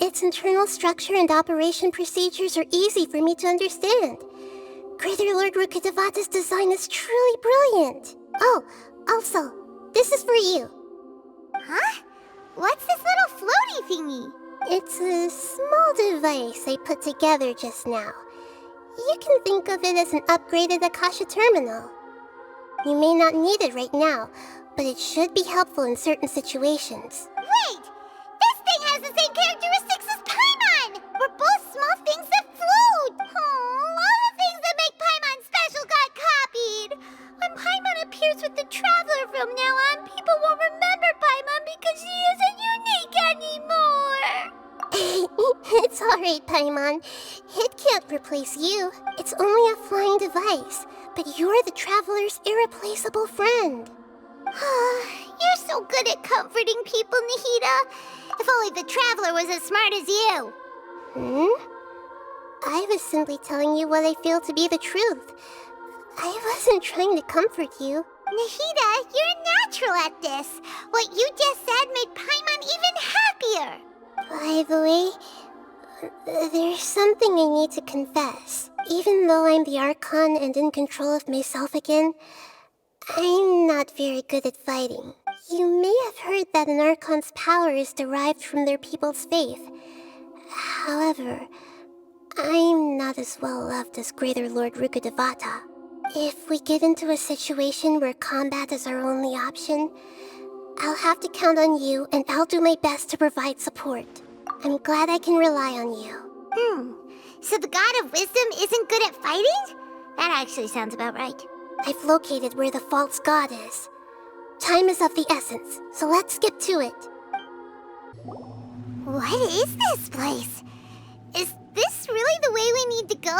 its internal structure and operation procedures are easy for me to understand. Greater Lord Rukkhadevata's design is truly brilliant. Oh, also, this is for you. Huh? What's this little floaty thingy? It's a small device I put together just now. You can think of it as an upgraded Akasha terminal. You may not need it right now, but it should be helpful in certain situations. Wait! This thing has the same characteristics as Paimon! We're both small things that float! Oh, all the things that make Paimon special got copied! When Paimon appears with the Traveler from now on, people won't remember Paimon because she isn't unique anymore! It's alright, Paimon. It can't replace you. It's only a flying device, but you're the Traveler's irreplaceable friend. You're so good at comforting people, Nahida. If only the Traveler was as smart as you. I was simply telling you what I feel to be the truth. I wasn't trying to comfort you. Nahida, you're natural at this. What you just said made Paimon even happier. By the way, there's something I need to confess. Even though I'm the Archon and in control of myself again, I'm not very good at fighting. You may have heard that an Archon's power is derived from their people's faith. However, I'm not as well loved as Greater Lord Rukkhadevata. If we get into a situation where combat is our only option, I'll have to count on you, and I'll do my best to provide support. I'm glad I can rely on you. So the God of Wisdom isn't good at fighting? That actually sounds about right. I've located where the false god is. Time is of the essence, so let's skip to it. What is this place? Is this really the way we need to go?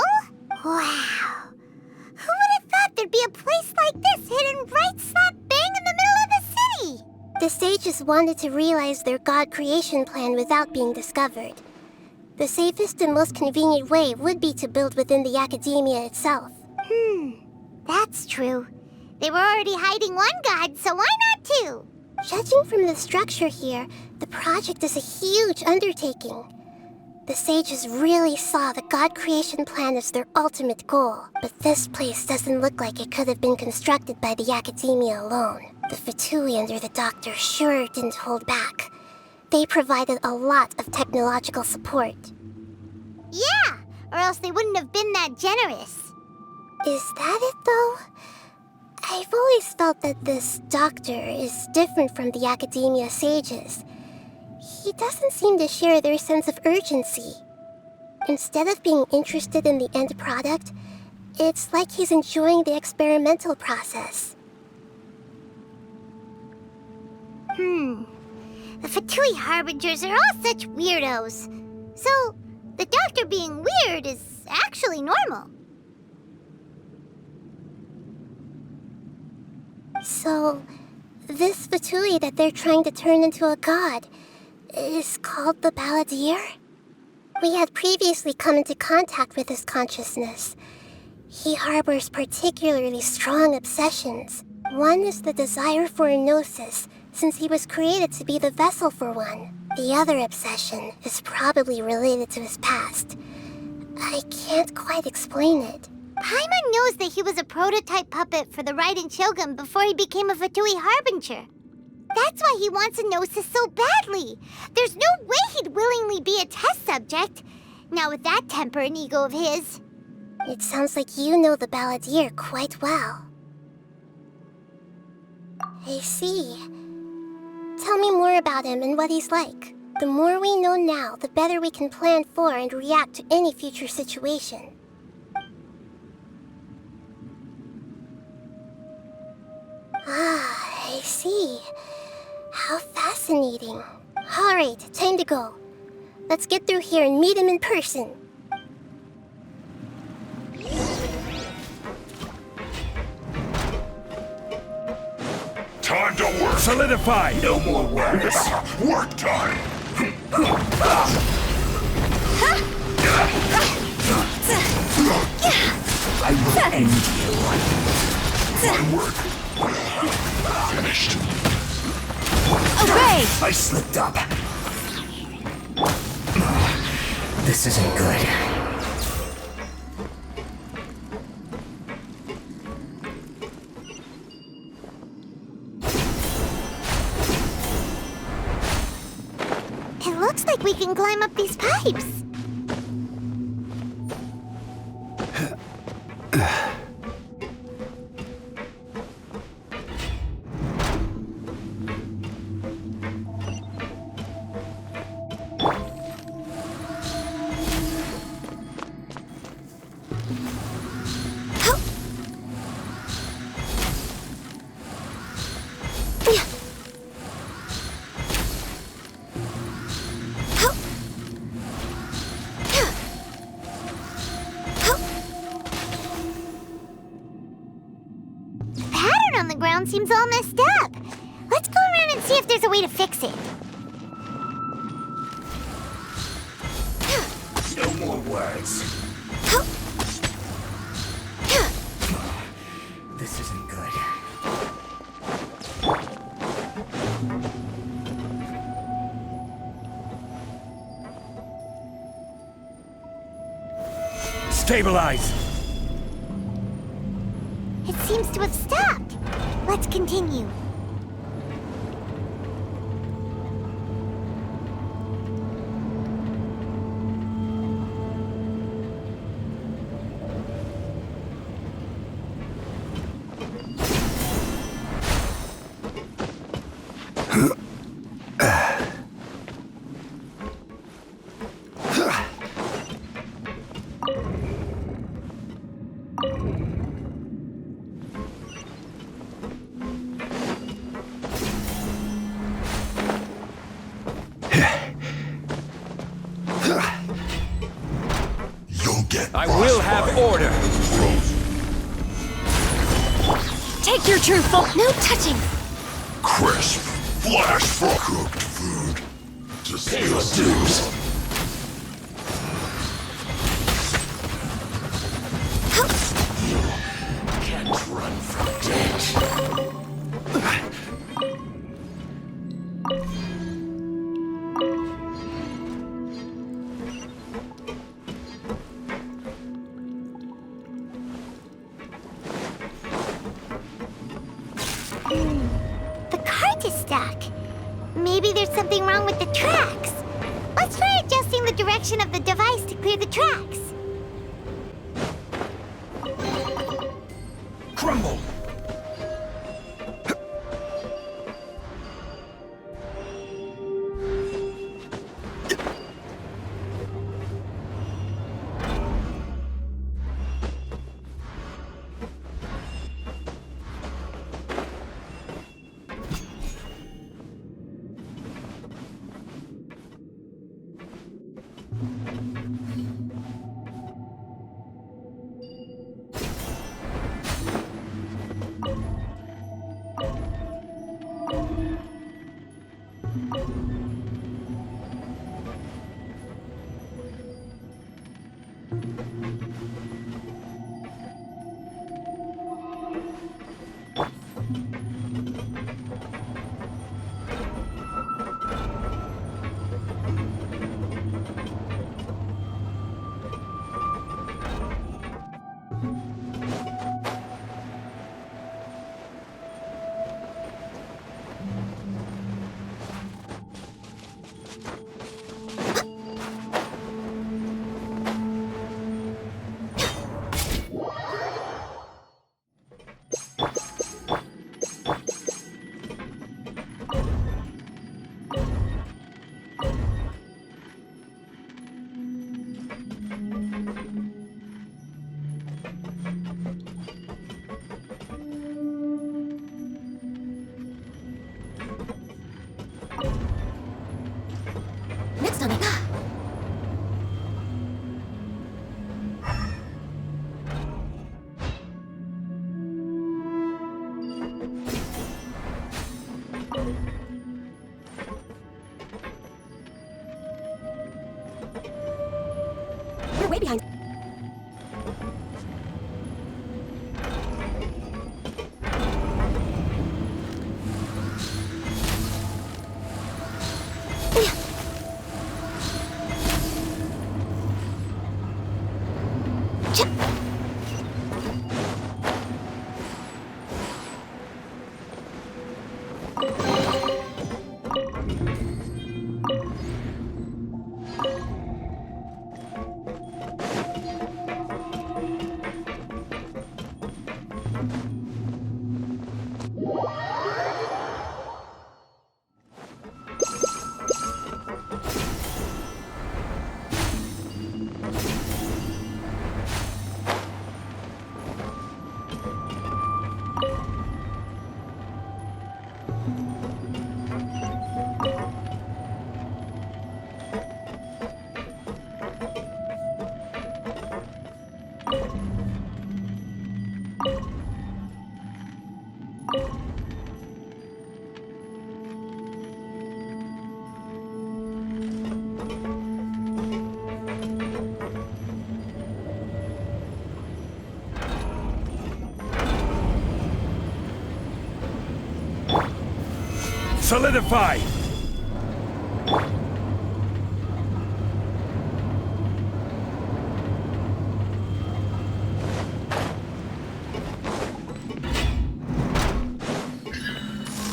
Wow. Who would have thought there'd be a place like this hidden right slap bang in the middle of the city? The sages wanted to realize their god creation plan without being discovered. The safest and most convenient way would be to build within the academia itself. That's true. They were already hiding one god, so why not two? Judging from the structure here, the project is a huge undertaking. The sages really saw the god creation plan as their ultimate goal, but this place doesn't look like it could have been constructed by the academia alone. The Fatui under the doctor sure didn't hold back. They provided a lot of technological support. Yeah, or else they wouldn't have been that generous. Is that it, though? I've always felt that this doctor is different from the academia sages. He doesn't seem to share their sense of urgency. Instead of being interested in the end product, it's like he's enjoying the experimental process. The Fatui Harbingers are all such weirdos. So, the doctor being weird is actually normal. So, this Fatui that they're trying to turn into a god is called the Balladeer? We had previously come into contact with his consciousness. He harbors particularly strong obsessions. One is the desire for a gnosis, since he was created to be the vessel for one. The other obsession is probably related to his past. I can't quite explain it. Paimon knows that he was a prototype puppet for the Raiden Shogun before he became a Fatui Harbinger. That's why he wants a gnosis so badly. There's no way he'd willingly be a test subject. Not with that temper and ego of his. It sounds like you know the Balladeer quite well. I see. Tell me more about him and what he's like. The more we know now, the better we can plan for and react to any future situation. Ah, I see. How fascinating. Alright, time to go. Let's get through here and meet him in person. Time to work! Solidify! No more words! Work time! I will end you. My work finished. Obey! I slipped up. This isn't good. It looks like we can climb up these pipes. On the ground seems all messed up. Let's go around and see if there's a way to fix it. No more words. This isn't good. Stabilize! It seems to have stopped. Let's continue. I will have order! Take your true form. No touching. Crisp, flash for cooked food. Just pay your dues. Can't run from death. The cart is stuck. Maybe there's something wrong with the tracks. Let's try adjusting the direction of the device to clear the tracks. Crumble! Next time. We're way behind. Solidify!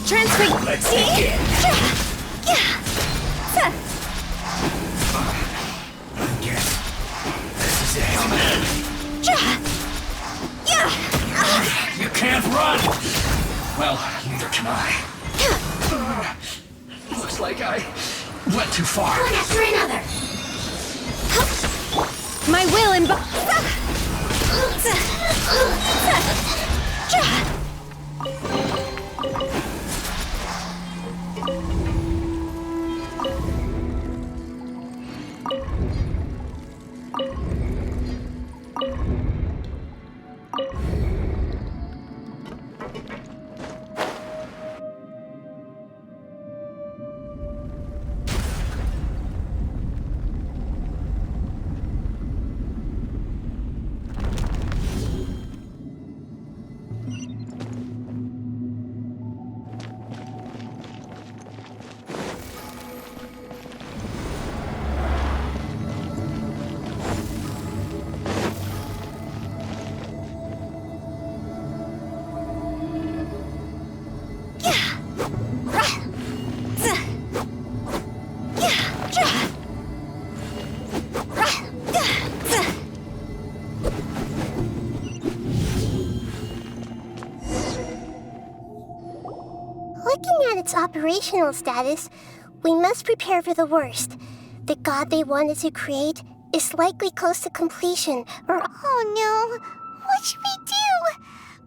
Transfig. Let's begin. I guess this is it. You can't run! Well, neither can I. Looks like I went too far. One after another. My will Looking at its operational status, we must prepare for the worst. The god they wanted to create is likely close to completion, or— Oh no! What should we do?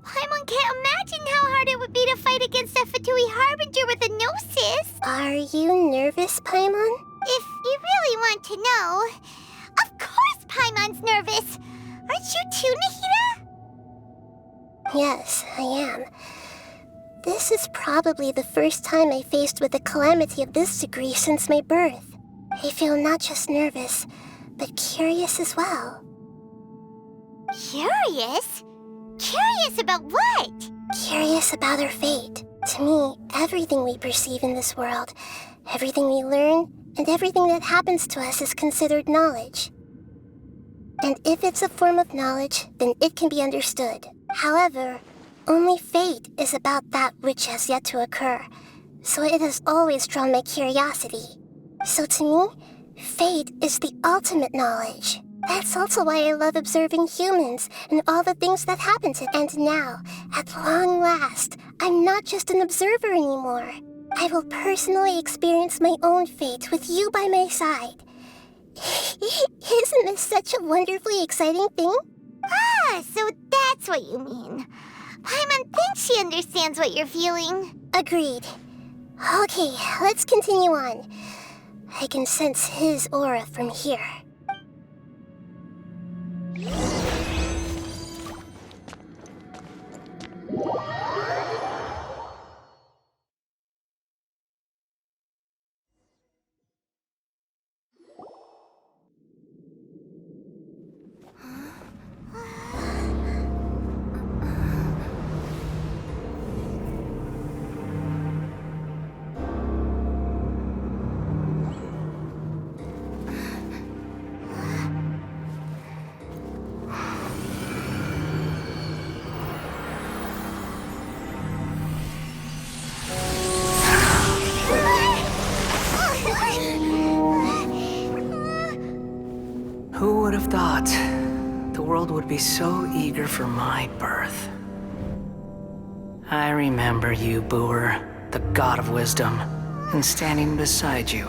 Paimon can't imagine how hard it would be to fight against a Fatui Harbinger with a Gnosis! Are you nervous, Paimon? If you really want to know, of course Paimon's nervous! Aren't you too, Nahida? Yes, I am. This is probably the first time I faced with a calamity of this degree since my birth. I feel not just nervous, but curious as well. Curious? Curious about what? Curious about our fate. To me, everything we perceive in this world, everything we learn, and everything that happens to us is considered knowledge. And if it's a form of knowledge, then it can be understood. However, only fate is about that which has yet to occur, so it has always drawn my curiosity. So to me, fate is the ultimate knowledge. That's also why I love observing humans and all the things that happen to them. And now, at long last, I'm not just an observer anymore. I will personally experience my own fate with you by my side. Isn't this such a wonderfully exciting thing? Ah, so that's what you mean. Paimon thinks she understands what you're feeling. Agreed. Okay, let's continue on. I can sense his aura from here. Who would have thought the world would be so eager for my birth? I remember you, Booer, the god of wisdom, and standing beside you,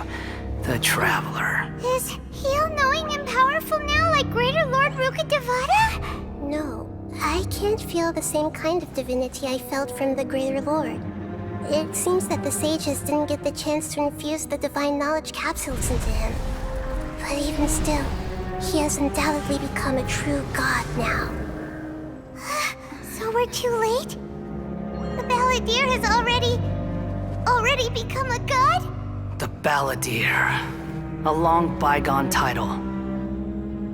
the traveler. Is he all-knowing and powerful now like Greater Lord Rukkhadevata? No, I can't feel the same kind of divinity I felt from the Greater Lord. It seems that the sages didn't get the chance to infuse the divine knowledge capsules into him. But even still, he has undoubtedly become a true god now. So we're too late? The Balladeer has already become a god? The Balladeer. A long bygone title.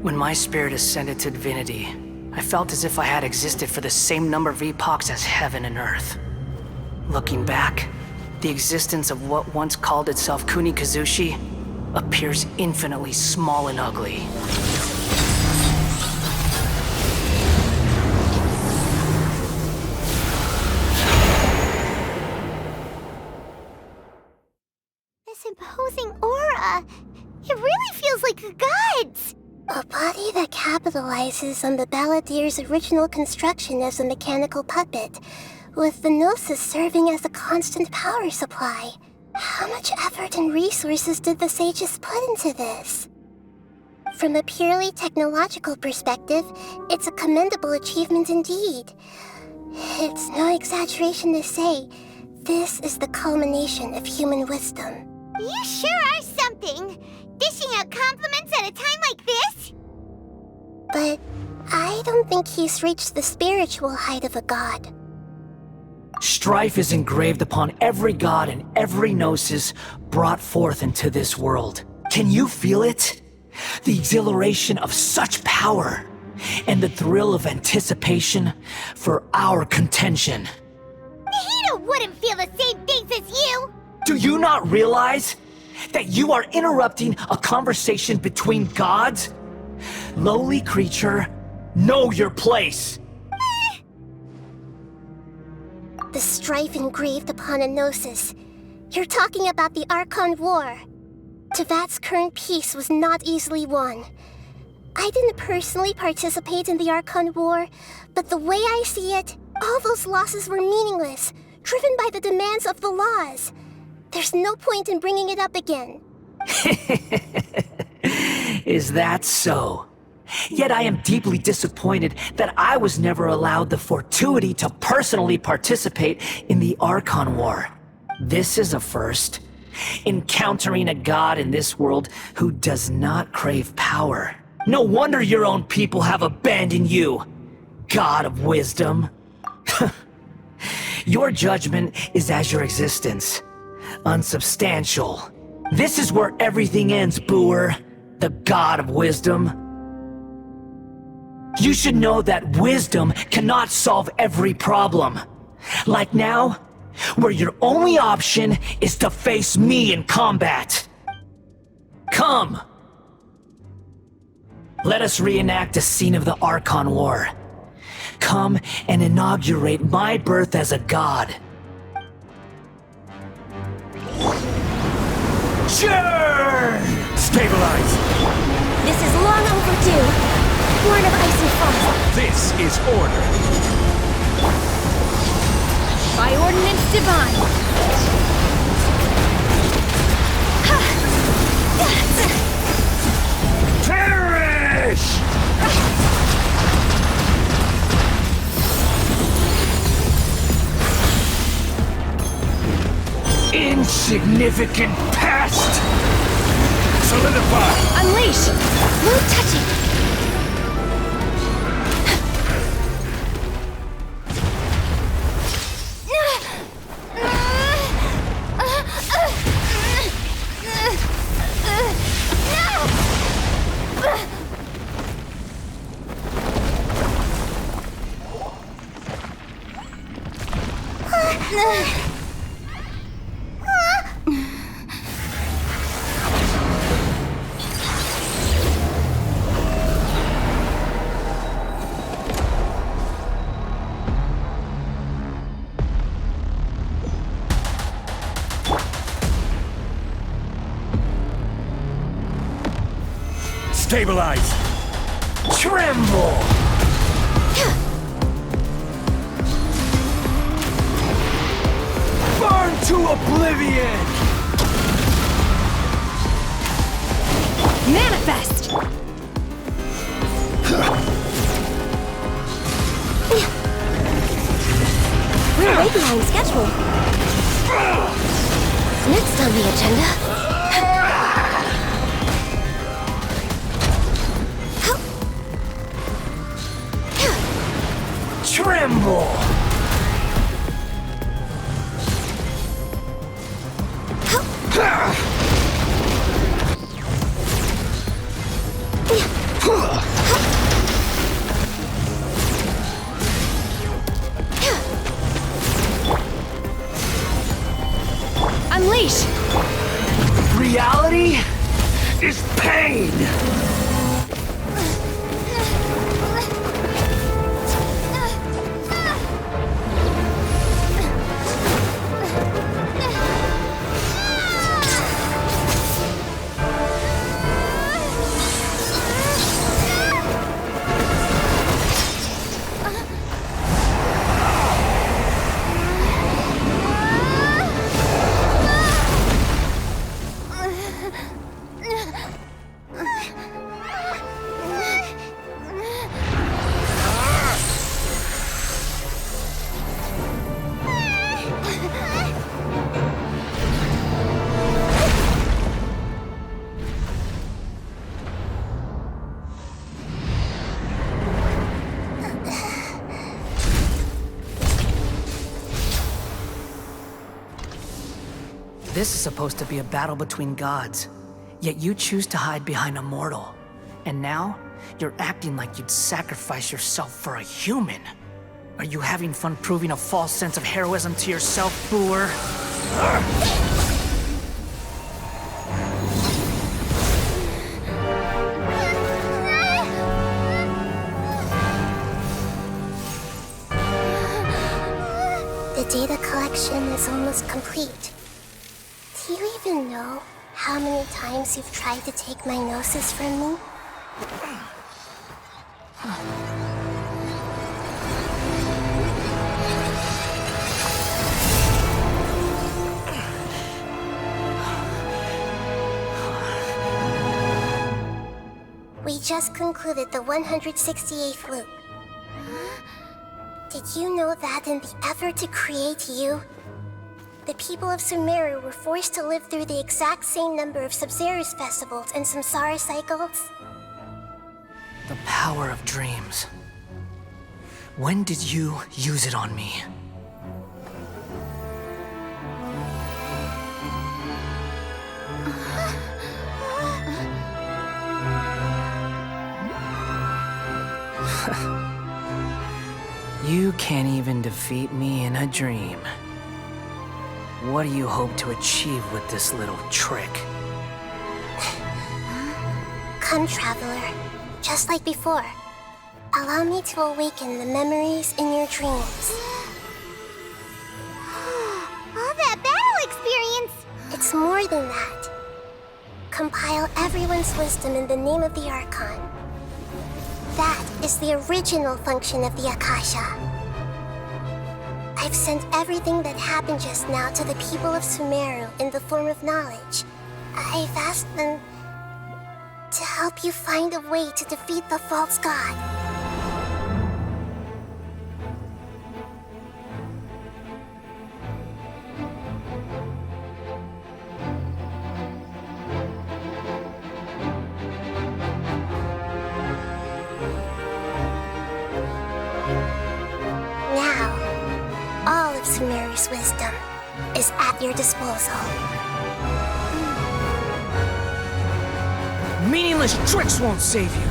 When my spirit ascended to divinity, I felt as if I had existed for the same number of epochs as heaven and earth. Looking back, the existence of what once called itself Kunikazushi appears infinitely small and ugly. This imposing aura, it really feels like the gods! A body that capitalizes on the Balladeer's original construction as a mechanical puppet, with the Gnosis serving as a constant power supply. How much effort and resources did the sages put into this? From a purely technological perspective, it's a commendable achievement indeed. It's no exaggeration to say, this is the culmination of human wisdom. You sure are something! Dishing out compliments at a time like this? But I don't think he's reached the spiritual height of a god. Strife is engraved upon every god and every gnosis brought forth into this world. Can you feel it? The exhilaration of such power, and the thrill of anticipation for our contention. Nahida wouldn't feel the same things as you! Do you not realize that you are interrupting a conversation between gods? Lowly creature, know your place! The strife engraved upon a gnosis. You're talking about the Archon War. Tevat's current peace was not easily won. I didn't personally participate in the Archon War, but the way I see it, all those losses were meaningless, driven by the demands of the laws. There's no point in bringing it up again. Is that so? Yet I am deeply disappointed that I was never allowed the fortuity to personally participate in the Archon War. This is a first. Encountering a god in this world who does not crave power. No wonder your own people have abandoned you, god of wisdom. Your judgment is as your existence, unsubstantial. This is where everything ends, Booer, the god of wisdom. You should know that wisdom cannot solve every problem. Like now, where your only option is to face me in combat. Come! Let us reenact a scene of the Archon War. Come and inaugurate my birth as a god. Churn! Stabilize! This is long overdue. Born of ice and frost. This is order. By ordinance divine. Perish! Insignificant pest! Solidify! Unleash! No touching! Stabilize! Stabilize! Tremble! Burn to oblivion! Manifest! We're way behind schedule. Next on the agenda... Tremble! Unleash! Reality is pain! This is supposed to be a battle between gods, yet you choose to hide behind a mortal. And now, you're acting like you'd sacrifice yourself for a human. Are you having fun proving a false sense of heroism to yourself, Booer? The data collection is almost complete. Do you even know how many times you've tried to take my gnosis from me? We just concluded the 168th loop. Did you know that in the effort to create you, the people of Sumeru were forced to live through the exact same number of Sub-Zerus festivals and samsara cycles? The power of dreams. When did you use it on me? You can't even defeat me in a dream. What do you hope to achieve with this little trick? Come, Traveler. Just like before. Allow me to awaken the memories in your dreams. All that battle experience! It's more than that. Compile everyone's wisdom in the name of the Archon. That is the original function of the Akasha. I've sent everything that happened just now to the people of Sumeru in the form of knowledge. I've asked them to help you find a way to defeat the false god. Sumeru's wisdom is at your disposal. Meaningless tricks won't save you.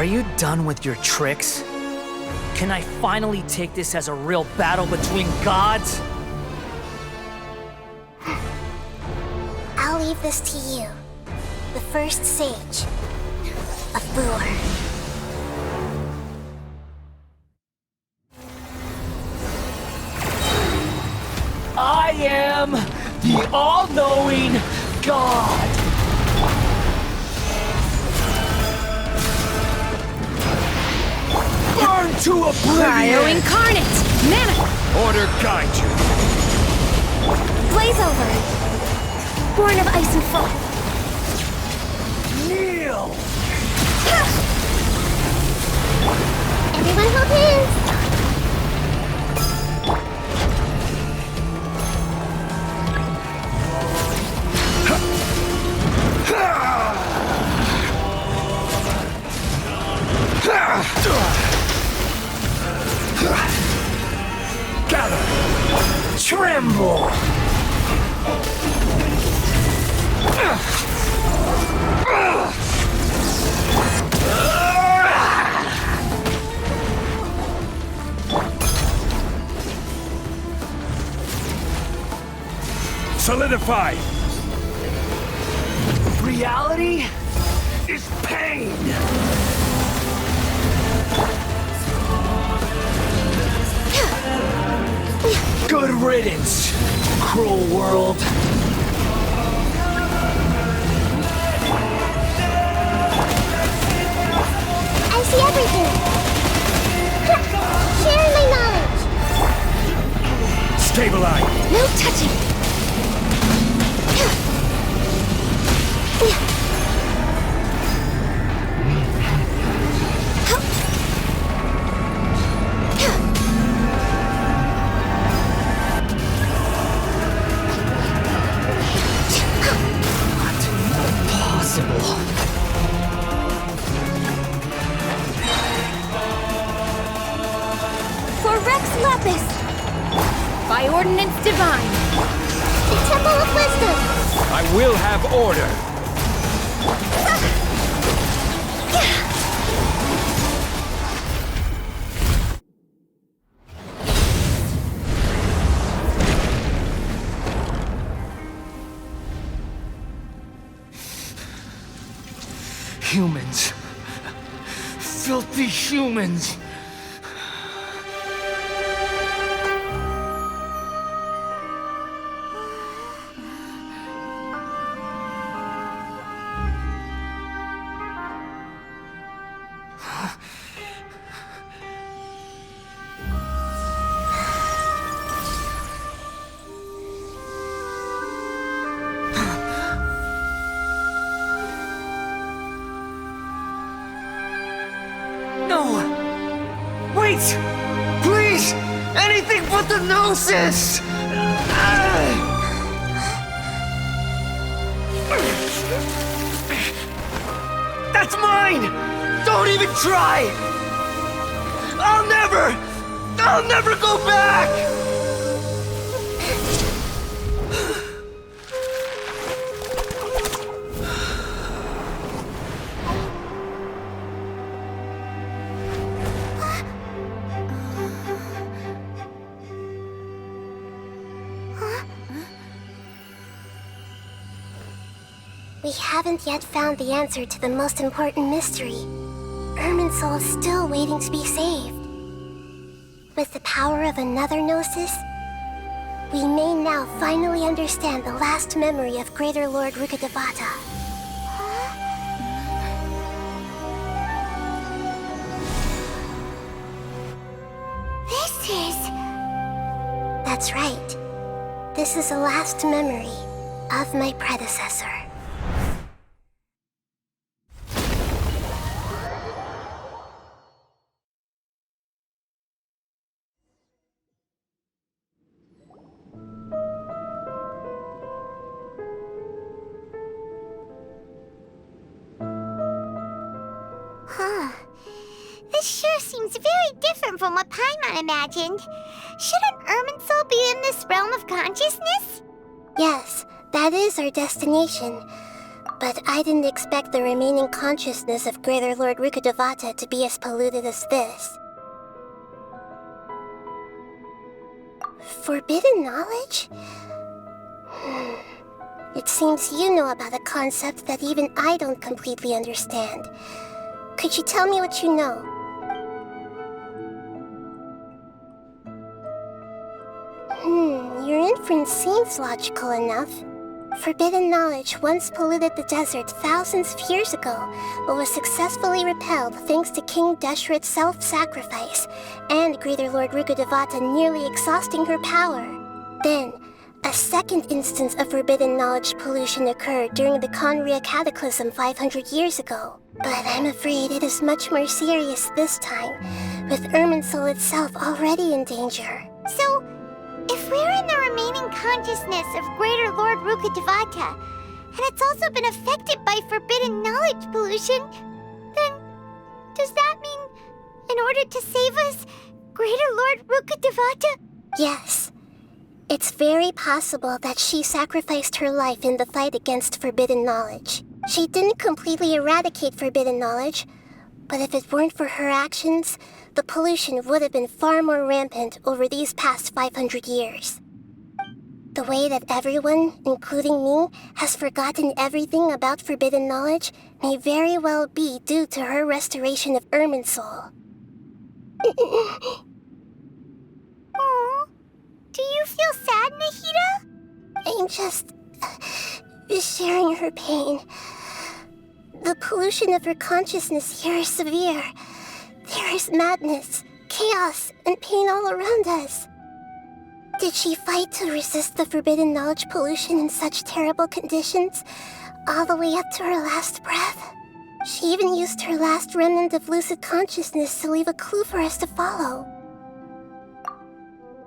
you done with your tricks? Can I finally take this as a real battle between gods? I'll leave this to you. The first sage of Boor. I am the all-knowing God! Burn to oblivion! Cryo Incarnate! Mana! Order guide you. Blaze over! Born of Ice and Fall. Kneel! Everyone hold hands! Gather! Tremble! Solidify! Reality is pain! Good riddance, cruel world. I see everything! Sharing my knowledge! Stabilize! No touching! For Rex Lapis! By Ordinance Divine! The Temple of Wisdom! I will have order. Humans. Filthy humans. Wait! Please! Anything but the Gnosis! That's mine! Don't even try! I'll never go back! We haven't yet found the answer to the most important mystery. Irminsul is still waiting to be saved. With the power of another Gnosis, we may now finally understand the last memory of Greater Lord Rukkhadevata. This is... That's right. This is the last memory of my predecessor. Huh. This sure seems very different from what Paimon imagined. Shouldn't Irminsul be in this realm of consciousness? Yes, that is our destination. But I didn't expect the remaining consciousness of Greater Lord Rukkhadevata to be as polluted as this. Forbidden knowledge? It seems you know about a concept that even I don't completely understand. Could you tell me what you know? Your inference seems logical enough. Forbidden knowledge once polluted the desert thousands of years ago, but was successfully repelled thanks to King Deshret's self-sacrifice, and Greater Lord Rukkhadevata nearly exhausting her power. Then, a second instance of forbidden knowledge pollution occurred during the Conria Cataclysm 500 years ago. But I'm afraid it is much more serious this time, with Irminsul itself already in danger. So, if we're in the remaining consciousness of Greater Lord Rukkhadevata, and it's also been affected by forbidden knowledge pollution, then does that mean, in order to save us, Greater Lord Rukkhadevata? Yes. It's very possible that she sacrificed her life in the fight against forbidden knowledge. She didn't completely eradicate forbidden knowledge, but if it weren't for her actions, the pollution would have been far more rampant over these past 500 years. The way that everyone, including me, has forgotten everything about forbidden knowledge may very well be due to her restoration of Irminsul. Aww. Do you feel sad, Nahida? I'm just sharing her pain. The pollution of her consciousness here is severe. There is madness, chaos, and pain all around us. Did she fight to resist the forbidden knowledge pollution in such terrible conditions, all the way up to her last breath? She even used her last remnant of lucid consciousness to leave a clue for us to follow.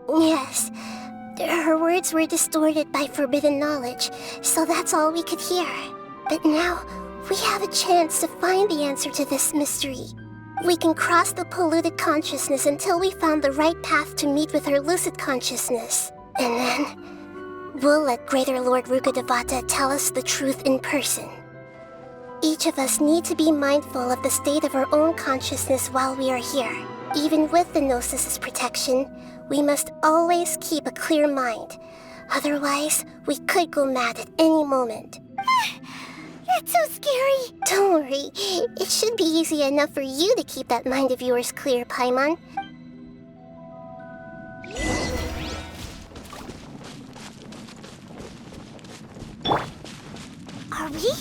Yes, her words were distorted by forbidden knowledge, so that's all we could hear. But now, we have a chance to find the answer to this mystery. We can cross the polluted consciousness until we found the right path to meet with her lucid consciousness. And then, we'll let Greater Lord Rukkhadevata tell us the truth in person. Each of us need to be mindful of the state of our own consciousness while we are here. Even with the Gnosis' protection, we must always keep a clear mind. Otherwise, we could go mad at any moment. That's so scary. Don't worry. It should be easy enough for you to keep that mind of yours clear, Paimon. Are we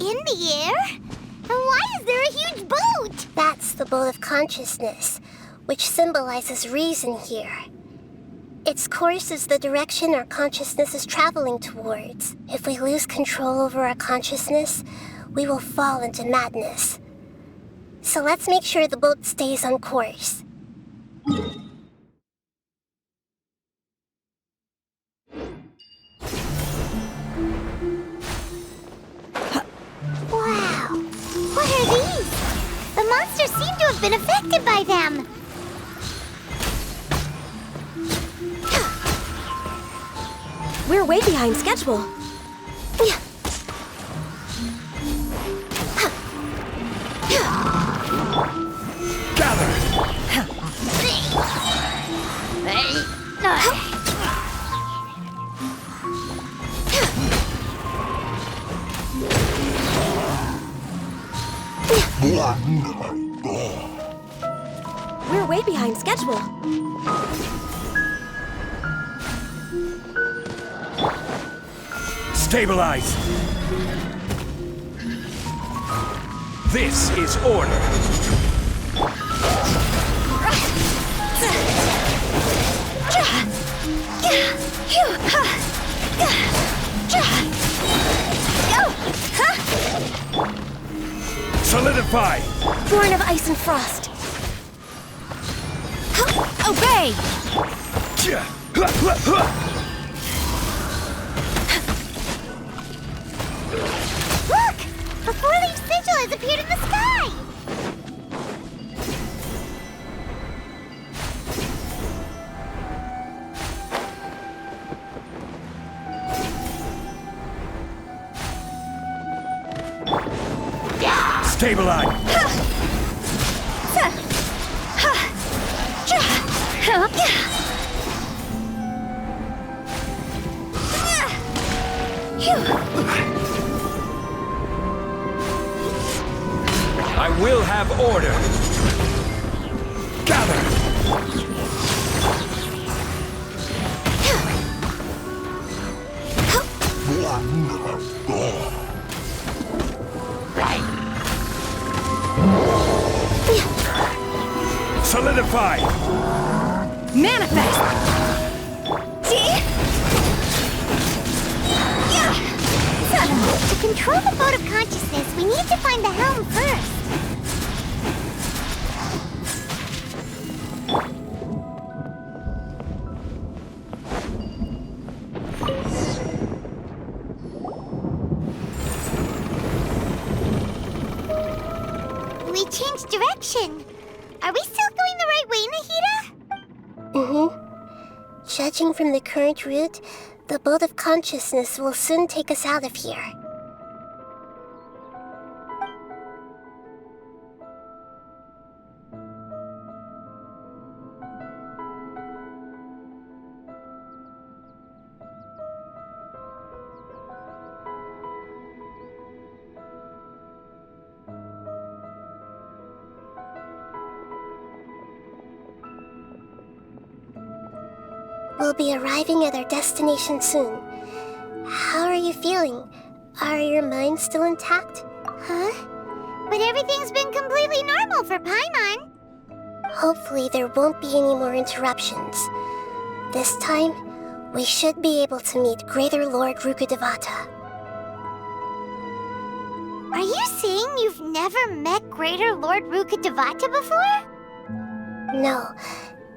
in the air? And why is there a huge boat? That's the boat of consciousness, which symbolizes reason here. Its course is the direction our consciousness is traveling towards. If we lose control over our consciousness, we will fall into madness. So let's make sure the boat stays on course. Wow! What are these? The monsters seem to have been affected by them. We're way behind schedule. We're way behind schedule. Stabilize! This is order! Solidify! Born of ice and frost. Obey! Look! A four-leaf sigil has appeared in the sky! Stabilize! I will have order! Gather! Solidify! Manifest! To control the boat of consciousness, we need to find the helm first. We changed direction. Are we still going the right way, Nahida? Mm-hmm. Judging from the current route, the boat of consciousness will soon take us out of here. We'll be arriving at our destination soon. How are you feeling? Are your minds still intact? Huh? But everything's been completely normal for Paimon. Hopefully there won't be any more interruptions. This time, we should be able to meet Greater Lord Rukkhadevata. Are you saying you've never met Greater Lord Rukkhadevata before? No.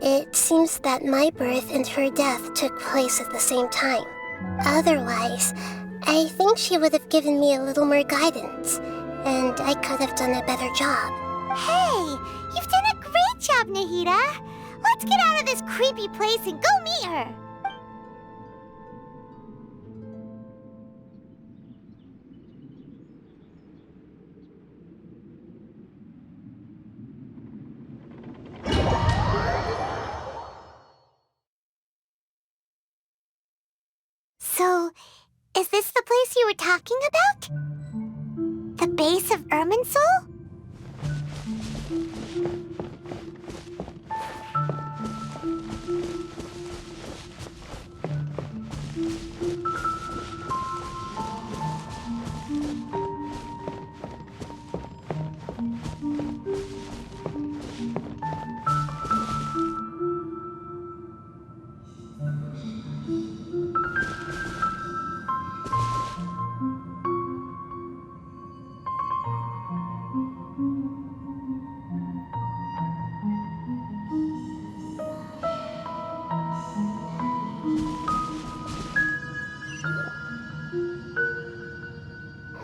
It seems that my birth and her death took place at the same time. Otherwise, I think she would have given me a little more guidance, and I could have done a better job. Hey, you've done a great job, Nahida. Let's get out of this creepy place and go meet her. So, is this the place you were talking about? The base of Irminsul?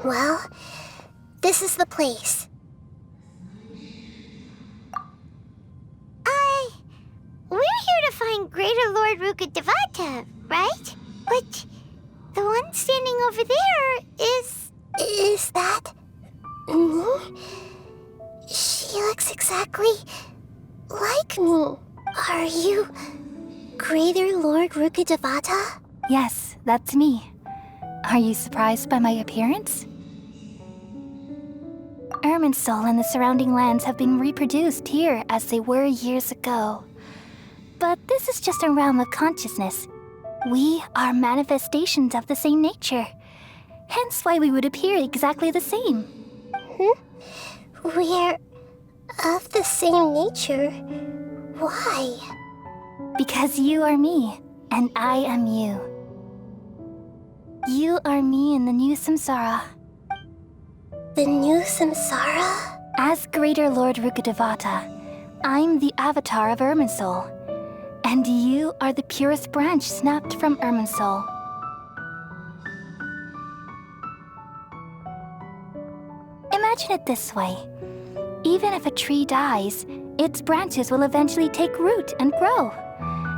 Well, this is the place. We're here to find Greater Lord Rukkhadevata, right? But the one standing over there is... Is that... me? She looks exactly like me. Are you Greater Lord Rukkhadevata? Yes, that's me. Are you surprised by my appearance? Irminsul and the surrounding lands have been reproduced here as they were years ago. But this is just a realm of consciousness. We are manifestations of the same nature. Hence why we would appear exactly the same. We're of the same nature? Why? Because you are me, and I am you. You are me in the new samsara. The new samsara? As Greater Lord Rukkhadevata, I'm the avatar of Irminsul. And you are the purest branch snapped from Irminsul. Imagine it this way. Even if a tree dies, its branches will eventually take root and grow,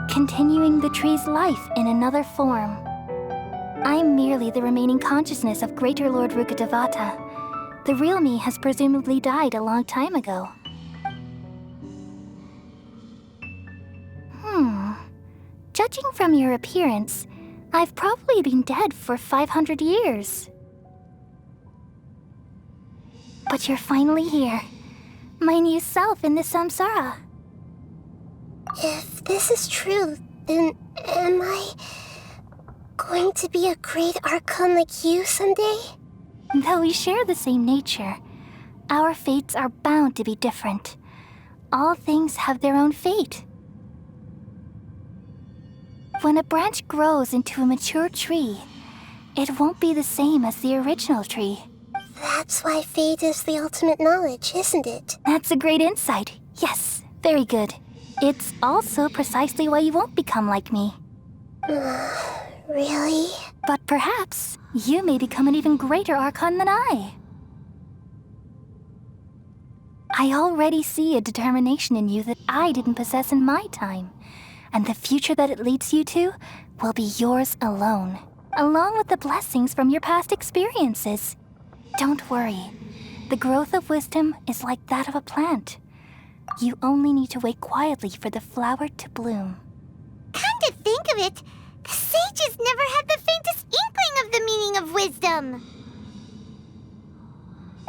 continuing the tree's life in another form. I'm merely the remaining consciousness of Greater Lord Rukkhadevata, The real me has presumably died a long time ago. Judging from your appearance, I've probably been dead for 500 years. But you're finally here. My new self in the samsara. If this is true, then am I going to be a great Archon like you someday? Though we share the same nature, our fates are bound to be different. All things have their own fate. When a branch grows into a mature tree, it won't be the same as the original tree. That's why fate is the ultimate knowledge, isn't it? That's a great insight. Yes, very good. It's also precisely why you won't become like me. Really? But perhaps you may become an even greater Archon than I. I already see a determination in you that I didn't possess in my time. And the future that it leads you to will be yours alone, along with the blessings from your past experiences. Don't worry. The growth of wisdom is like that of a plant. You only need to wait quietly for the flower to bloom. Come to think of it, the sages never had the faintest inkling of the meaning of wisdom.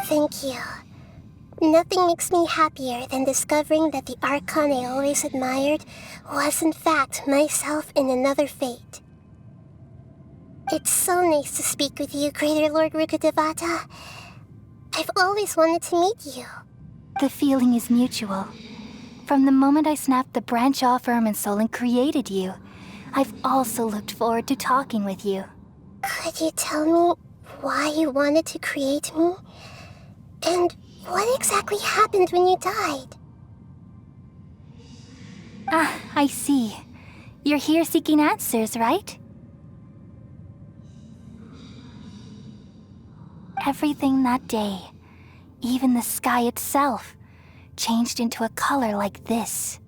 Thank you. Nothing makes me happier than discovering that the Archon I always admired was in fact myself in another fate. It's so nice to speak with you, Greater Lord Rukkhadevata. I've always wanted to meet you. The feeling is mutual. From the moment I snapped the branch off Irminsul and created you, I've also looked forward to talking with you. Could you tell me why you wanted to create me? And what exactly happened when you died? Ah, I see. You're here seeking answers, right? Everything that day, even the sky itself, changed into a color like this.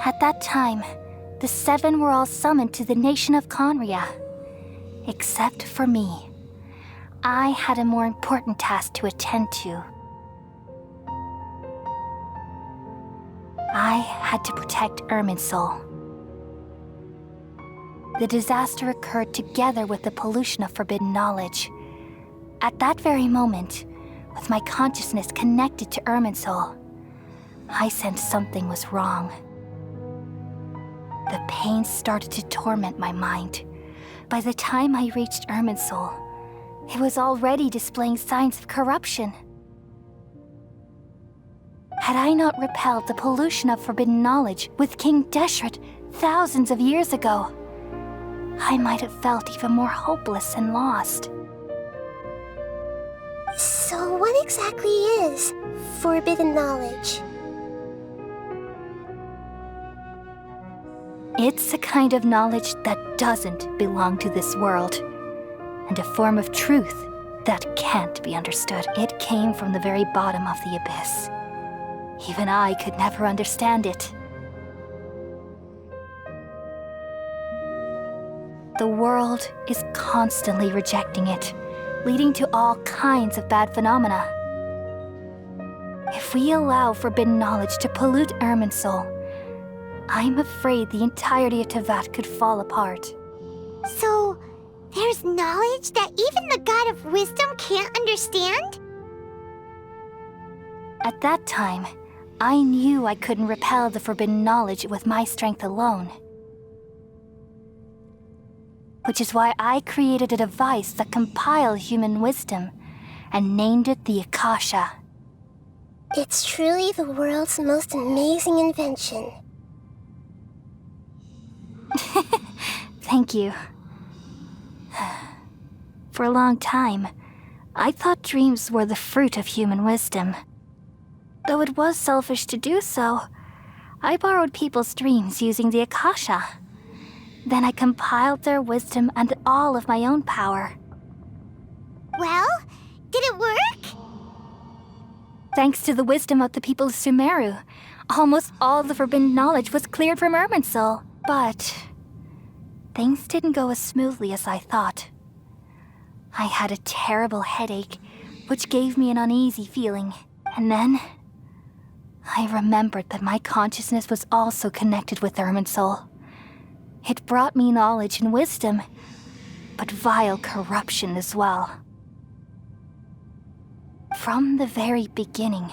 At that time, the seven were all summoned to the nation of Conria. Except for me. I had a more important task to attend to. I had to protect Irminsul. The disaster occurred together with the pollution of forbidden knowledge. At that very moment, with my consciousness connected to Irminsul, I sensed something was wrong. The pain started to torment my mind. By the time I reached Irminsul, it was already displaying signs of corruption. Had I not repelled the pollution of forbidden knowledge with King Deshret thousands of years ago, I might have felt even more hopeless and lost. So what exactly is forbidden knowledge? It's a kind of knowledge that doesn't belong to this world, and a form of truth that can't be understood. It came from the very bottom of the abyss. Even I could never understand it. The world is constantly rejecting it, leading to all kinds of bad phenomena. If we allow forbidden knowledge to pollute Irminsul, I'm afraid the entirety of Tevat could fall apart. So, there's knowledge that even the God of Wisdom can't understand? At that time, I knew I couldn't repel the forbidden knowledge with my strength alone. Which is why I created a device that compiled human wisdom and named it the Akasha. It's truly the world's most amazing invention. Thank you. For a long time, I thought dreams were the fruit of human wisdom. Though it was selfish to do so, I borrowed people's dreams using the Akasha. Then I compiled their wisdom and all of my own power. Well, did it work? Thanks to the wisdom of the people of Sumeru, almost all the forbidden knowledge was cleared from Irminsul. But things didn't go as smoothly as I thought. I had a terrible headache, which gave me an uneasy feeling. And then, I remembered that my consciousness was also connected with Irminsul. It brought me knowledge and wisdom, but vile corruption as well. From the very beginning,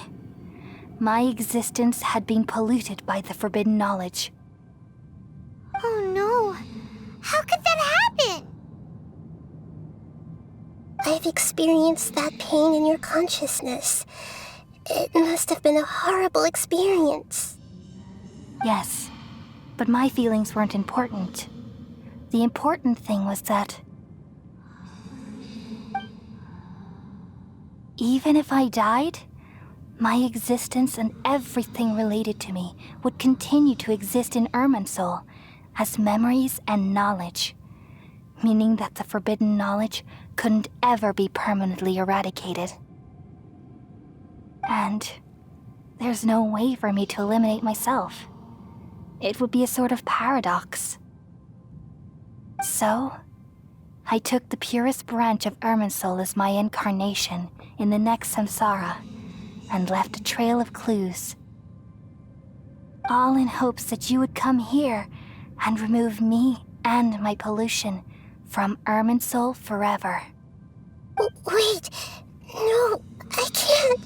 my existence had been polluted by the forbidden knowledge. Oh no! How could that happen? I've experienced that pain in your consciousness. It must have been a horrible experience. Yes, but my feelings weren't important. The important thing was that even if I died, my existence and everything related to me would continue to exist in Irminsul as memories and knowledge, meaning that the forbidden knowledge couldn't ever be permanently eradicated. And there's no way for me to eliminate myself. It would be a sort of paradox. So, I took the purest branch of Irminsul as my incarnation in the next samsara, and left a trail of clues. All in hopes that you would come here and remove me and my pollution from Irminsul forever. Wait, no, I can't.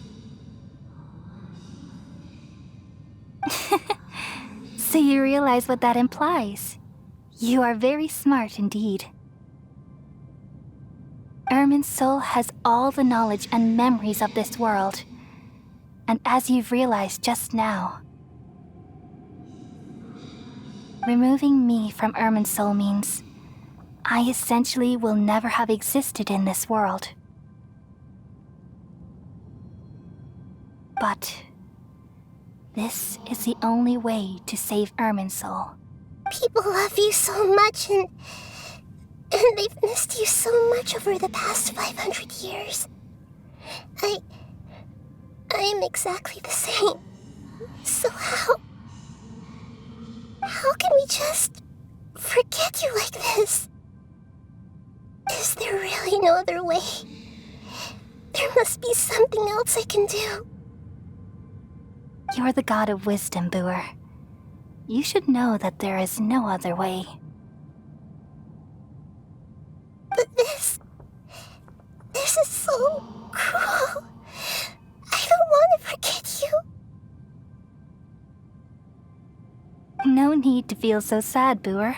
So you realize what that implies? You are very smart indeed. Irminsul has all the knowledge and memories of this world. And as you've realized just now, removing me from Irminsul means I essentially will never have existed in this world. But this is the only way to save Irminsul. People love you so much, and they've missed you so much over the past 500 years. I am exactly the same. So how can we just forget you like this? Is there really no other way? There must be something else I can do. You're the god of wisdom, Booer. You should know that there is no other way. But this is so cruel. I don't want to forget you. No need to feel so sad, Booer.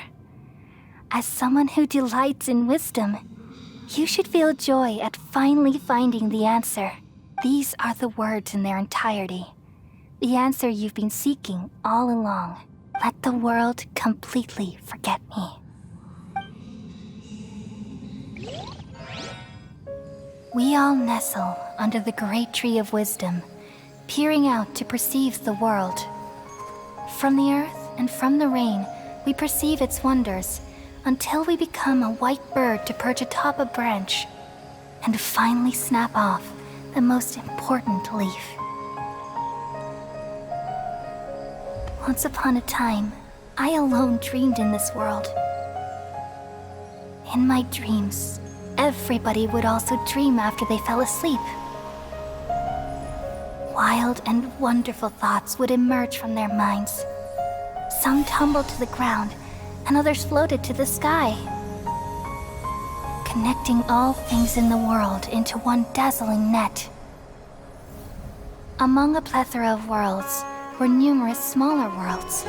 As someone who delights in wisdom, you should feel joy at finally finding the answer. These are the words in their entirety. The answer you've been seeking all along. Let the world completely forget me. We all nestle under the great tree of wisdom, peering out to perceive the world. From the earth and from the rain, we perceive its wonders, until we become a white bird to perch atop a branch, and finally snap off the most important leaf. Once upon a time, I alone dreamed in this world. In my dreams, everybody would also dream after they fell asleep. Wild and wonderful thoughts would emerge from their minds. Some tumbled to the ground, and others floated to the sky, connecting all things in the world into one dazzling net. Among a plethora of worlds were numerous smaller worlds,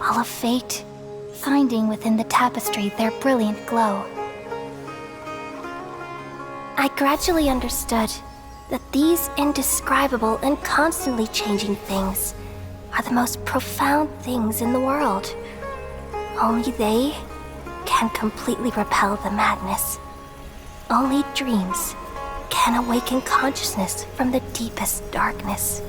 all of fate, finding within the tapestry their brilliant glow. I gradually understood that these indescribable and constantly changing things are the most profound things in the world. Only they can completely repel the madness. Only dreams can awaken consciousness from the deepest darkness.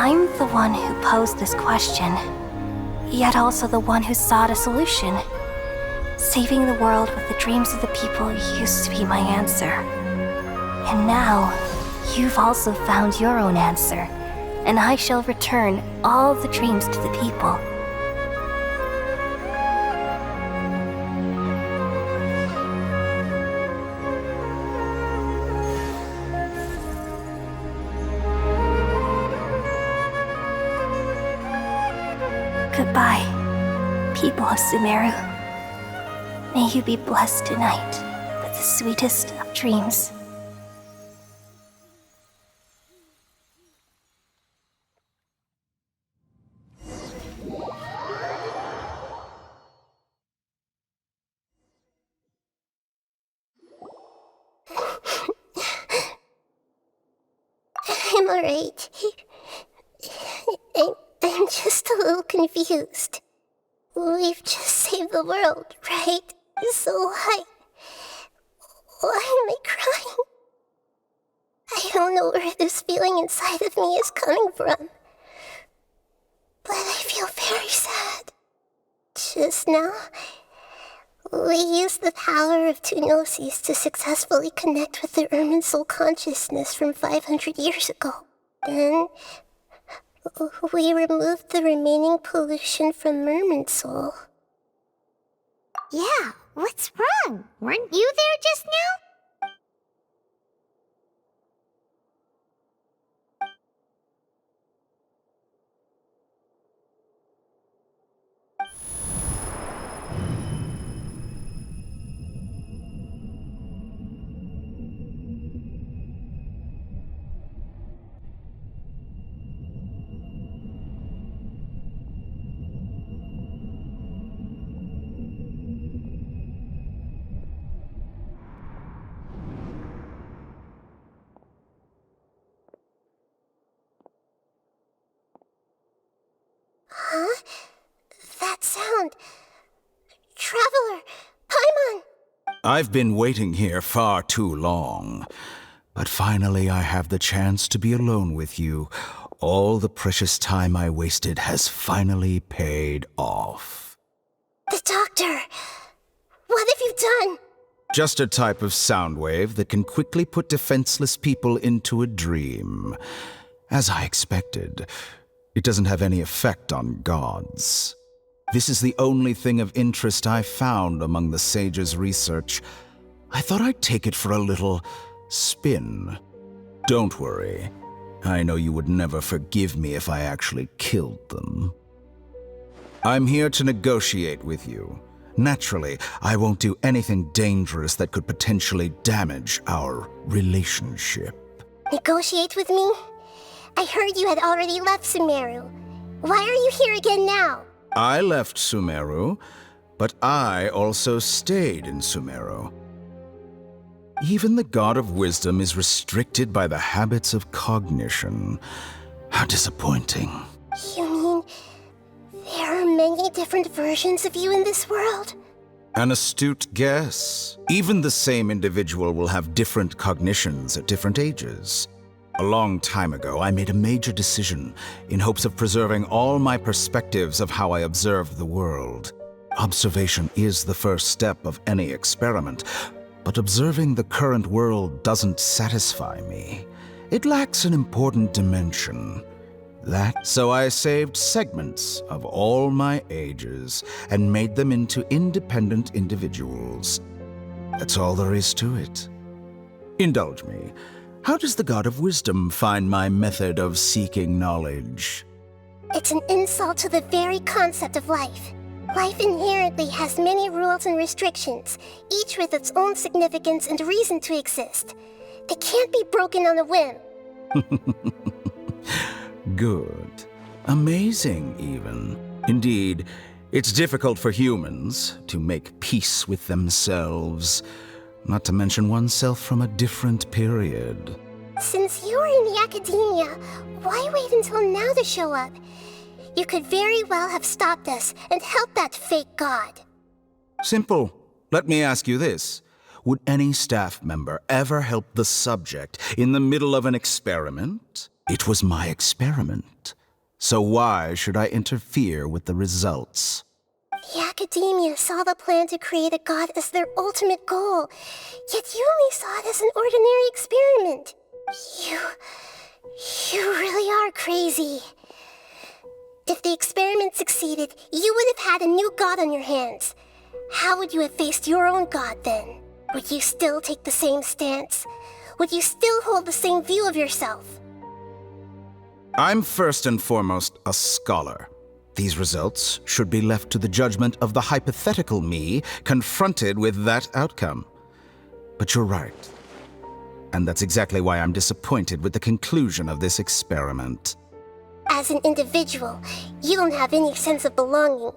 I'm the one who posed this question, yet also the one who sought a solution. Saving the world with the dreams of the people used to be my answer. And now, you've also found your own answer, and I shall return all the dreams to the people. Goodbye, people of Sumeru. May you be blessed tonight with the sweetest of dreams. I'm alright. I'm just a little confused. We've just saved the world, right? So why am I crying? I don't know where this feeling inside of me is coming from, but I feel very sad. Just now, we used the power of two gnosis to successfully connect with the Ermin Soul consciousness from 500 years ago. Then, we removed the remaining pollution from Merman Soul. Yeah, what's wrong? Weren't you there just now? Huh? That sound. Traveler! Paimon! I've been waiting here far too long. But finally I have the chance to be alone with you. All the precious time I wasted has finally paid off. The doctor! What have you done? Just a type of sound wave that can quickly put defenseless people into a dream. As I expected, it doesn't have any effect on gods. This is the only thing of interest I found among the sage's research. I thought I'd take it for a little spin. Don't worry. I know you would never forgive me if I actually killed them. I'm here to negotiate with you. Naturally, I won't do anything dangerous that could potentially damage our relationship. Negotiate with me? I heard you had already left Sumeru. Why are you here again now? I left Sumeru, but I also stayed in Sumeru. Even the God of Wisdom is restricted by the habits of cognition. How disappointing. You mean there are many different versions of you in this world? An astute guess. Even the same individual will have different cognitions at different ages. A long time ago, I made a major decision in hopes of preserving all my perspectives of how I observed the world. Observation is the first step of any experiment, but observing the current world doesn't satisfy me. It lacks an important dimension. So I saved segments of all my ages and made them into independent individuals. That's all there is to it. Indulge me. How does the God of Wisdom find my method of seeking knowledge? It's an insult to the very concept of life. Life inherently has many rules and restrictions, each with its own significance and reason to exist. They can't be broken on a whim. Good. Amazing, even. Indeed, it's difficult for humans to make peace with themselves, not to mention oneself from a different period. Since you were in the academia, why wait until now to show up? You could very well have stopped us and helped that fake god. Simple. Let me ask you this. Would any staff member ever help the subject in the middle of an experiment? It was my experiment. So why should I interfere with the results? The Academia saw the plan to create a god as their ultimate goal, yet you only saw it as an ordinary experiment. You really are crazy. If the experiment succeeded, you would have had a new god on your hands. How would you have faced your own god then? Would you still take the same stance? Would you still hold the same view of yourself? I'm first and foremost a scholar. These results should be left to the judgment of the hypothetical me confronted with that outcome. But you're right. And that's exactly why I'm disappointed with the conclusion of this experiment. As an individual, you don't have any sense of belonging.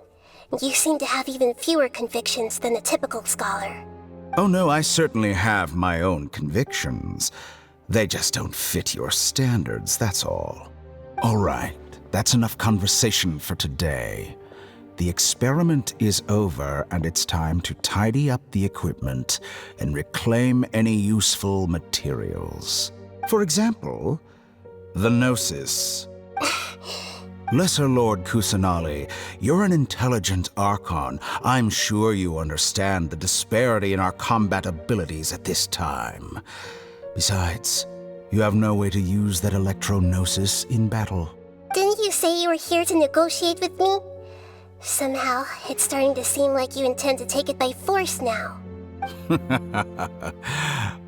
You seem to have even fewer convictions than a typical scholar. Oh no, I certainly have my own convictions. They just don't fit your standards, that's all. All right, that's enough conversation for today. The experiment is over, and it's time to tidy up the equipment and reclaim any useful materials. For example, the Gnosis. Lesser Lord Kusanali, you're an intelligent Archon. I'm sure you understand the disparity in our combat abilities at this time. Besides, you have no way to use that Electro-Gnosis in battle. Didn't you say you were here to negotiate with me? Somehow, it's starting to seem like you intend to take it by force now.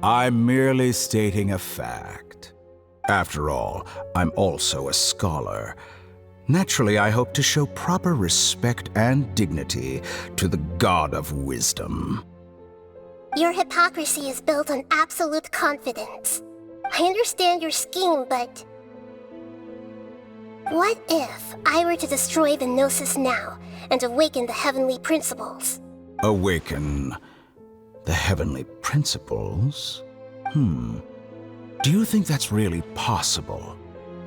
I'm merely stating a fact. After all, I'm also a scholar. Naturally, I hope to show proper respect and dignity to the God of Wisdom. Your hypocrisy is built on absolute confidence. I understand your scheme, but... what if I were to destroy the Gnosis now and awaken the heavenly principles? Awaken the heavenly principles? Do you think that's really possible?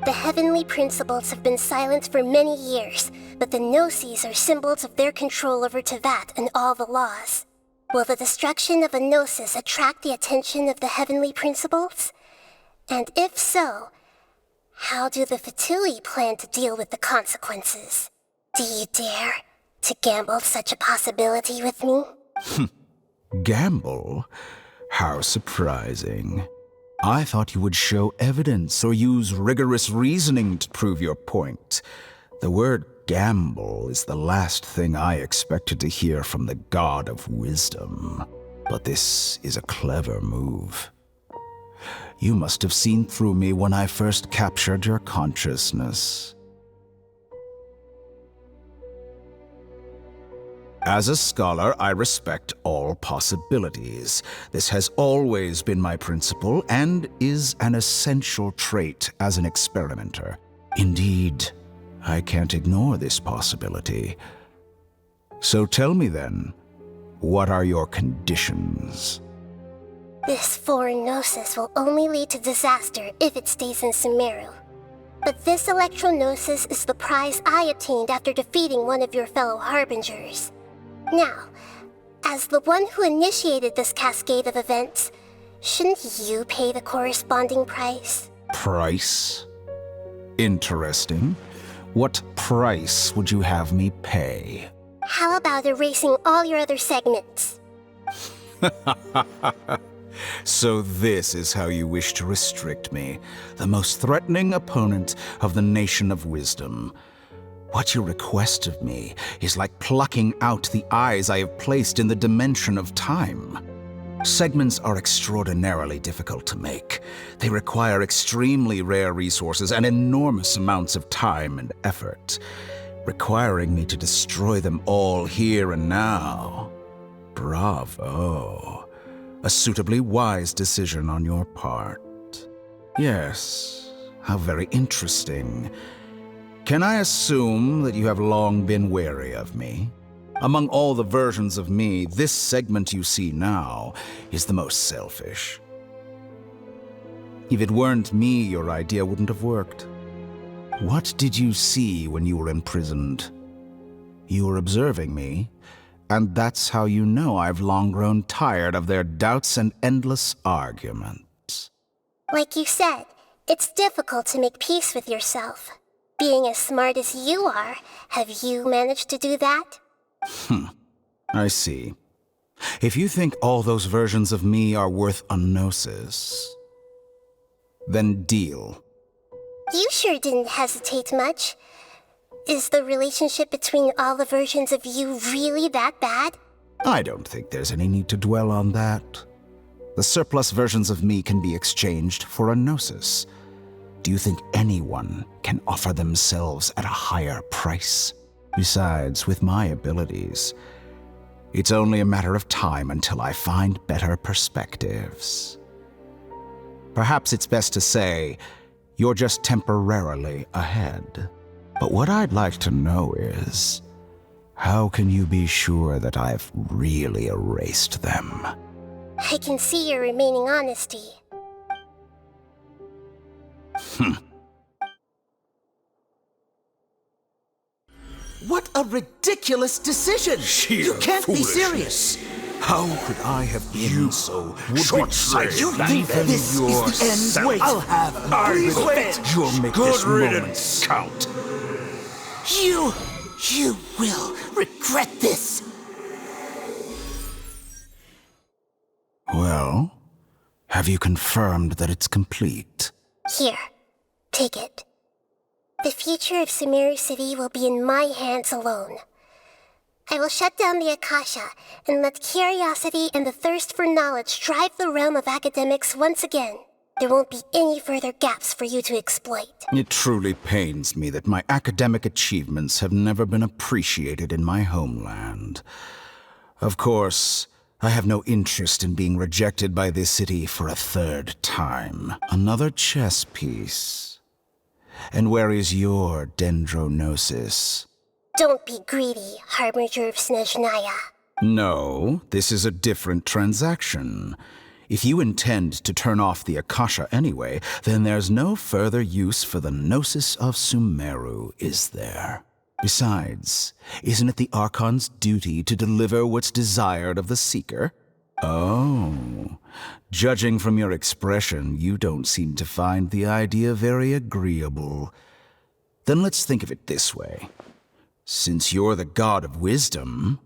The heavenly principles have been silent for many years, but the Gnosis are symbols of their control over Tevat and all the laws. Will the destruction of a Gnosis attract the attention of the heavenly principles? And if so, how do the Fatui plan to deal with the consequences? Do you dare to gamble such a possibility with me? Gamble? How surprising. I thought you would show evidence or use rigorous reasoning to prove your point. The word gamble is the last thing I expected to hear from the God of Wisdom. But this is a clever move. You must have seen through me when I first captured your consciousness. As a scholar, I respect all possibilities. This has always been my principle and is an essential trait as an experimenter. Indeed, I can't ignore this possibility. So tell me then, what are your conditions? This foreign Gnosis will only lead to disaster if it stays in Sumeru. But this Electro-Gnosis is the prize I obtained after defeating one of your fellow Harbingers. Now, as the one who initiated this cascade of events, shouldn't you pay the corresponding price? Price? Interesting. What price would you have me pay? How about erasing all your other segments? So this is how you wish to restrict me, the most threatening opponent of the Nation of Wisdom. What you request of me is like plucking out the eyes I have placed in the dimension of time. Segments are extraordinarily difficult to make. They require extremely rare resources and enormous amounts of time and effort, requiring me to destroy them all here and now. Bravo. A suitably wise decision on your part. Yes, how very interesting. Can I assume that you have long been wary of me? Among all the versions of me, this segment you see now is the most selfish. If it weren't me, your idea wouldn't have worked. What did you see when you were imprisoned? You were observing me, and that's how you know I've long grown tired of their doubts and endless arguments. Like you said, it's difficult to make peace with yourself. Being as smart as you are, have you managed to do that? I see. If you think all those versions of me are worth a gnosis, then deal. You sure didn't hesitate much. Is the relationship between all the versions of you really that bad? I don't think there's any need to dwell on that. The surplus versions of me can be exchanged for a gnosis. Do you think anyone can offer themselves at a higher price? Besides, with my abilities, it's only a matter of time until I find better perspectives. Perhaps it's best to say, you're just temporarily ahead. But what I'd like to know is, how can you be sure that I've really erased them? I can see your remaining honesty. What a ridiculous decision! You can't be serious! How could I have been so short-sighted? You think this is the end? Wait, I'll have quit. You'll make Good this riddance. moment count. You will regret this! Well, have you confirmed that it's complete? Here, take it. The future of Sumeru City will be in my hands alone. I will shut down the Akasha and let curiosity and the thirst for knowledge drive the realm of academics once again. There won't be any further gaps for you to exploit. It truly pains me that my academic achievements have never been appreciated in my homeland. Of course, I have no interest in being rejected by this city for a third time. Another chess piece. And where is your dendronosis? Don't be greedy, Harbinger of Snezhnaya. No, this is a different transaction. If you intend to turn off the Akasha anyway, then there's no further use for the Gnosis of Sumeru, is there? Besides, isn't it the Archon's duty to deliver what's desired of the Seeker? Oh, judging from your expression, you don't seem to find the idea very agreeable. Then let's think of it this way. Since you're the god of wisdom,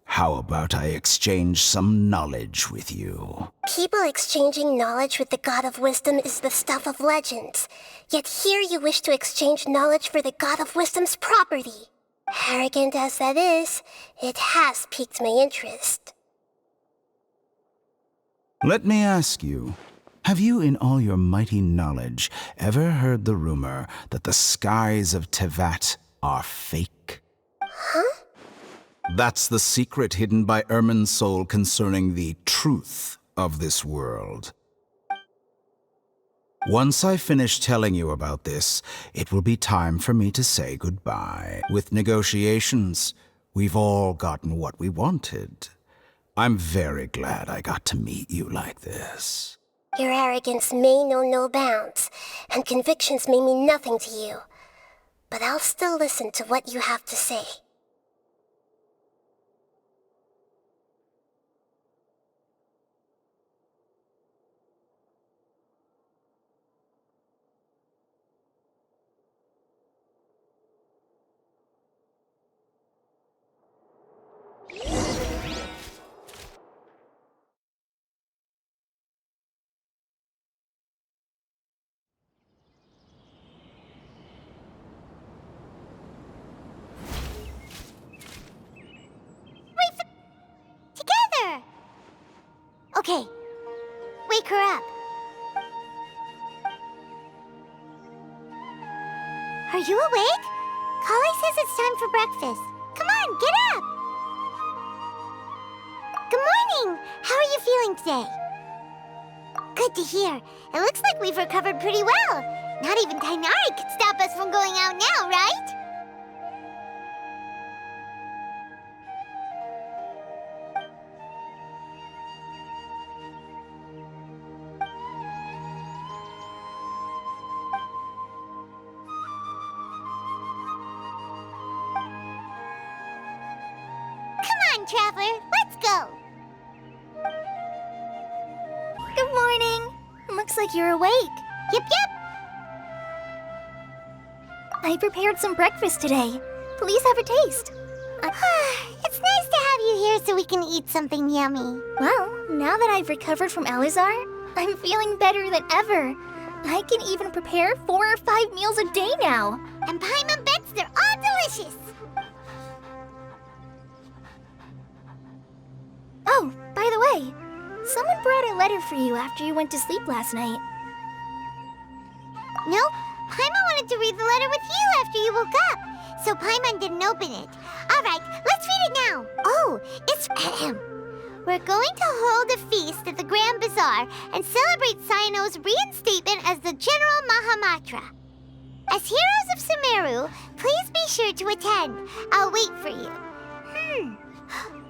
how about I exchange some knowledge with you? People exchanging knowledge with the God of Wisdom is the stuff of legends. Yet here you wish to exchange knowledge for the God of Wisdom's property. Arrogant as that is, it has piqued my interest. Let me ask you, have you in all your mighty knowledge ever heard the rumor that the skies of Tevat are fake? Huh? That's the secret hidden by Ermin's soul concerning the truth of this world. Once I finish telling you about this, it will be time for me to say goodbye. With negotiations, we've all gotten what we wanted. I'm very glad I got to meet you like this. Your arrogance may know no bounds, and convictions may mean nothing to you. But I'll still listen to what you have to say. Together! Okay, wake her up. Are you awake? Kali says it's time for breakfast. Come on, get up! Good morning! How are you feeling today? Good to hear. It looks like we've recovered pretty well. Not even Tainari could stop us from going out now, right? Come on, Traveler, let's go! Good morning. Looks like you're awake. Yep, yep. I prepared some breakfast today. Please have a taste. It's nice to have you here so we can eat something yummy. Well, now that I've recovered from Alizar, I'm feeling better than ever. I can even prepare 4 or 5 meals a day now. And Paimon bets they're all delicious. Oh, by the way, someone brought a letter for you after you went to sleep last night. Nope, Paimon wanted to read the letter with you after you woke up, so Paimon didn't open it. All right, let's read it now. Oh, it's... We're going to hold a feast at the Grand Bazaar and celebrate Cyno's reinstatement as the General Mahamatra. As heroes of Sumeru, please be sure to attend. I'll wait for you.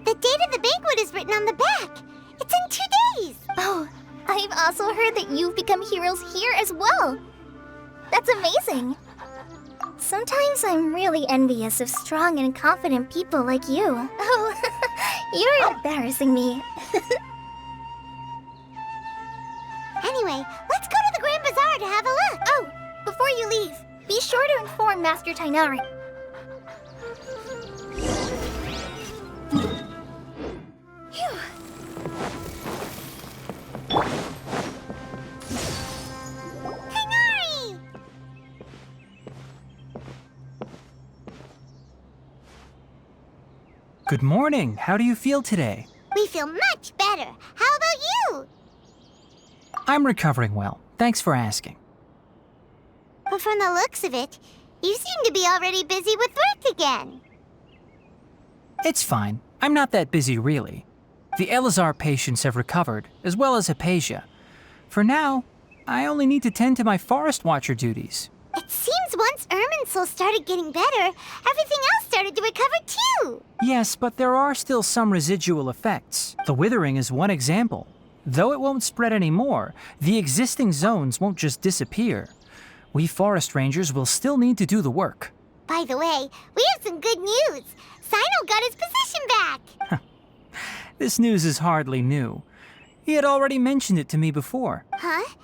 The date of the banquet is written on the back. It's in 2 days. Oh, I've also heard that you've become heroes here as well. That's amazing. Sometimes I'm really envious of strong and confident people like you. Oh, you're embarrassing me. Anyway, let's go to the Grand Bazaar to have a look. Oh, before you leave, be sure to inform Master Tainari. Good morning. How do you feel today? We feel much better. How about you? I'm recovering well. Thanks for asking. But from the looks of it, you seem to be already busy with work again. It's fine. I'm not that busy, really. The Elazar patients have recovered, as well as Hypatia. For now, I only need to tend to my Forest Watcher duties. It seems once Irminsul started getting better, everything else started to recover too. Yes, but there are still some residual effects. The withering is one example. Though it won't spread anymore, the existing zones won't just disappear. We forest rangers will still need to do the work. By the way, we have some good news. Cyno got his position back. This news is hardly new. He had already mentioned it to me before. Huh?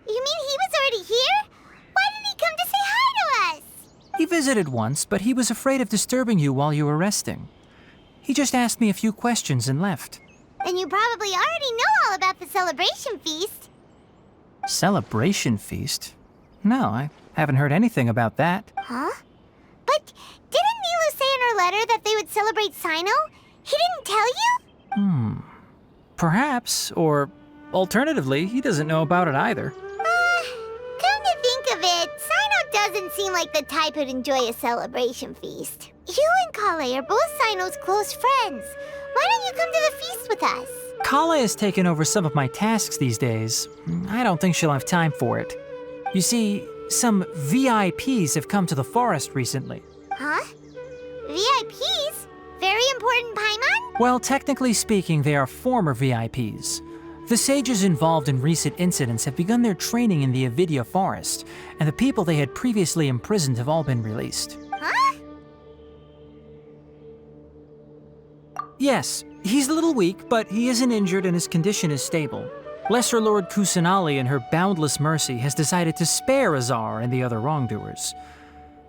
You mean he was already here? Why didn't he come to say hi to us? He visited once, but he was afraid of disturbing you while you were resting. He just asked me a few questions and left. Then you probably already know all about the celebration feast. Celebration feast? No, I haven't heard anything about that. Huh? But didn't Nilu say in her letter that they would celebrate Cyno? He didn't tell you? Perhaps, or alternatively, he doesn't know about it either. Come to think of it, Cyno doesn't seem like the type who'd enjoy a celebration feast. You and Kale are both Cyno's close friends. Why don't you come to the feast with us? Kale has taken over some of my tasks these days. I don't think she'll have time for it. You see, some VIPs have come to the forest recently. Huh? VIPs? Very important Paimon? Well, technically speaking, they are former VIPs. The sages involved in recent incidents have begun their training in the Avidya forest, and the people they had previously imprisoned have all been released. Huh? Yes, he's a little weak, but he isn't injured and his condition is stable. Lesser Lord Kusanali, in her boundless mercy, has decided to spare Azar and the other wrongdoers.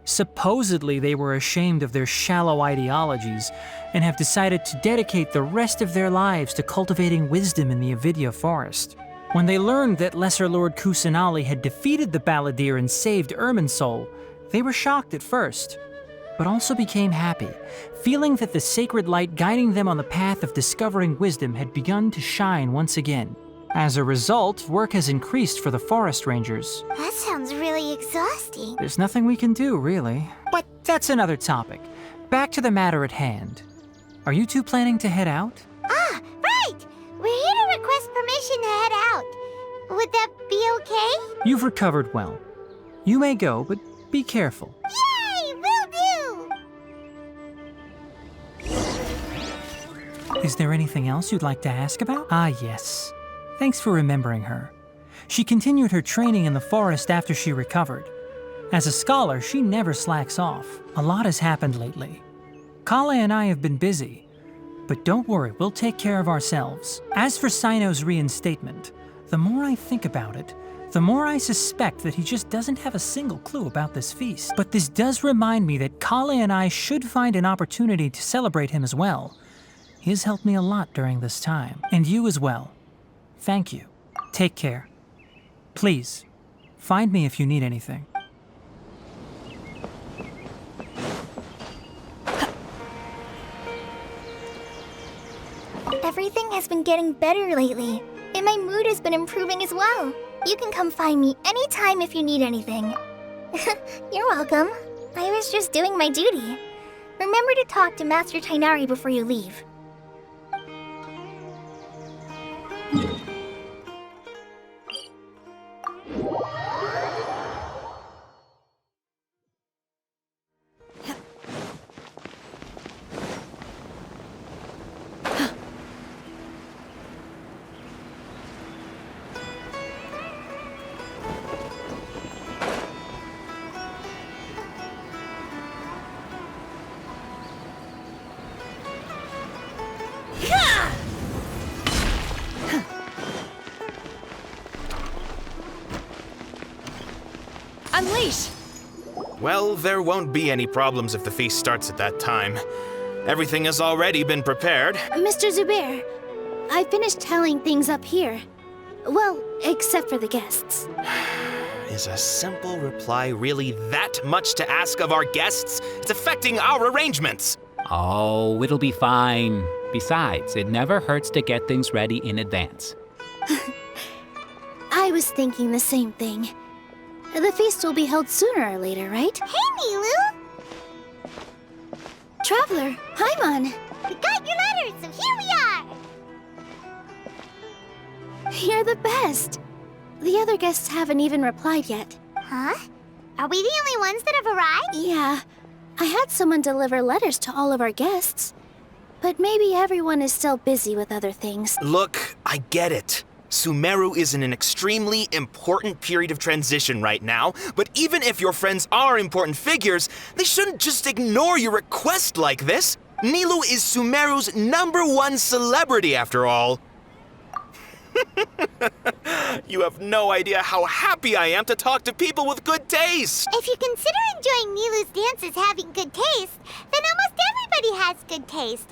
Supposedly, they were ashamed of their shallow ideologies and have decided to dedicate the rest of their lives to cultivating wisdom in the Avidya forest. When they learned that Lesser Lord Kusanali had defeated the Balladeer and saved Irminsul, they were shocked at first, but also became happy, feeling that the sacred light guiding them on the path of discovering wisdom had begun to shine once again. As a result, work has increased for the forest rangers. That sounds really exhausting. There's nothing we can do, really. But that's another topic. Back to the matter at hand. Are you two planning to head out? Ah, right! We're here to request permission to head out. Would that be okay? You've recovered well. You may go, but be careful. Yay! Will do! Is there anything else you'd like to ask about? Ah, yes. Thanks for remembering her. She continued her training in the forest after she recovered. As a scholar, she never slacks off. A lot has happened lately. Kale and I have been busy, but don't worry, we'll take care of ourselves. As for Cyno's reinstatement, the more I think about it, the more I suspect that he just doesn't have a single clue about this feast. But this does remind me that Kale and I should find an opportunity to celebrate him as well. He has helped me a lot during this time, and you as well. Thank you. Take care. Please, find me if you need anything. Everything has been getting better lately, and my mood has been improving as well. You can come find me anytime if you need anything. You're welcome. I was just doing my duty. Remember to talk to Master Tighnari before you leave. Unleash! Well, there won't be any problems if the feast starts at that time. Everything has already been prepared. Mr. Zubair, I finished tallying things up here. Well, except for the guests. Is a simple reply really that much to ask of our guests? It's affecting our arrangements. Oh, it'll be fine. Besides, it never hurts to get things ready in advance. I was thinking the same thing. The feast will be held sooner or later, right? Hey, Nilou! Traveler, Paimon! We got your letters, so here we are! You're the best! The other guests haven't even replied yet. Huh? Are we the only ones that have arrived? Yeah. I had someone deliver letters to all of our guests. But maybe everyone is still busy with other things. Look, I get it. Sumeru is in an extremely important period of transition right now, but even if your friends are important figures, they shouldn't just ignore your request like this. Nilou is Sumeru's #1 celebrity after all. You have no idea how happy I am to talk to people with good taste. If you consider enjoying Nilou's dances having good taste, then almost everybody has good taste.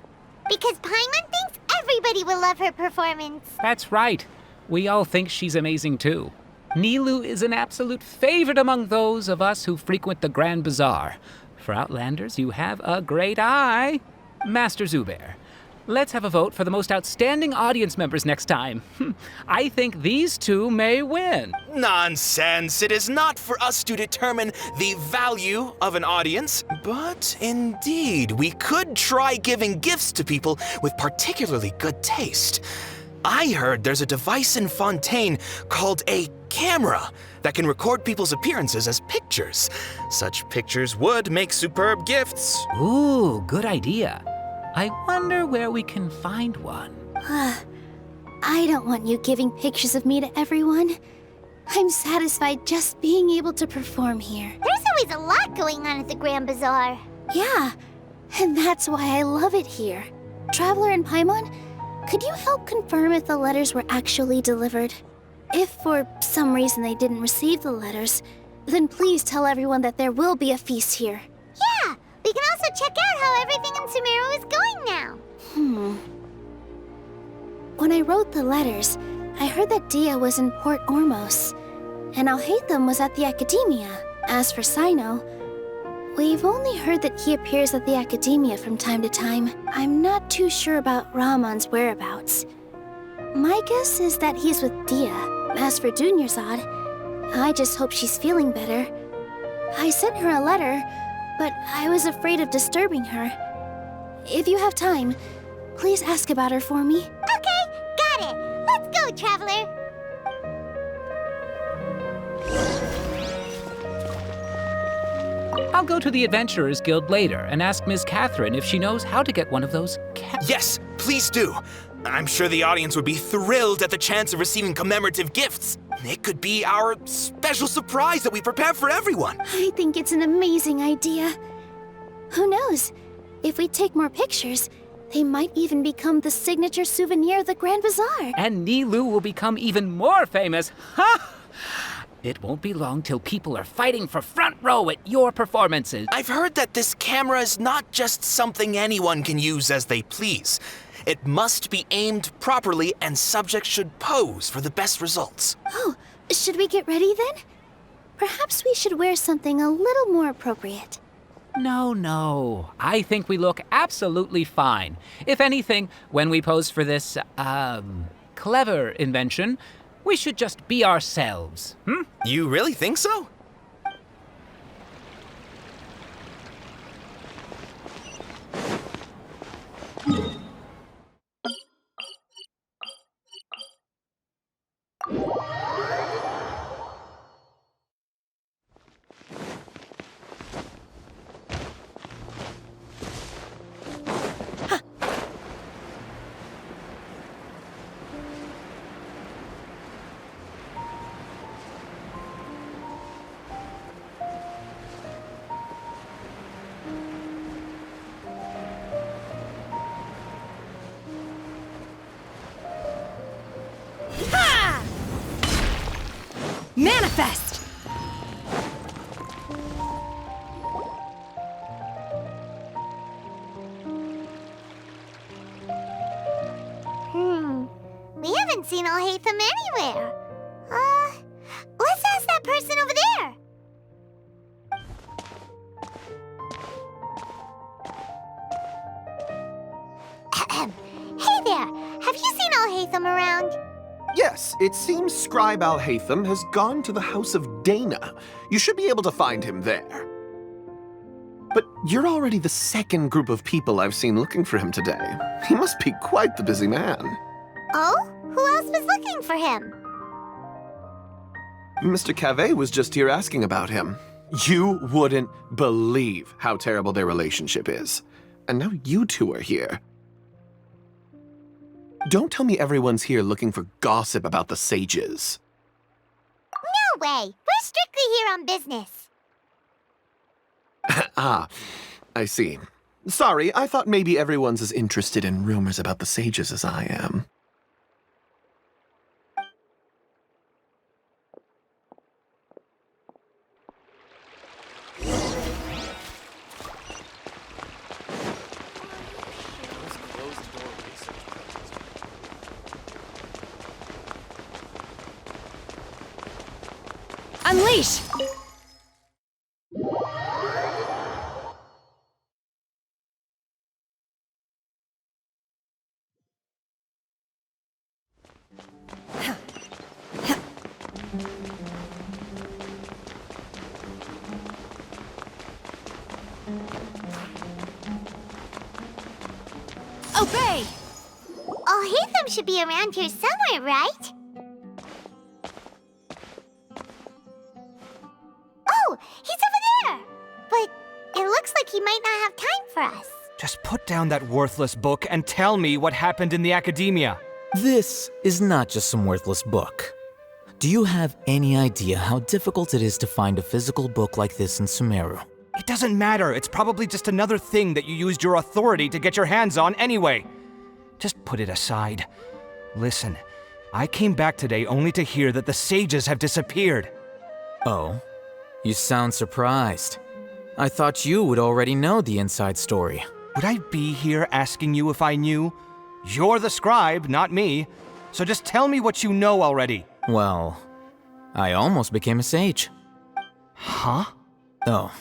Because Paimon thinks everybody will love her performance. That's right. We all think she's amazing too. Nilou is an absolute favorite among those of us who frequent the Grand Bazaar. For Outlanders, you have a great eye. Master Zubair, let's have a vote for the most outstanding audience members next time. I think these two may win. Nonsense! It is not for us to determine the value of an audience, but indeed, we could try giving gifts to people with particularly good taste. I heard there's a device in Fontaine called a camera that can record people's appearances as pictures. Such pictures would make superb gifts. Ooh, good idea. I wonder where we can find one. I don't want you giving pictures of me to everyone. I'm satisfied just being able to perform here. There's always a lot going on at the Grand Bazaar. Yeah, and that's why I love it here. Traveler and Paimon, could you help confirm if the letters were actually delivered? If for some reason they didn't receive the letters, then please tell everyone that there will be a feast here. Yeah, we can also check out how everything in Sumeru is going now. When I wrote the letters, I heard that Dia was in Port Ormos, and Alhaitham was at the Academia. As for Sino, we've only heard that he appears at the Academia from time to time. I'm not too sure about Rahman's whereabouts. My guess is that he's with Dia. As for Dunyarzad, I just hope she's feeling better. I sent her a letter, but I was afraid of disturbing her. If you have time, please ask about her for me. Okay, got it. Let's go, Traveler. I'll go to the Adventurers Guild later and ask Ms. Catherine if she knows how to get one of those Yes, please do. I'm sure the audience would be thrilled at the chance of receiving commemorative gifts. It could be our special surprise that we prepare for everyone. I think it's an amazing idea. Who knows? If we take more pictures, they might even become the signature souvenir of the Grand Bazaar. And Nilou will become even more famous. Ha! It won't be long till people are fighting for front row at your performances. I've heard that this camera is not just something anyone can use as they please. It must be aimed properly, and subjects should pose for the best results. Oh, should we get ready then? Perhaps we should wear something a little more appropriate. No. I think we look absolutely fine. If anything, when we pose for this, clever invention, we should just be ourselves, You really think so? Manifest! We haven't seen Alhaitham anywhere. Let's ask that person over there. Hey there, have you seen Alhaitham around? Yes, it seems Scribe Alhaitham has gone to the House of Dana. You should be able to find him there. But you're already the second group of people I've seen looking for him today. He must be quite the busy man. Oh? Who else was looking for him? Mr. Cave was just here asking about him. You wouldn't believe how terrible their relationship is. And now you two are here. Don't tell me everyone's here looking for gossip about the sages. No way! We're strictly here on business. Ah, I see. Sorry, I thought maybe everyone's as interested in rumors about the sages as I am. Unleash! Obey! Alhaitham should be around here somewhere, right? Oh, he's over there! But it looks like he might not have time for us. Just put down that worthless book and tell me what happened in the academia. This is not just some worthless book. Do you have any idea how difficult it is to find a physical book like this in Sumeru? It doesn't matter. It's probably just another thing that you used your authority to get your hands on anyway. Just put it aside. Listen, I came back today only to hear that the sages have disappeared. Oh? You sound surprised. I thought you would already know the inside story. Would I be here asking you if I knew? You're the scribe, not me. So just tell me what you know already. Well, I almost became a sage. Huh? Oh,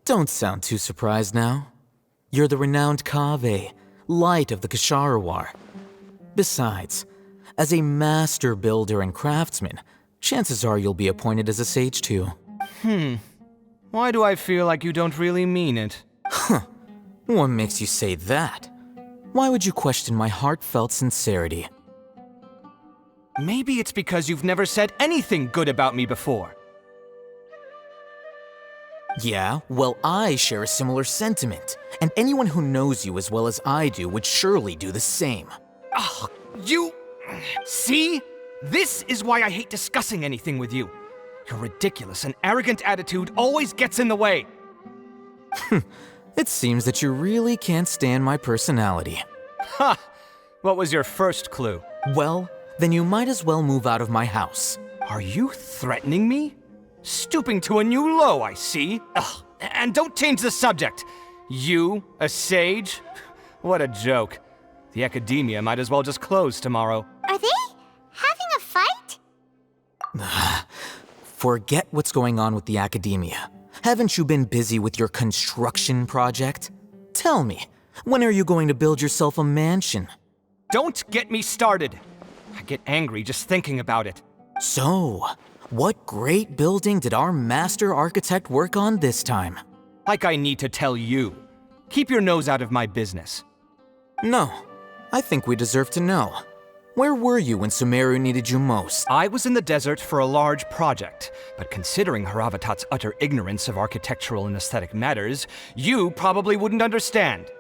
don't sound too surprised now. You're the renowned Kaveh, light of the Ksharawar. Besides, as a master builder and craftsman, chances are you'll be appointed as a sage too. Why do I feel like you don't really mean it? Huh. What makes you say that? Why would you question my heartfelt sincerity? Maybe it's because you've never said anything good about me before. Yeah, well, I share a similar sentiment, and anyone who knows you as well as I do would surely do the same. Oh, you... See? This is why I hate discussing anything with you. Your ridiculous and arrogant attitude always gets in the way. It seems that you really can't stand my personality. Ha! What was your first clue? Well, then you might as well move out of my house. Are you threatening me? Stooping to a new low, I see. Ugh, and don't change the subject. You, a sage? What a joke. The Academia might as well just close tomorrow. Are they having a fight? Forget what's going on with the Academia. Haven't you been busy with your construction project? Tell me, when are you going to build yourself a mansion? Don't get me started. I get angry just thinking about it. So, what great building did our master architect work on this time? Like I need to tell you. Keep your nose out of my business. No, I think we deserve to know. Where were you when Sumeru needed you most? I was in the desert for a large project, but considering Haravatat's utter ignorance of architectural and aesthetic matters, you probably wouldn't understand.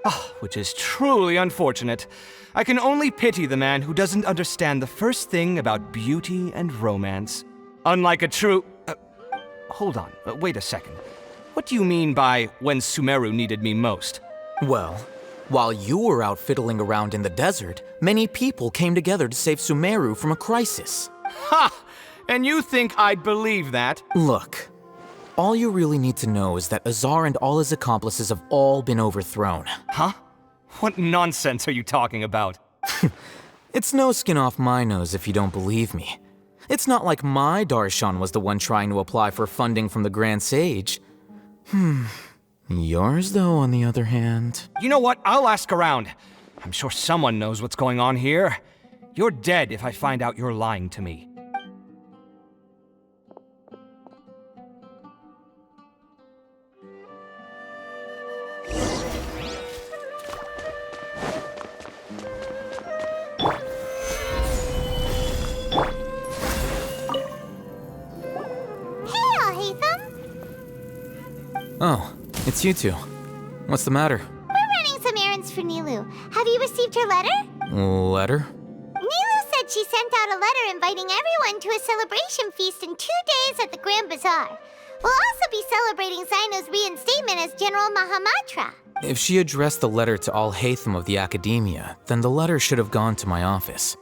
Which is truly unfortunate. I can only pity the man who doesn't understand the first thing about beauty and romance. Unlike a true... hold on, wait a second. What do you mean by when Sumeru needed me most? Well, while you were out fiddling around in the desert, many people came together to save Sumeru from a crisis. Ha! And you think I'd believe that? Look, all you really need to know is that Azar and all his accomplices have all been overthrown. Huh? What nonsense are you talking about? It's no skin off my nose if you don't believe me. It's not like my Darshan was the one trying to apply for funding from the Grand Sage. Yours, though, on the other hand... You know what? I'll ask around. I'm sure someone knows what's going on here. You're dead if I find out you're lying to me. Oh, it's you two. What's the matter? We're running some errands for Nilou. Have you received her letter? Letter? Nilou said she sent out a letter inviting everyone to a celebration feast in 2 days at the Grand Bazaar. We'll also be celebrating Zaino's reinstatement as General Mahamatra. If she addressed the letter to all Hatham of the Academia, then the letter should have gone to my office.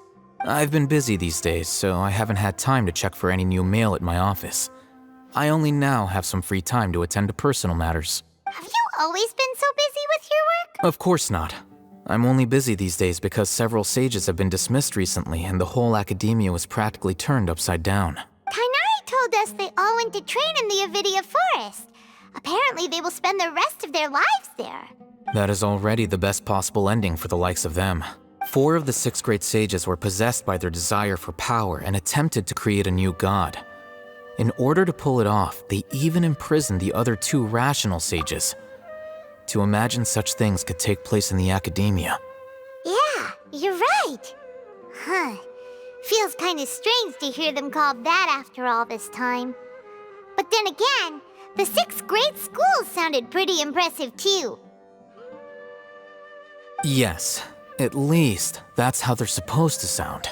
I've been busy these days, so I haven't had time to check for any new mail at my office. I only now have some free time to attend to personal matters. Have you always been so busy with your work? Of course not. I'm only busy these days because several sages have been dismissed recently and the whole Academia was practically turned upside down. Tainari told us they all went to train in the Avidia Forest. Apparently they will spend the rest of their lives there. That is already the best possible ending for the likes of them. 4 of the 6 great sages were possessed by their desire for power and attempted to create a new god. In order to pull it off, they even imprisoned the other 2 rational sages. To imagine such things could take place in the Academia. Yeah, you're right. Huh. Feels kinda strange to hear them called that after all this time. But then again, the 6 great schools sounded pretty impressive too. Yes, at least that's how they're supposed to sound.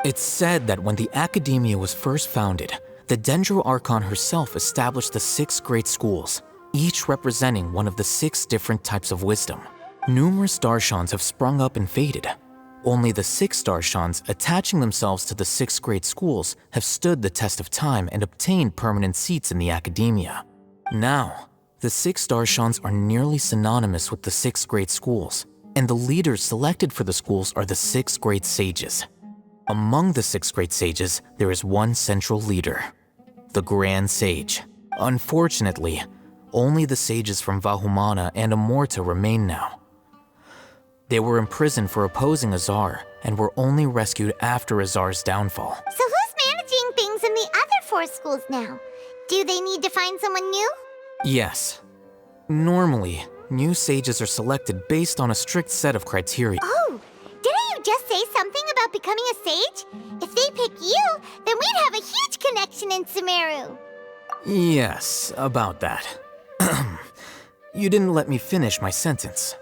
It's said that when the Academia was first founded, the Dendro Archon herself established the 6 great schools, each representing one of the 6 different types of wisdom. Numerous Darshans have sprung up and faded. Only the 6 Darshans attaching themselves to the 6 great schools have stood the test of time and obtained permanent seats in the Academia. Now, the 6 Darshans are nearly synonymous with the 6 great schools, and the leaders selected for the schools are the 6 great sages. Among the 6 great sages, there is one central leader, the Grand Sage. Unfortunately, only the sages from Vahumana and Amorta remain now. They were imprisoned for opposing Azar and were only rescued after Azar's downfall. So who's managing things in the other 4 schools now? Do they need to find someone new? Yes. Normally, new sages are selected based on a strict set of criteria. Oh, didn't you just say something about becoming a sage? If they pick you, then we'd have a huge connection in Sumeru. Yes, about that. You didn't let me finish my sentence.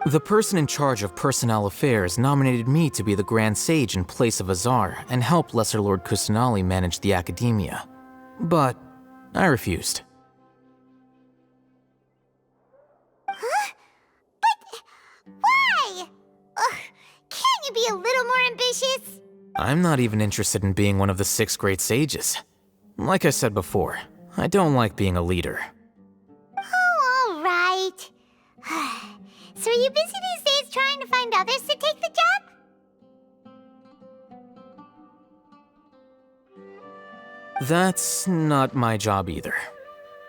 The person in charge of personnel affairs nominated me to be the Grand Sage in place of Azar and help Lesser Lord Kusanali manage the Academia. But I refused. Huh? But why? Can't you be be a little more ambitious? I'm not even interested in being one of the 6 great sages. Like I said before, I don't like being a leader. Oh, all right. So are you busy these days trying to find others to take the job? That's not my job either.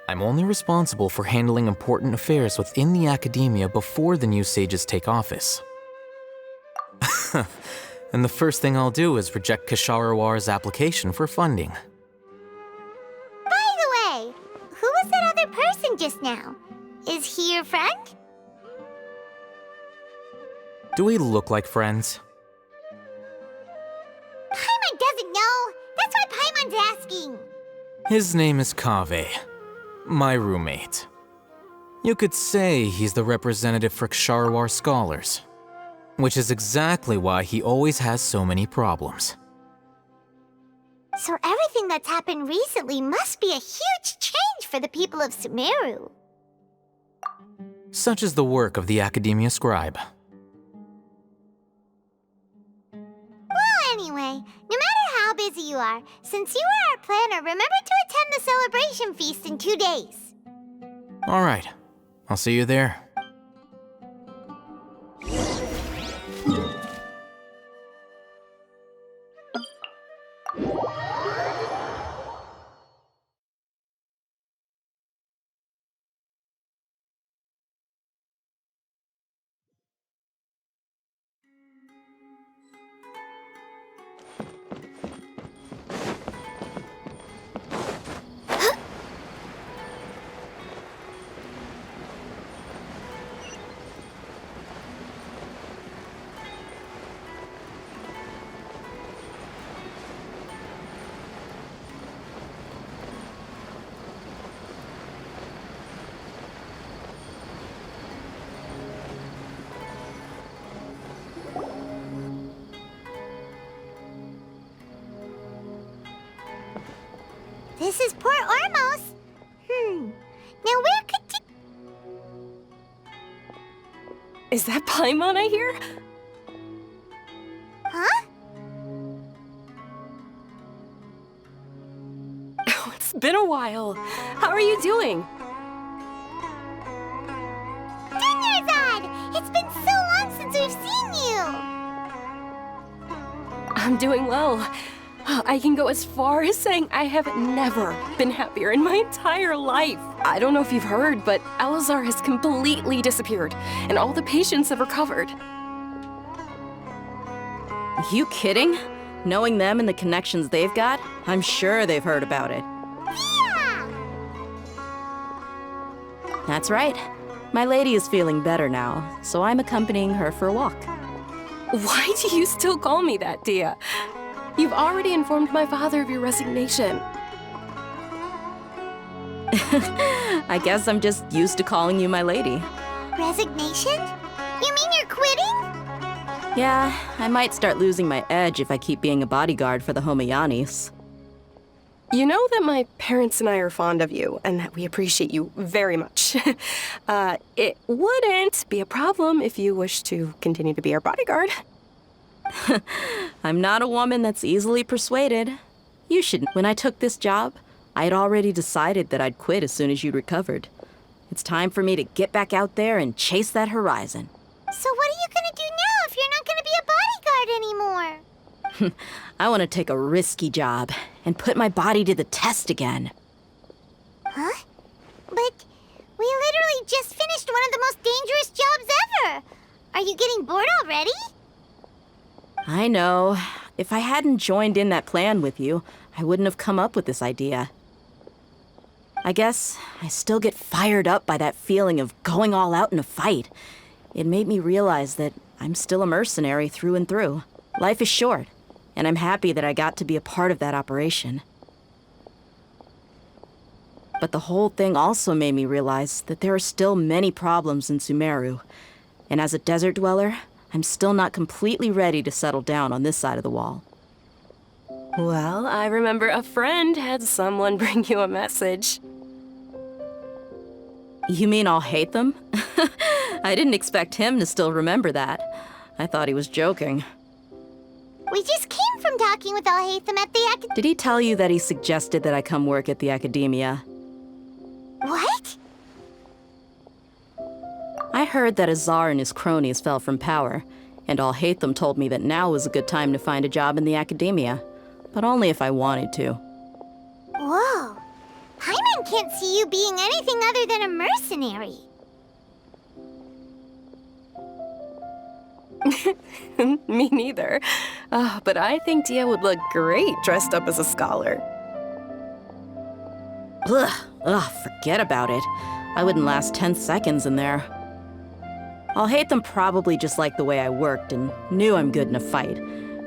I'm only responsible for handling important affairs within the academia before the new sages take office. And the first thing I'll do is reject Kisharawar's application for funding. By the way, who was that other person just now? Is he your friend? Do we look like friends? Paimon doesn't know. That's why Paimon's asking. His name is Kaveh, my roommate. You could say he's the representative for Ksharawar scholars, which is exactly why he always has so many problems. So everything that's happened recently must be a huge change for the people of Sumeru. Such is the work of the Academia Scribe. Well, anyway, no matter how busy you are, since you are our planner, remember to attend the celebration feast in 2 days. All right, I'll see you there. This is Port Ormos. Now where could Is that Paimon I hear? Huh? Oh, it's been a while. How are you doing? Dinnerzad! It's been so long since we've seen you! I'm doing well. I can go as far as saying I have never been happier in my entire life. I don't know if you've heard, but Elazar has completely disappeared, and all the patients have recovered. You kidding? Knowing them and the connections they've got, I'm sure they've heard about it. Yeah! That's right. My lady is feeling better now, so I'm accompanying her for a walk. Why do you still call me that, Dia? You've already informed my father of your resignation. I guess I'm just used to calling you my lady. Resignation? You mean you're quitting? Yeah, I might start losing my edge if I keep being a bodyguard for the Homayanis. You know that my parents and I are fond of you, and that we appreciate you very much. It wouldn't be a problem if you wish to continue to be our bodyguard. I'm not a woman that's easily persuaded. You shouldn't. When I took this job, I had already decided that I'd quit as soon as you'd recovered. It's time for me to get back out there and chase that horizon. So what are you gonna do now if you're not gonna be a bodyguard anymore? I want to take a risky job and put my body to the test again. Huh? But we literally just finished one of the most dangerous jobs ever! Are you getting bored already? I know. If I hadn't joined in that plan with you, I wouldn't have come up with this idea. I guess I still get fired up by that feeling of going all out in a fight. It made me realize that I'm still a mercenary through and through. Life is short, and I'm happy that I got to be a part of that operation. But the whole thing also made me realize that there are still many problems in Sumeru, and as a desert dweller, I'm still not completely ready to settle down on this side of the wall. Well, I remember a friend had someone bring you a message. You mean I'll hate them? I didn't expect him to still remember that. I thought he was joking. We just came from talking with Alhaitham at the Did he tell you that he suggested that I come work at the academia? What? I heard that Azar and his cronies fell from power, and Alhaitham told me that now was a good time to find a job in the academia, but only if I wanted to. Whoa. Paimon can't see you being anything other than a mercenary. Me neither. But I think Dia would look great dressed up as a scholar. Ugh, forget about it. I wouldn't last 10 seconds in there. Alhaitham probably just liked the way I worked and knew I'm good in a fight,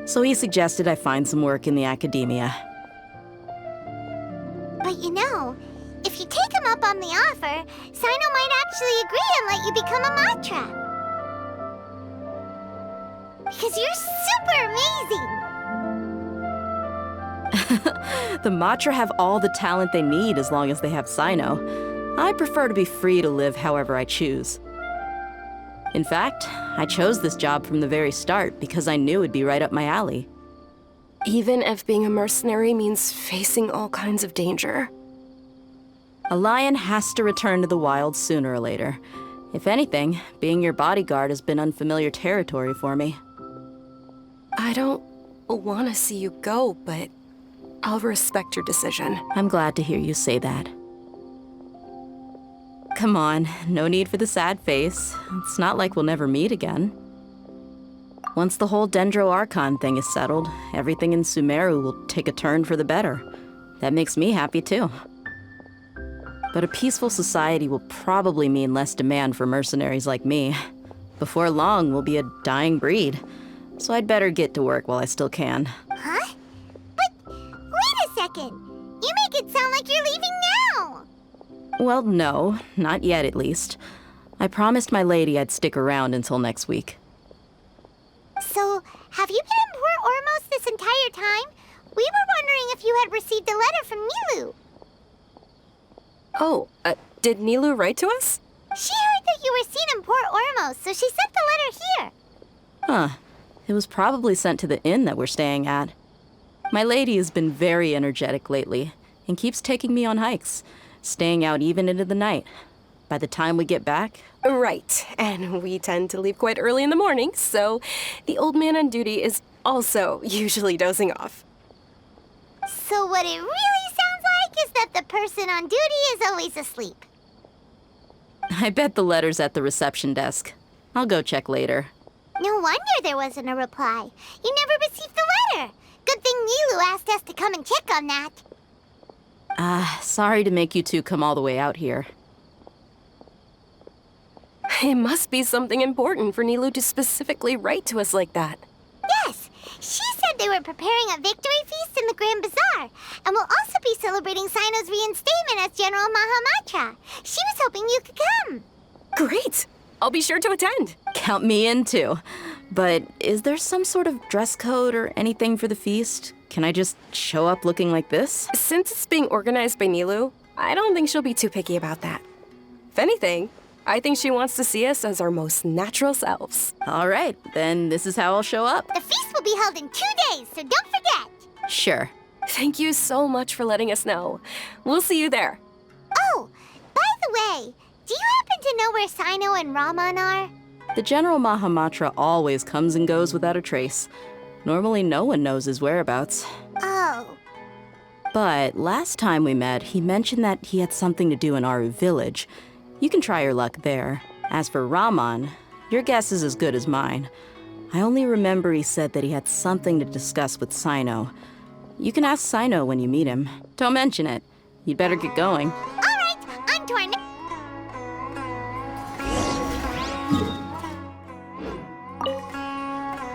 so he suggested I find some work in the academia. But you know, if you take him up on the offer, Sino might actually agree and let you become a Matra. Because you're super amazing! The Matra have all the talent they need as long as they have Sino. I prefer to be free to live however I choose. In fact, I chose this job from the very start because I knew it'd be right up my alley. Even if being a mercenary means facing all kinds of danger. A lion has to return to the wild sooner or later. If anything, being your bodyguard has been unfamiliar territory for me. I don't want to see you go, but I'll respect your decision. I'm glad to hear you say that. Come on, no need for the sad face. It's not like we'll never meet again. Once the whole Dendro Archon thing is settled, everything in Sumeru will take a turn for the better. That makes me happy too. But a peaceful society will probably mean less demand for mercenaries like me. Before long, we'll be a dying breed. So I'd better get to work while I still can. Huh? But wait a second. You make it sound like you're leaving now. Well, no, not yet at least. I promised my lady I'd stick around until next week. So, have you been in Port Ormos this entire time? We were wondering if you had received a letter from Nilu. Oh, did Nilu write to us? She heard that you were seen in Port Ormos, so she sent the letter here. Huh. It was probably sent to the inn that we're staying at. My lady has been very energetic lately and keeps taking me on hikes, staying out even into the night. By the time we get back... Right, and we tend to leave quite early in the morning, so the old man on duty is also usually dozing off. So what it really sounds like is that the person on duty is always asleep. I bet the letter's at the reception desk. I'll go check later. No wonder there wasn't a reply. You never received the letter. Good thing Nilu asked us to come and check on that. Sorry to make you two come all the way out here. It must be something important for Nilu to specifically write to us like that. Yes, she said they were preparing a victory feast in the Grand Bazaar, and will also be celebrating Sino's reinstatement as General Mahamatra. She was hoping you could come. Great! I'll be sure to attend. Count me in too. But is there some sort of dress code or anything for the feast? Can I just show up looking like this? Since it's being organized by Nilu, I don't think she'll be too picky about that. If anything, I think she wants to see us as our most natural selves. All right, then this is how I'll show up. The feast will be held in 2 days, so don't forget. Sure. Thank you so much for letting us know. We'll see you there. Oh, by the way, do you happen to know where Sino and Raman are? The General Mahamatra always comes and goes without a trace. Normally no one knows his whereabouts. Oh. But last time we met, he mentioned that he had something to do in Aru village. You can try your luck there. As for Raman, your guess is as good as mine. I only remember he said that he had something to discuss with Sino. You can ask Sino when you meet him. Don't mention it. You'd better get going. All right, on to our next...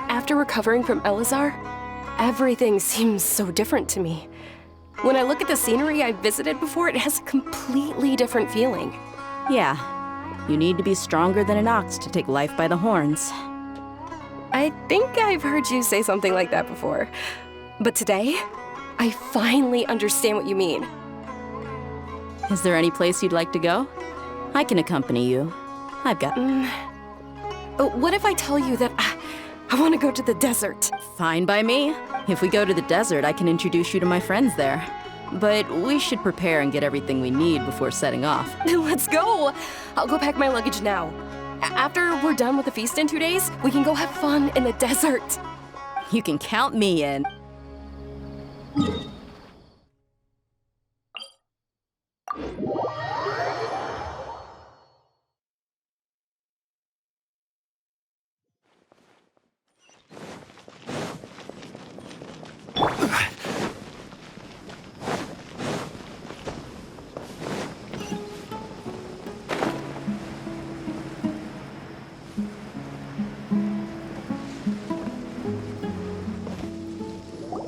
After recovering from Elazar, everything seems so different to me. When I look at the scenery I visited before, it has a completely different feeling. Yeah, you need to be stronger than an ox to take life by the horns. I think I've heard you say something like that before. But today, I finally understand what you mean. Is there any place you'd like to go? I can accompany you. I've got... What if I tell you that I want to go to the desert? Fine by me. If we go to the desert, I can introduce you to my friends there. But we should prepare and get everything we need before setting off. Let's go! I'll go pack my luggage now. After we're done with the feast in 2 days, we can go have fun in the desert. You can count me in.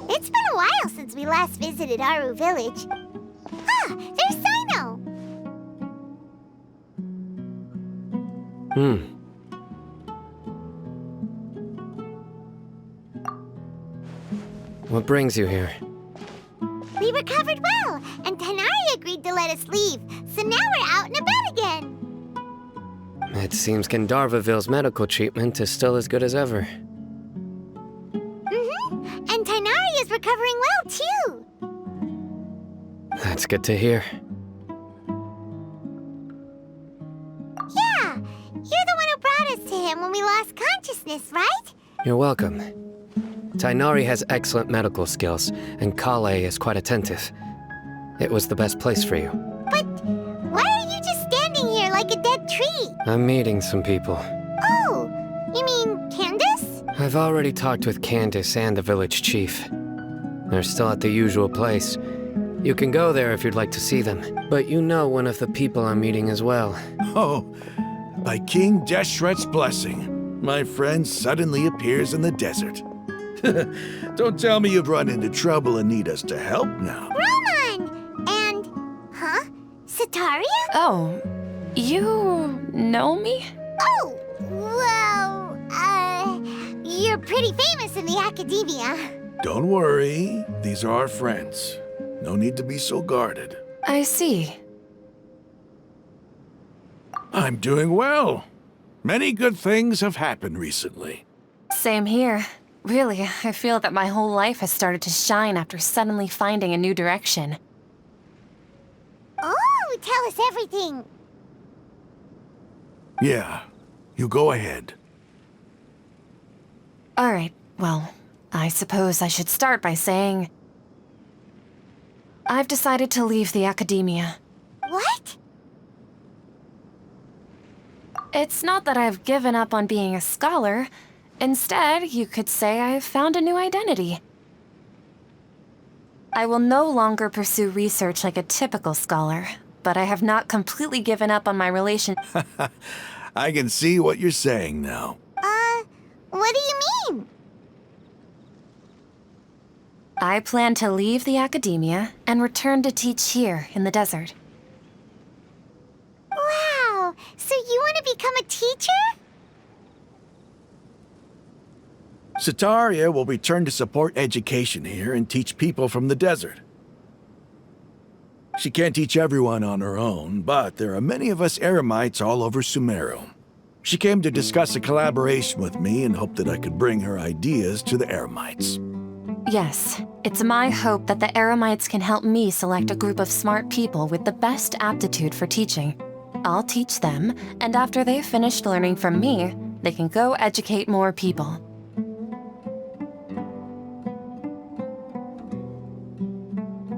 It's been a while since we last visited Aru Village. Ah, there's Sino! What brings you here? We recovered well, and Tanari agreed to let us leave, so now we're out and about again. It seems Gandharvaville's medical treatment is still as good as ever. And Tanari is recovering well, too. That's good to hear. Yeah, you're the one who brought us to him when we lost consciousness, right? You're welcome. Tainari has excellent medical skills, and Kale is quite attentive. It was the best place for you. But why are you just standing here like a dead tree? I'm meeting some people. Oh, you mean Candace? I've already talked with Candace and the village chief. They're still at the usual place. You can go there if you'd like to see them, but you know one of the people I'm meeting as well. Oh, by King Deshret's blessing, my friend suddenly appears in the desert. Don't tell me you've run into trouble and need us to help now. Roman! And, Sataria? Oh, you know me? Oh, well, you're pretty famous in the academia. Don't worry, these are our friends. No need to be so guarded. I see. I'm doing well. Many good things have happened recently. Same here. Really, I feel that my whole life has started to shine after suddenly finding a new direction. Oh, tell us everything. Yeah, you go ahead. All right, well, I suppose I should start by saying I've decided to leave the academia. What? It's not that I've given up on being a scholar. Instead, you could say I've found a new identity. I will no longer pursue research like a typical scholar, but I have not completely given up on my relation. I can see what you're saying now. What do you mean? I plan to leave the academia and return to teach here in the desert. Wow, so you want to become a teacher? Sataria will return to support education here and teach people from the desert. She can't teach everyone on her own, but there are many of us Eremites all over Sumeru. She came to discuss a collaboration with me and hoped that I could bring her ideas to the Eremites. Yes, it's my hope that the Eremites can help me select a group of smart people with the best aptitude for teaching. I'll teach them, and after they've finished learning from me, they can go educate more people.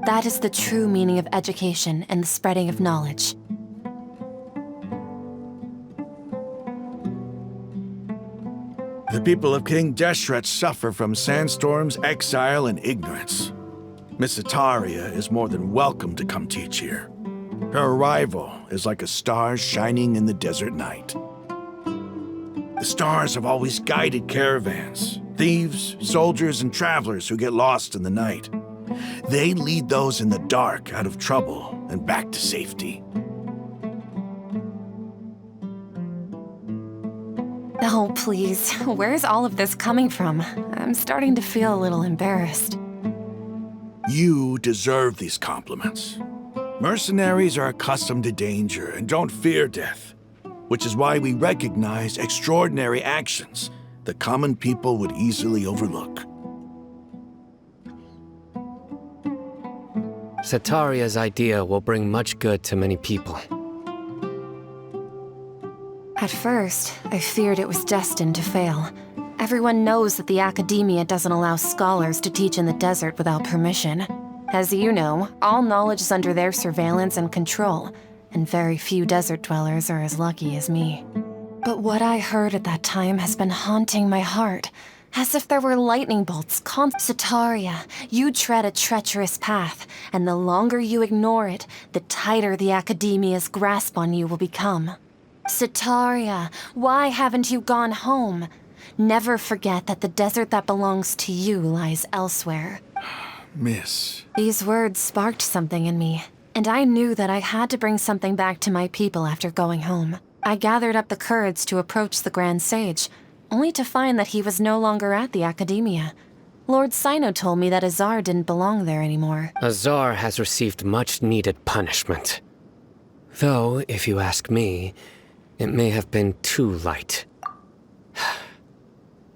That is the true meaning of education and the spreading of knowledge. The people of King Deshret suffer from sandstorms, exile, and ignorance. Miss Sataria is more than welcome to come teach here. Her arrival is like a star shining in the desert night. The stars have always guided caravans, thieves, soldiers, and travelers who get lost in the night. They lead those in the dark out of trouble and back to safety. Oh, please. Where's all of this coming from? I'm starting to feel a little embarrassed. You deserve these compliments. Mercenaries are accustomed to danger and don't fear death, which is why we recognize extraordinary actions that common people would easily overlook. Setaria's idea will bring much good to many people. At first, I feared it was destined to fail. Everyone knows that the Academia doesn't allow scholars to teach in the desert without permission. As you know, all knowledge is under their surveillance and control, and very few desert dwellers are as lucky as me. But what I heard at that time has been haunting my heart, as if there were lightning bolts Setaria, you tread a treacherous path, and the longer you ignore it, the tighter the Academia's grasp on you will become. Setaria, why haven't you gone home? Never forget that the desert that belongs to you lies elsewhere. Miss. These words sparked something in me, and I knew that I had to bring something back to my people after going home. I gathered up the courage to approach the Grand Sage, only to find that he was no longer at the Academia. Lord Sino told me that Azar didn't belong there anymore. Azar has received much-needed punishment. Though, if you ask me, it may have been too light.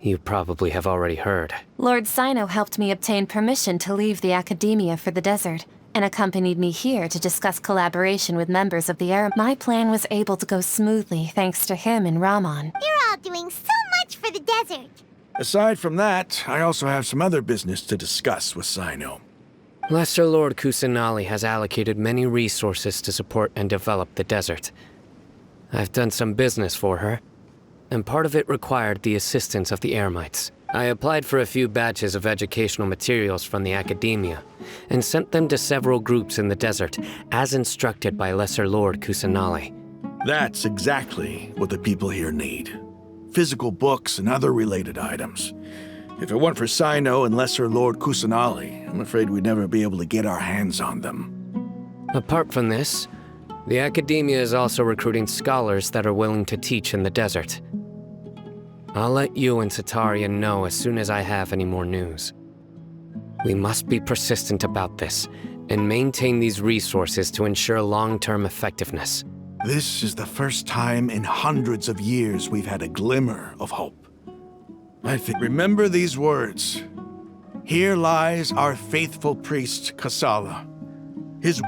You probably have already heard. Lord Sino helped me obtain permission to leave the Academia for the desert, and accompanied me here to discuss collaboration with members of the Air. My plan was able to go smoothly thanks to him and Rahman. You're all doing so much for the desert. Aside from that, I also have some other business to discuss with Sino. Lesser Lord Kusanali has allocated many resources to support and develop the desert. I've done some business for her, and part of it required the assistance of the Eremites. I applied for a few batches of educational materials from the Academia, and sent them to several groups in the desert, as instructed by Lesser Lord Kusanali. That's exactly what the people here need. Physical books and other related items. If it weren't for Sino and Lesser Lord Kusanali, I'm afraid we'd never be able to get our hands on them. Apart from this, the Academia is also recruiting scholars that are willing to teach in the desert. I'll let you and Setaria know as soon as I have any more news. We must be persistent about this, and maintain these resources to ensure long-term effectiveness. This is the first time in hundreds of years we've had a glimmer of hope. Remember these words. Here lies our faithful priest, Kasala.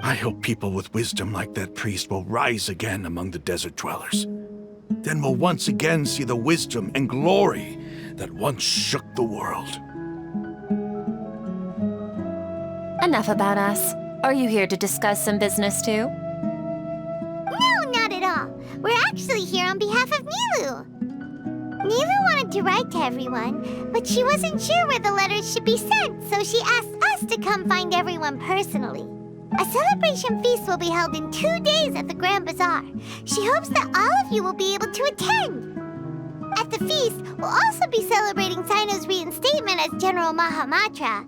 I hope people with wisdom like that priest will rise again among the desert dwellers. Then we'll once again see the wisdom and glory that once shook the world. Enough about us. Are you here to discuss some business too? No, not at all. We're actually here on behalf of Nilu. Nilu wanted to write to everyone, but she wasn't sure where the letters should be sent, so she asked us to come find everyone personally. A celebration feast will be held in 2 days at the Grand Bazaar. She hopes that all of you will be able to attend. At the feast, we'll also be celebrating Sino's reinstatement as General Mahamatra.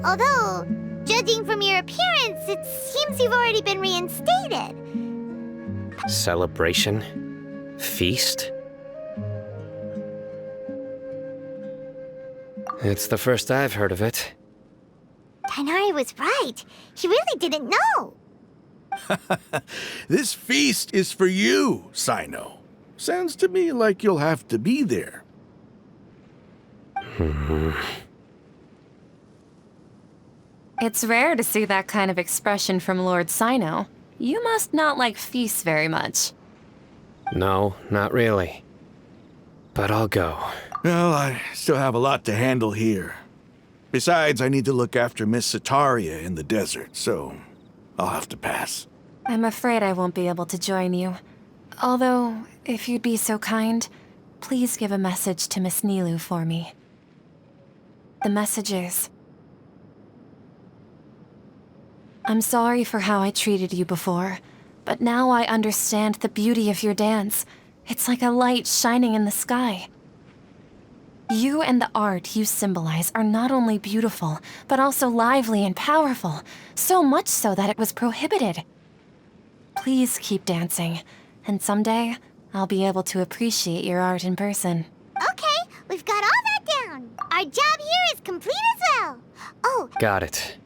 Although, judging from your appearance, it seems you've already been reinstated. Celebration? Feast? It's the first I've heard of it. Tighnari was right. He really didn't know. This feast is for you, Sino. Sounds to me like you'll have to be there. It's rare to see that kind of expression from Lord Sino. You must not like feasts very much. No, not really. But I'll go. Well, I still have a lot to handle here. Besides, I need to look after Miss Setaria in the desert, so I'll have to pass. I'm afraid I won't be able to join you. Although, if you'd be so kind, please give a message to Miss Nilu for me. The message is... I'm sorry for how I treated you before, but now I understand the beauty of your dance. It's like a light shining in the sky. You and the art you symbolize are not only beautiful, but also lively and powerful, so much so that it was prohibited. Please keep dancing, and someday I'll be able to appreciate your art in person. Okay, we've got all that down. Our job here is complete as well. Oh, got it.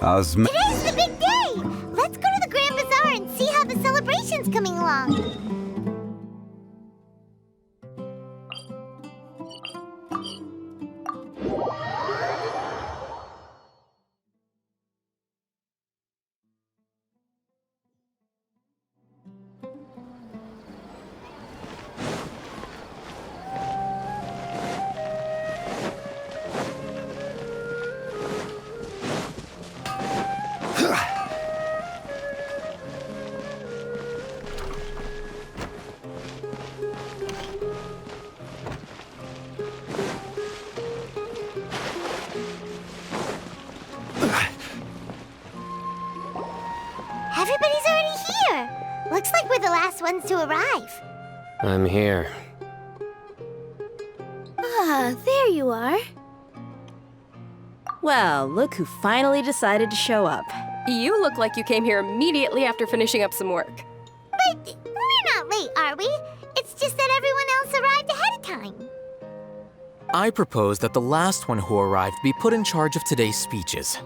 Today's the big day! Let's go to the Grand Bazaar and see how the celebration's coming along. Everybody's already here. Looks like we're the last ones to arrive. I'm here. Ah, there you are. Well, look who finally decided to show up. You look like you came here immediately after finishing up some work. But we're not late, are we? It's just that everyone else arrived ahead of time. I propose that the last one who arrived be put in charge of today's speeches.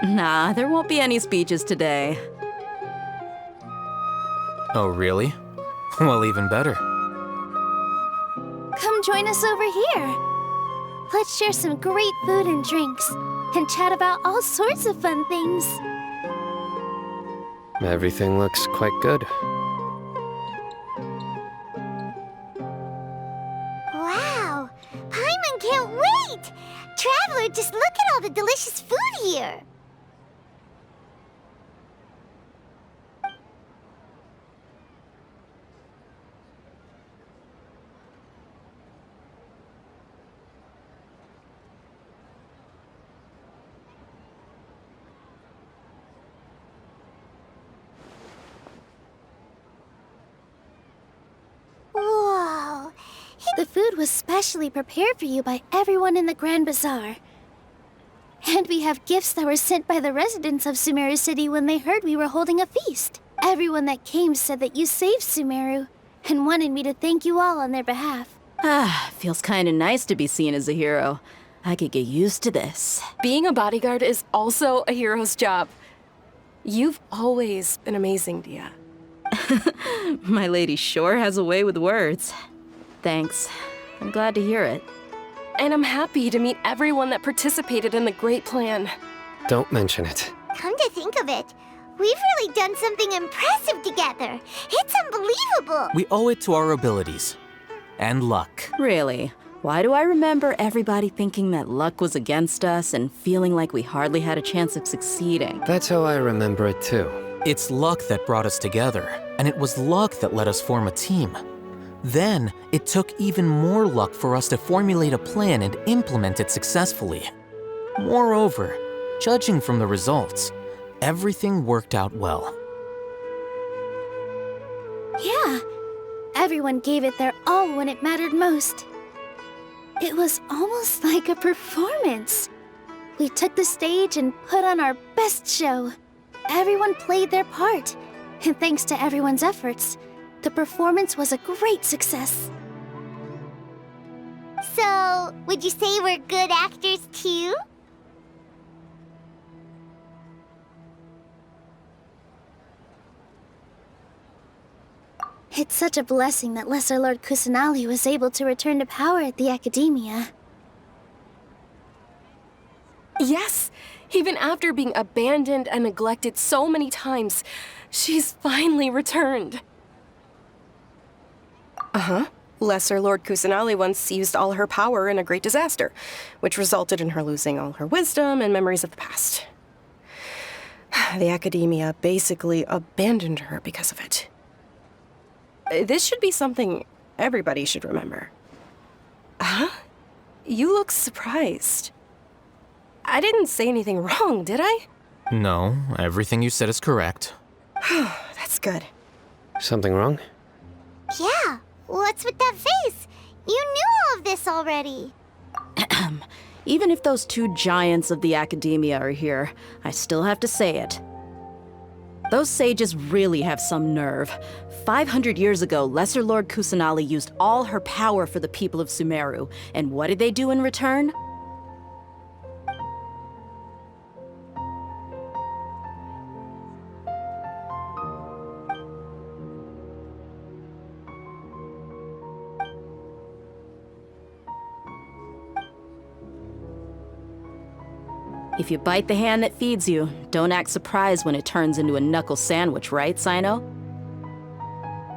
Nah, there won't be any speeches today. Oh, really? Well, even better. Come join us over here. Let's share some great food and drinks, and chat about all sorts of fun things. Everything looks quite good. Wow! Paimon can't wait! Traveler, just look at all the delicious food here! Whoa! The food was specially prepared for you by everyone in the Grand Bazaar. And we have gifts that were sent by the residents of Sumeru City when they heard we were holding a feast. Everyone that came said that you saved Sumeru, and wanted me to thank you all on their behalf. Ah, feels kinda nice to be seen as a hero. I could get used to this. Being a bodyguard is also a hero's job. You've always been amazing, Dia. My lady sure has a way with words. Thanks. I'm glad to hear it. And I'm happy to meet everyone that participated in the great plan. Don't mention it. Come to think of it, we've really done something impressive together. It's unbelievable. We owe it to our abilities. And luck. Really? Why do I remember everybody thinking that luck was against us and feeling like we hardly had a chance of succeeding? That's how I remember it too. It's luck that brought us together, and it was luck that let us form a team. Then, it took even more luck for us to formulate a plan and implement it successfully. Moreover, judging from the results, everything worked out well. Yeah, everyone gave it their all when it mattered most. It was almost like a performance. We took the stage and put on our best show. Everyone played their part, and thanks to everyone's efforts, the performance was a great success. So, would you say we're good actors too? It's such a blessing that Lesser Lord Kusanali was able to return to power at the Academia. Yes! Even after being abandoned and neglected so many times, she's finally returned. Uh-huh. Lesser Lord Kusanali once used all her power in a great disaster, which resulted in her losing all her wisdom and memories of the past. The Academia basically abandoned her because of it. This should be something everybody should remember. Huh? You look surprised. I didn't say anything wrong, did I? No, everything you said is correct. That's good. Something wrong? Yeah, what's with that face? You knew all of this already. Even if those two giants of the Academia are here, I still have to say it. Those sages really have some nerve. 500 years ago, Lesser Lord Kusanali used all her power for the people of Sumeru, and what did they do in return? If you bite the hand that feeds you, don't act surprised when it turns into a knuckle sandwich, right, Sino?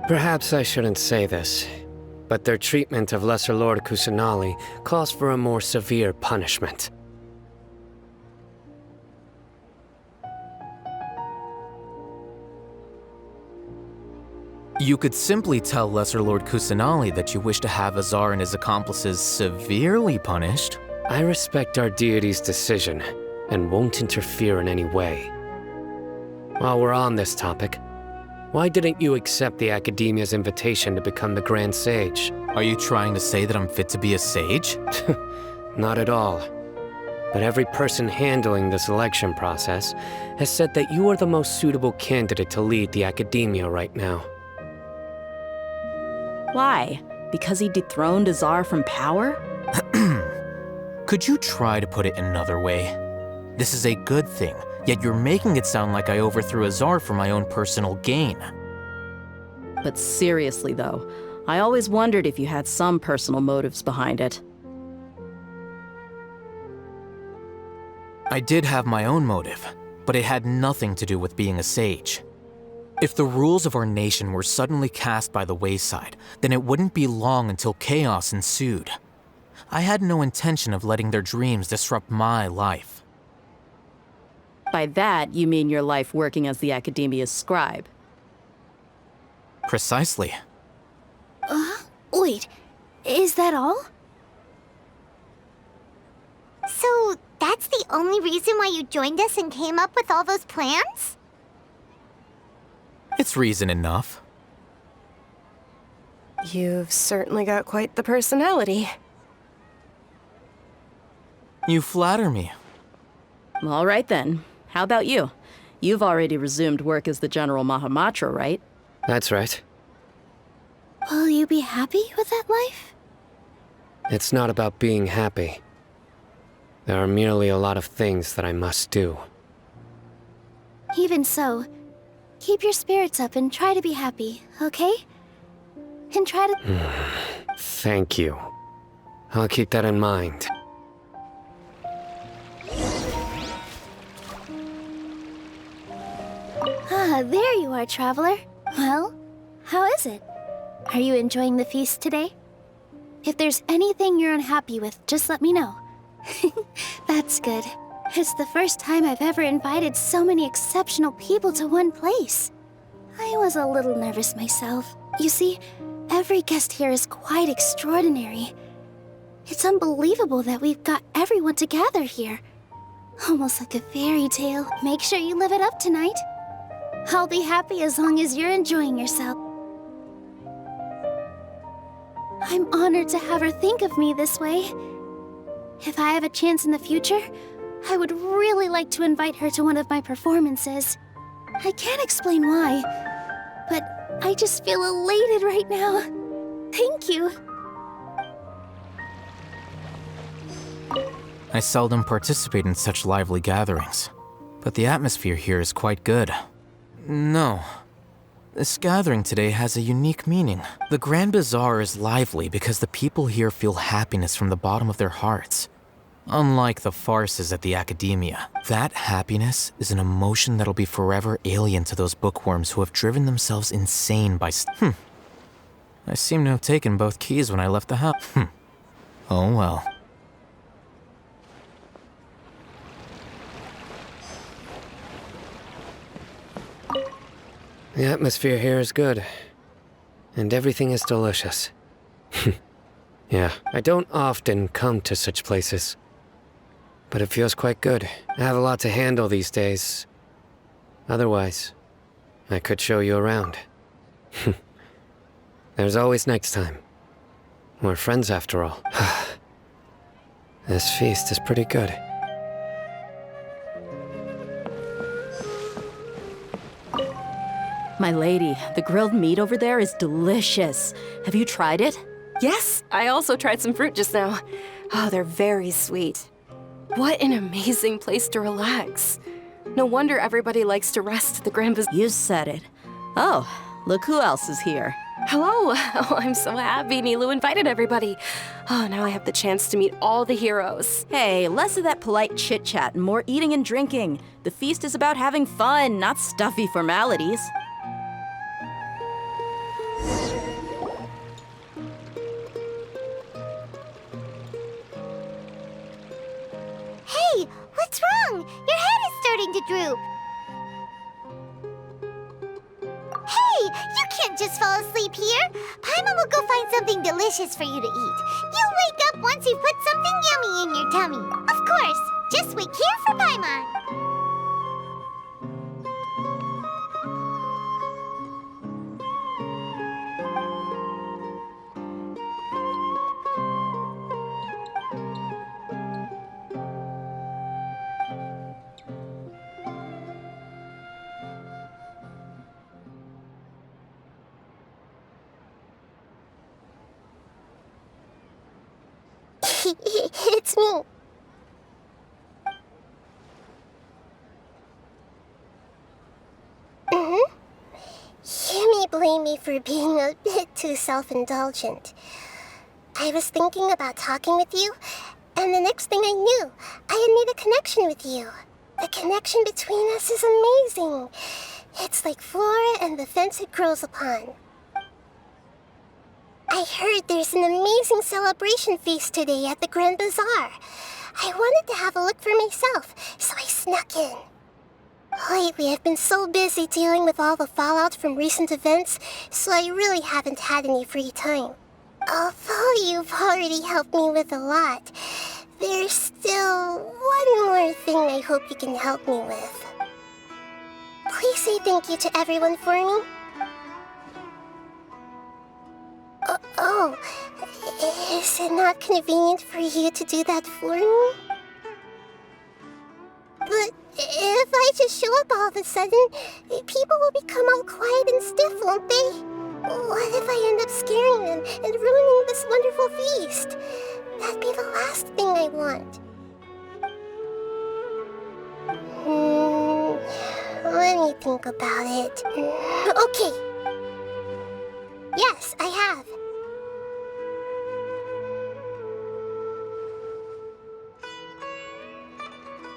Perhaps I shouldn't say this, but their treatment of Lesser Lord Kusanali calls for a more severe punishment. You could simply tell Lesser Lord Kusanali that you wish to have Azar and his accomplices severely punished. I respect our deity's decision, and won't interfere in any way. While we're on this topic, why didn't you accept the Academia's invitation to become the Grand Sage? Are you trying to say that I'm fit to be a sage? Not at all. But every person handling the selection process has said that you are the most suitable candidate to lead the Academia right now. Why? Because he dethroned Azar from power? Could you try to put it another way? This is a good thing, yet you're making it sound like I overthrew Azar for my own personal gain. But seriously though, I always wondered if you had some personal motives behind it. I did have my own motive, but it had nothing to do with being a sage. If the rules of our nation were suddenly cast by the wayside, then it wouldn't be long until chaos ensued. I had no intention of letting their dreams disrupt my life. By that, you mean your life working as the Academia's scribe. Precisely. Wait, is that all? So, that's the only reason why you joined us and came up with all those plans? It's reason enough. You've certainly got quite the personality. You flatter me. All right then. How about you? You've already resumed work as the General Mahamatra, right? That's right. Will you be happy with that life? It's not about being happy. There are merely a lot of things that I must do. Even so, keep your spirits up and try to be happy, okay? And try to... Thank you. I'll keep that in mind. Ah, there you are, traveler. Well, how is it? Are you enjoying the feast today? If there's anything you're unhappy with, just let me know. That's good. It's the first time I've ever invited so many exceptional people to one place. I was a little nervous myself. You see, every guest here is quite extraordinary. It's unbelievable that we've got everyone together here. Almost like a fairy tale. Make sure you live it up tonight. I'll be happy as long as you're enjoying yourself. I'm honored to have her think of me this way. If I have a chance in the future, I would really like to invite her to one of my performances. I can't explain why, but I just feel elated right now. Thank you. I seldom participate in such lively gatherings, but the atmosphere here is quite good. No. This gathering today has a unique meaning. The Grand Bazaar is lively because the people here feel happiness from the bottom of their hearts. Unlike the farces at the Academia, that happiness is an emotion that'll be forever alien to those bookworms who have driven themselves insane by I seem to have taken both keys when I left the house. Oh well. The atmosphere here is good, and everything is delicious. Yeah, I don't often come to such places, but it feels quite good. I have a lot to handle these days. Otherwise, I could show you around. There's always next time. We're friends after all. This feast is pretty good. My lady, the grilled meat over there is delicious. Have you tried it? Yes, I also tried some fruit just now. Oh, they're very sweet. What an amazing place to relax. No wonder everybody likes to rest at the Grand Bazaar. You said it. Oh, look who else is here. Hello! Oh, I'm so happy Nilou invited everybody. Oh, now I have the chance to meet all the heroes. Hey, less of that polite chit-chat and more eating and drinking. The feast is about having fun, not stuffy formalities. Hey, what's wrong? Your head is starting to droop. Hey, you can't just fall asleep here. Paimon will go find something delicious for you to eat. You'll wake up once you put something yummy in your tummy. Of course, just wait here for Paimon. It's me. You may blame me for being a bit too self-indulgent. I was thinking about talking with you, and the next thing I knew, I had made a connection with you. The connection between us is amazing. It's like flora and the fence it grows upon. I heard there's an amazing celebration feast today at the Grand Bazaar. I wanted to have a look for myself, so I snuck in. Lately, I've been so busy dealing with all the fallout from recent events, so I really haven't had any free time. Although you've already helped me with a lot, there's still one more thing I hope you can help me with. Please say thank you to everyone for me. Oh, is it not convenient for you to do that for me? But if I just show up all of a sudden, people will become all quiet and stiff, won't they? What if I end up scaring them and ruining this wonderful feast? That'd be the last thing I want. Let me think about it. Okay. Yes, I have.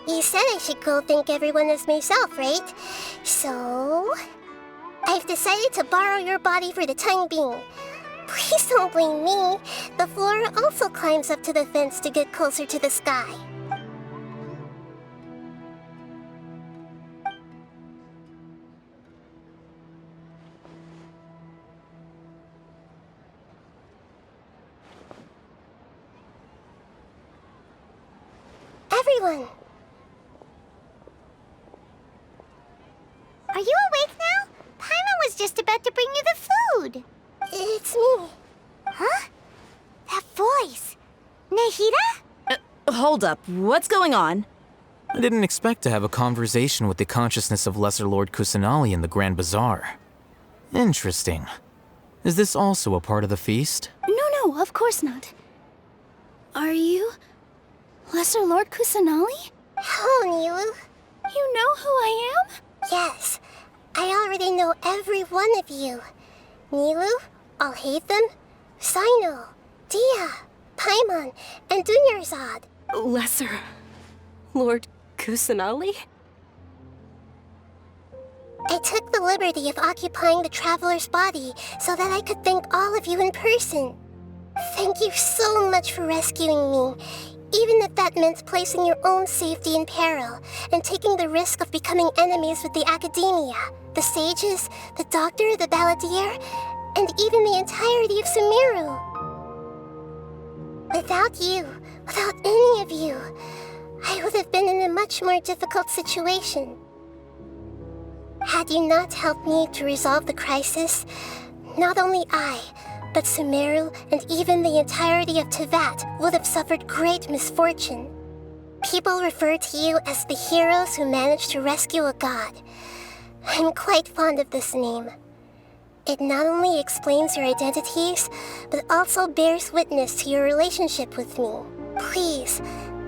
You said I should go thank everyone as myself, right? So, I've decided to borrow your body for the time being. Please don't blame me. The flora also climbs up to the fence to get closer to the sky. Everyone! Are you awake now? Paimon was just about to bring you the food. It's me. Huh? That voice. Nahida? Hold up, what's going on? I didn't expect to have a conversation with the consciousness of Lesser Lord Kusanali in the Grand Bazaar. Interesting. Is this also a part of the feast? No, of course not. Are you Lesser Lord Kusanali? Hello, Nilou. You know who I am? Yes, I already know every one of you. Nilou, Alhaitham, Sino, Dia, Paimon, and Dunyarzad. Lesser Lord Kusanali? I took the liberty of occupying the Traveler's body so that I could thank all of you in person. Thank you so much for rescuing me, even if that meant placing your own safety in peril and taking the risk of becoming enemies with the Academia, the sages, the doctor, the balladeer, and even the entirety of Sumeru. Without you, without any of you, I would have been in a much more difficult situation. Had you not helped me to resolve the crisis, not only I, but Sumeru and even the entirety of Teyvat would have suffered great misfortune. People refer to you as the heroes who managed to rescue a god. I'm quite fond of this name. It not only explains your identities, but also bears witness to your relationship with me. Please,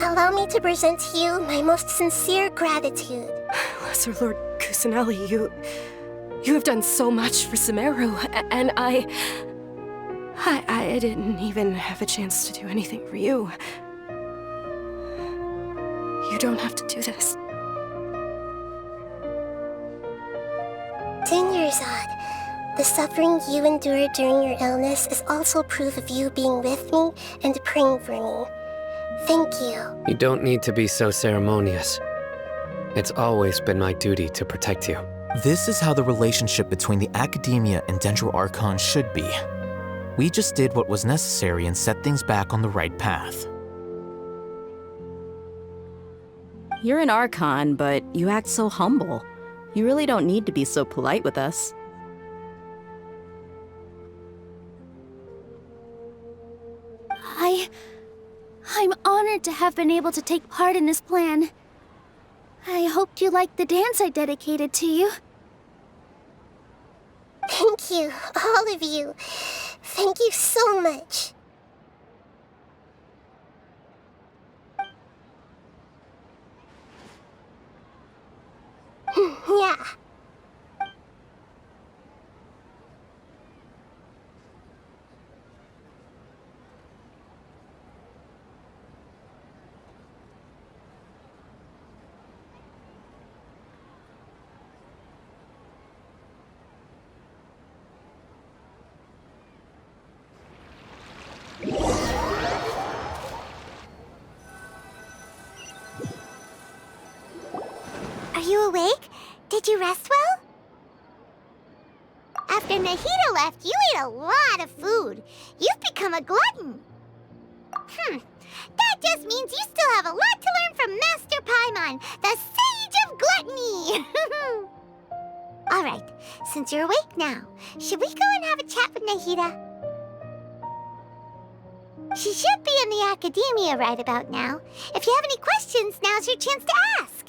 allow me to present to you my most sincere gratitude. Lesser Lord Kusanali, You have done so much for Sumeru, and I didn't even have a chance to do anything for you. You don't have to do this. 10 years odd. The suffering you endured during your illness is also proof of you being with me and praying for me. Thank you. You don't need to be so ceremonious. It's always been my duty to protect you. This is how the relationship between the Academia and Dendro Archon should be. We just did what was necessary and set things back on the right path. You're an Archon, but you act so humble. You really don't need to be so polite with us. I'm honored to have been able to take part in this plan. I hoped you liked the dance I dedicated to you. Thank you, all of you. Thank you so much. Yeah. Are you awake? Did you rest well? After Nahida left, you ate a lot of food. You've become a glutton. That just means you still have a lot to learn from Master Paimon, the Sage of Gluttony! Alright, since you're awake now, should we go and have a chat with Nahida? She should be in the Academia right about now. If you have any questions, now's your chance to ask.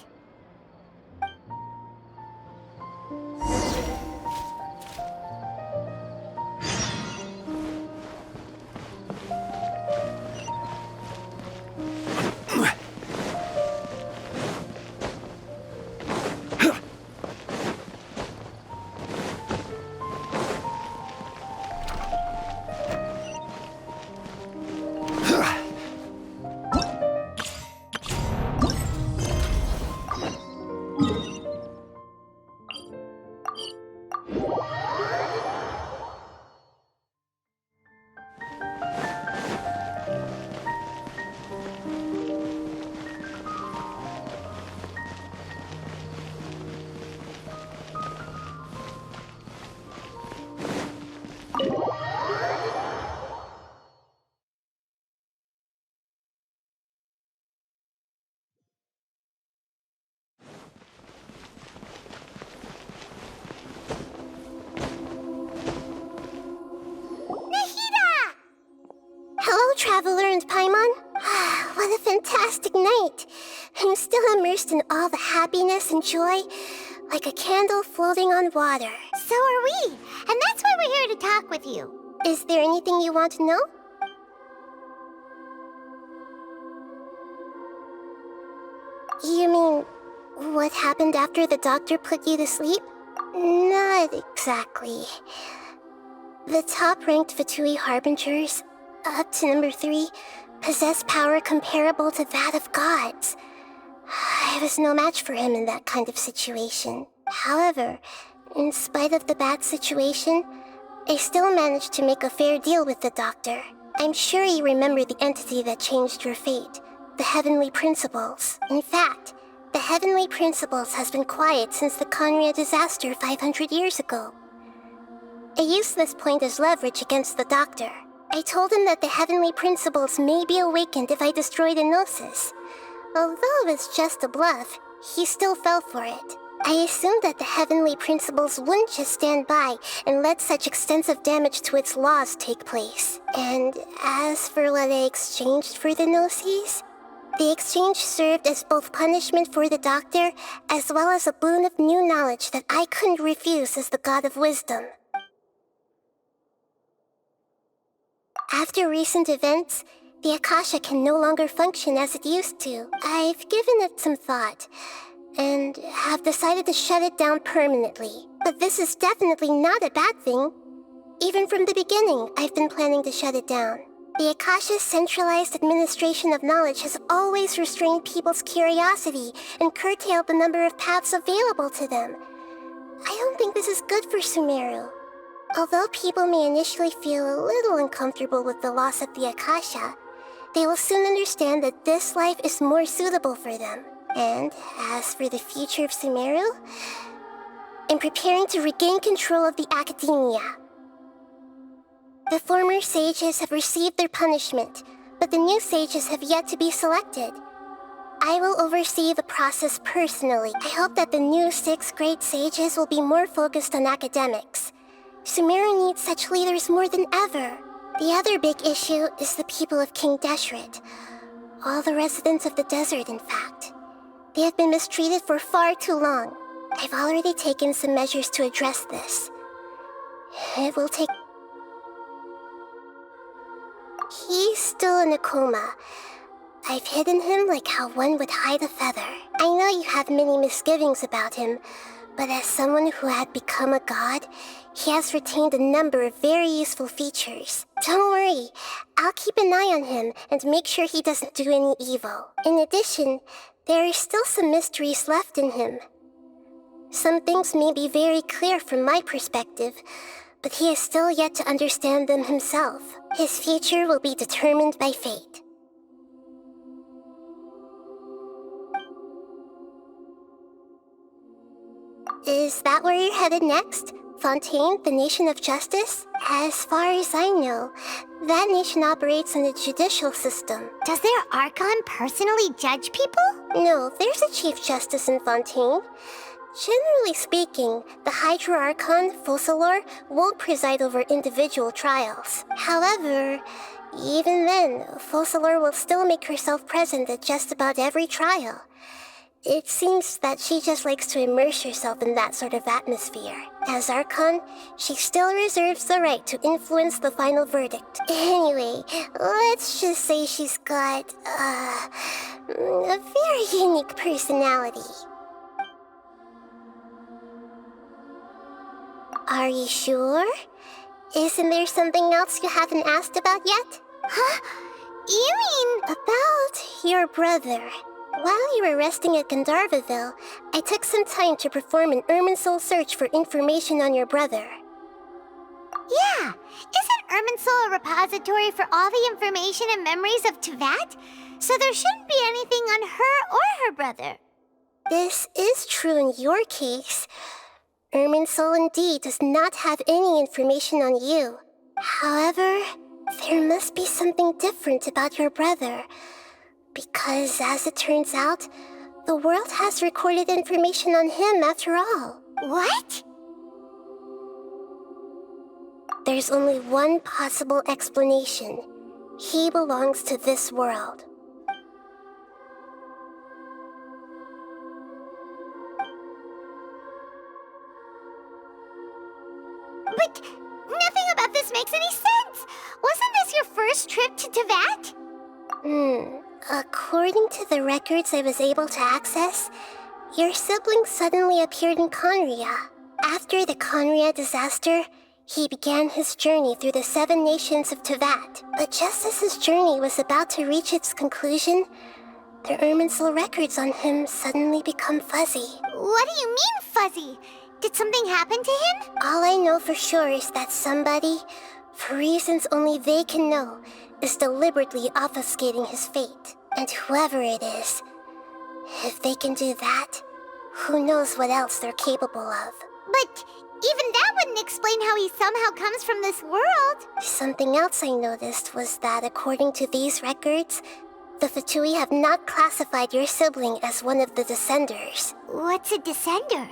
Traveler and Paimon. What a fantastic night. I'm still immersed in all the happiness and joy, like a candle floating on water. So are we, and that's why we're here to talk with you. Is there anything you want to know? You mean, what happened after the doctor put you to sleep? Not exactly. The top-ranked Fatui Harbingers, up to number 3, possess power comparable to that of gods. I was no match for him in that kind of situation. However, in spite of the bad situation, I still managed to make a fair deal with the doctor. I'm sure you remember the entity that changed your fate, the Heavenly Principles. In fact, the Heavenly Principles has been quiet since the Conria disaster 500 years ago. I used this point as leverage against the doctor. I told him that the Heavenly Principles may be awakened if I destroy the Gnosis. Although it was just a bluff, he still fell for it. I assumed that the Heavenly Principles wouldn't just stand by and let such extensive damage to its laws take place. And as for what I exchanged for the Gnosis, the exchange served as both punishment for the doctor, as well as a boon of new knowledge that I couldn't refuse as the God of Wisdom. After recent events, the Akasha can no longer function as it used to. I've given it some thought, and have decided to shut it down permanently. But this is definitely not a bad thing. Even from the beginning, I've been planning to shut it down. The Akasha's centralized administration of knowledge has always restrained people's curiosity and curtailed the number of paths available to them. I don't think this is good for Sumeru. Although people may initially feel a little uncomfortable with the loss of the Akasha, they will soon understand that this life is more suitable for them. And as for the future of Sumeru, I'm preparing to regain control of the academia. The former sages have received their punishment, but the new sages have yet to be selected. I will oversee the process personally. I hope that the new 6th grade sages will be more focused on academics. Sumeru needs such leaders more than ever. The other big issue is the people of King Deshret. All the residents of the desert, in fact. They have been mistreated for far too long. I've already taken some measures to address this. It will take... He's still in a coma. I've hidden him like how one would hide a feather. I know you have many misgivings about him, but as someone who had become a god, he has retained a number of very useful features. Don't worry, I'll keep an eye on him and make sure he doesn't do any evil. In addition, there are still some mysteries left in him. Some things may be very clear from my perspective, but he is still yet to understand them himself. His future will be determined by fate. Is that where you're headed next? Fontaine, the nation of justice? As far as I know, that nation operates in a judicial system. Does their Archon personally judge people? No, there's a Chief Justice in Fontaine. Generally speaking, the Hydra Archon, Focalor, won't preside over individual trials. However, even then, Focalor will still make herself present at just about every trial. It seems that she just likes to immerse herself in that sort of atmosphere. As Archon, she still reserves the right to influence the final verdict. Anyway, let's just say she's got, a very unique personality. Are you sure? Isn't there something else you haven't asked about yet? Huh? You mean... About your brother. While you were resting at Gandharvaville, I took some time to perform an Irminsul search for information on your brother. Yeah! Isn't Irminsul a repository for all the information and memories of Teyvat? So there shouldn't be anything on her or her brother. This is true in your case. Irminsul indeed does not have any information on you. However, there must be something different about your brother. Because, as it turns out, the world has recorded information on him after all. What? There's only one possible explanation. He belongs to this world. But nothing about this makes any sense! Wasn't this your first trip to Teyvat? According to the records I was able to access, your sibling suddenly appeared in Conria. After the Conria disaster, he began his journey through the 7 nations of Teyvat. But just as his journey was about to reach its conclusion, the Irminsul records on him suddenly become fuzzy. What do you mean, fuzzy? Did something happen to him? All I know for sure is that somebody, for reasons only they can know, is deliberately obfuscating his fate. And whoever it is, if they can do that, who knows what else they're capable of. But even that wouldn't explain how he somehow comes from this world. Something else I noticed was that according to these records, the Fatui have not classified your sibling as one of the Descenders. What's a Descender?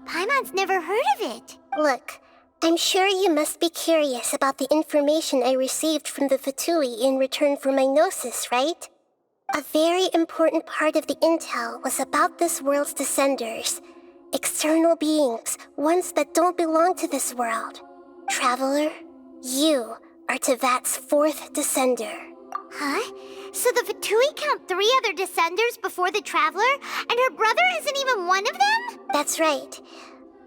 Paimon's never heard of it. Look, I'm sure you must be curious about the information I received from the Fatui in return for my gnosis, right? A very important part of the intel was about this world's Descenders. External beings, ones that don't belong to this world. Traveler, you are Teyvat's 4th Descender. Huh? So the Fatui count 3 other Descenders before the Traveler, and her brother isn't even one of them? That's right.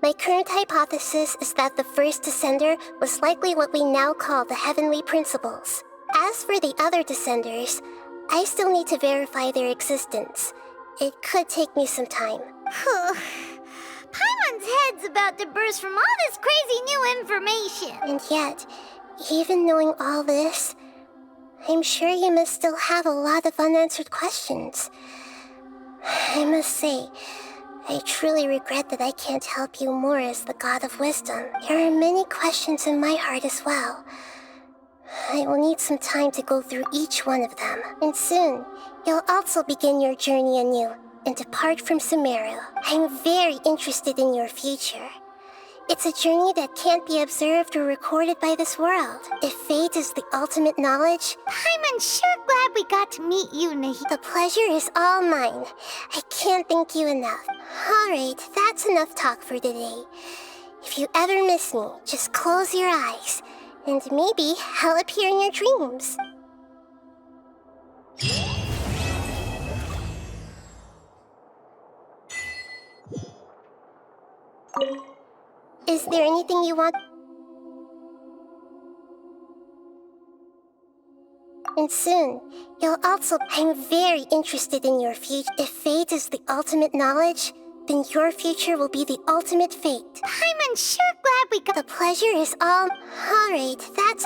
My current hypothesis is that the first descender was likely what we now call the Heavenly Principles. As for the other descenders, I still need to verify their existence. It could take me some time. Paimon's head's about to burst from all this crazy new information. And yet, even knowing all this, I'm sure you must still have a lot of unanswered questions. I must say, I truly regret that I can't help you more as the God of Wisdom. There are many questions in my heart as well. I will need some time to go through each one of them. And soon, you'll also begin your journey anew and depart from Sumeru. I'm very interested in your future. It's a journey that can't be observed or recorded by this world. If fate is the ultimate knowledge, Paimon's sure glad we got to meet you, Nahida. The pleasure is all mine. I can't thank you enough. Alright, that's enough talk for today. If you ever miss me, just close your eyes, and maybe I'll appear in your dreams. Is there anything you want? And soon, you'll also... I'm very interested in your future. If fate is the ultimate knowledge, then your future will be the ultimate fate. Paimon's sure glad we got... The pleasure is all... Alright, that's...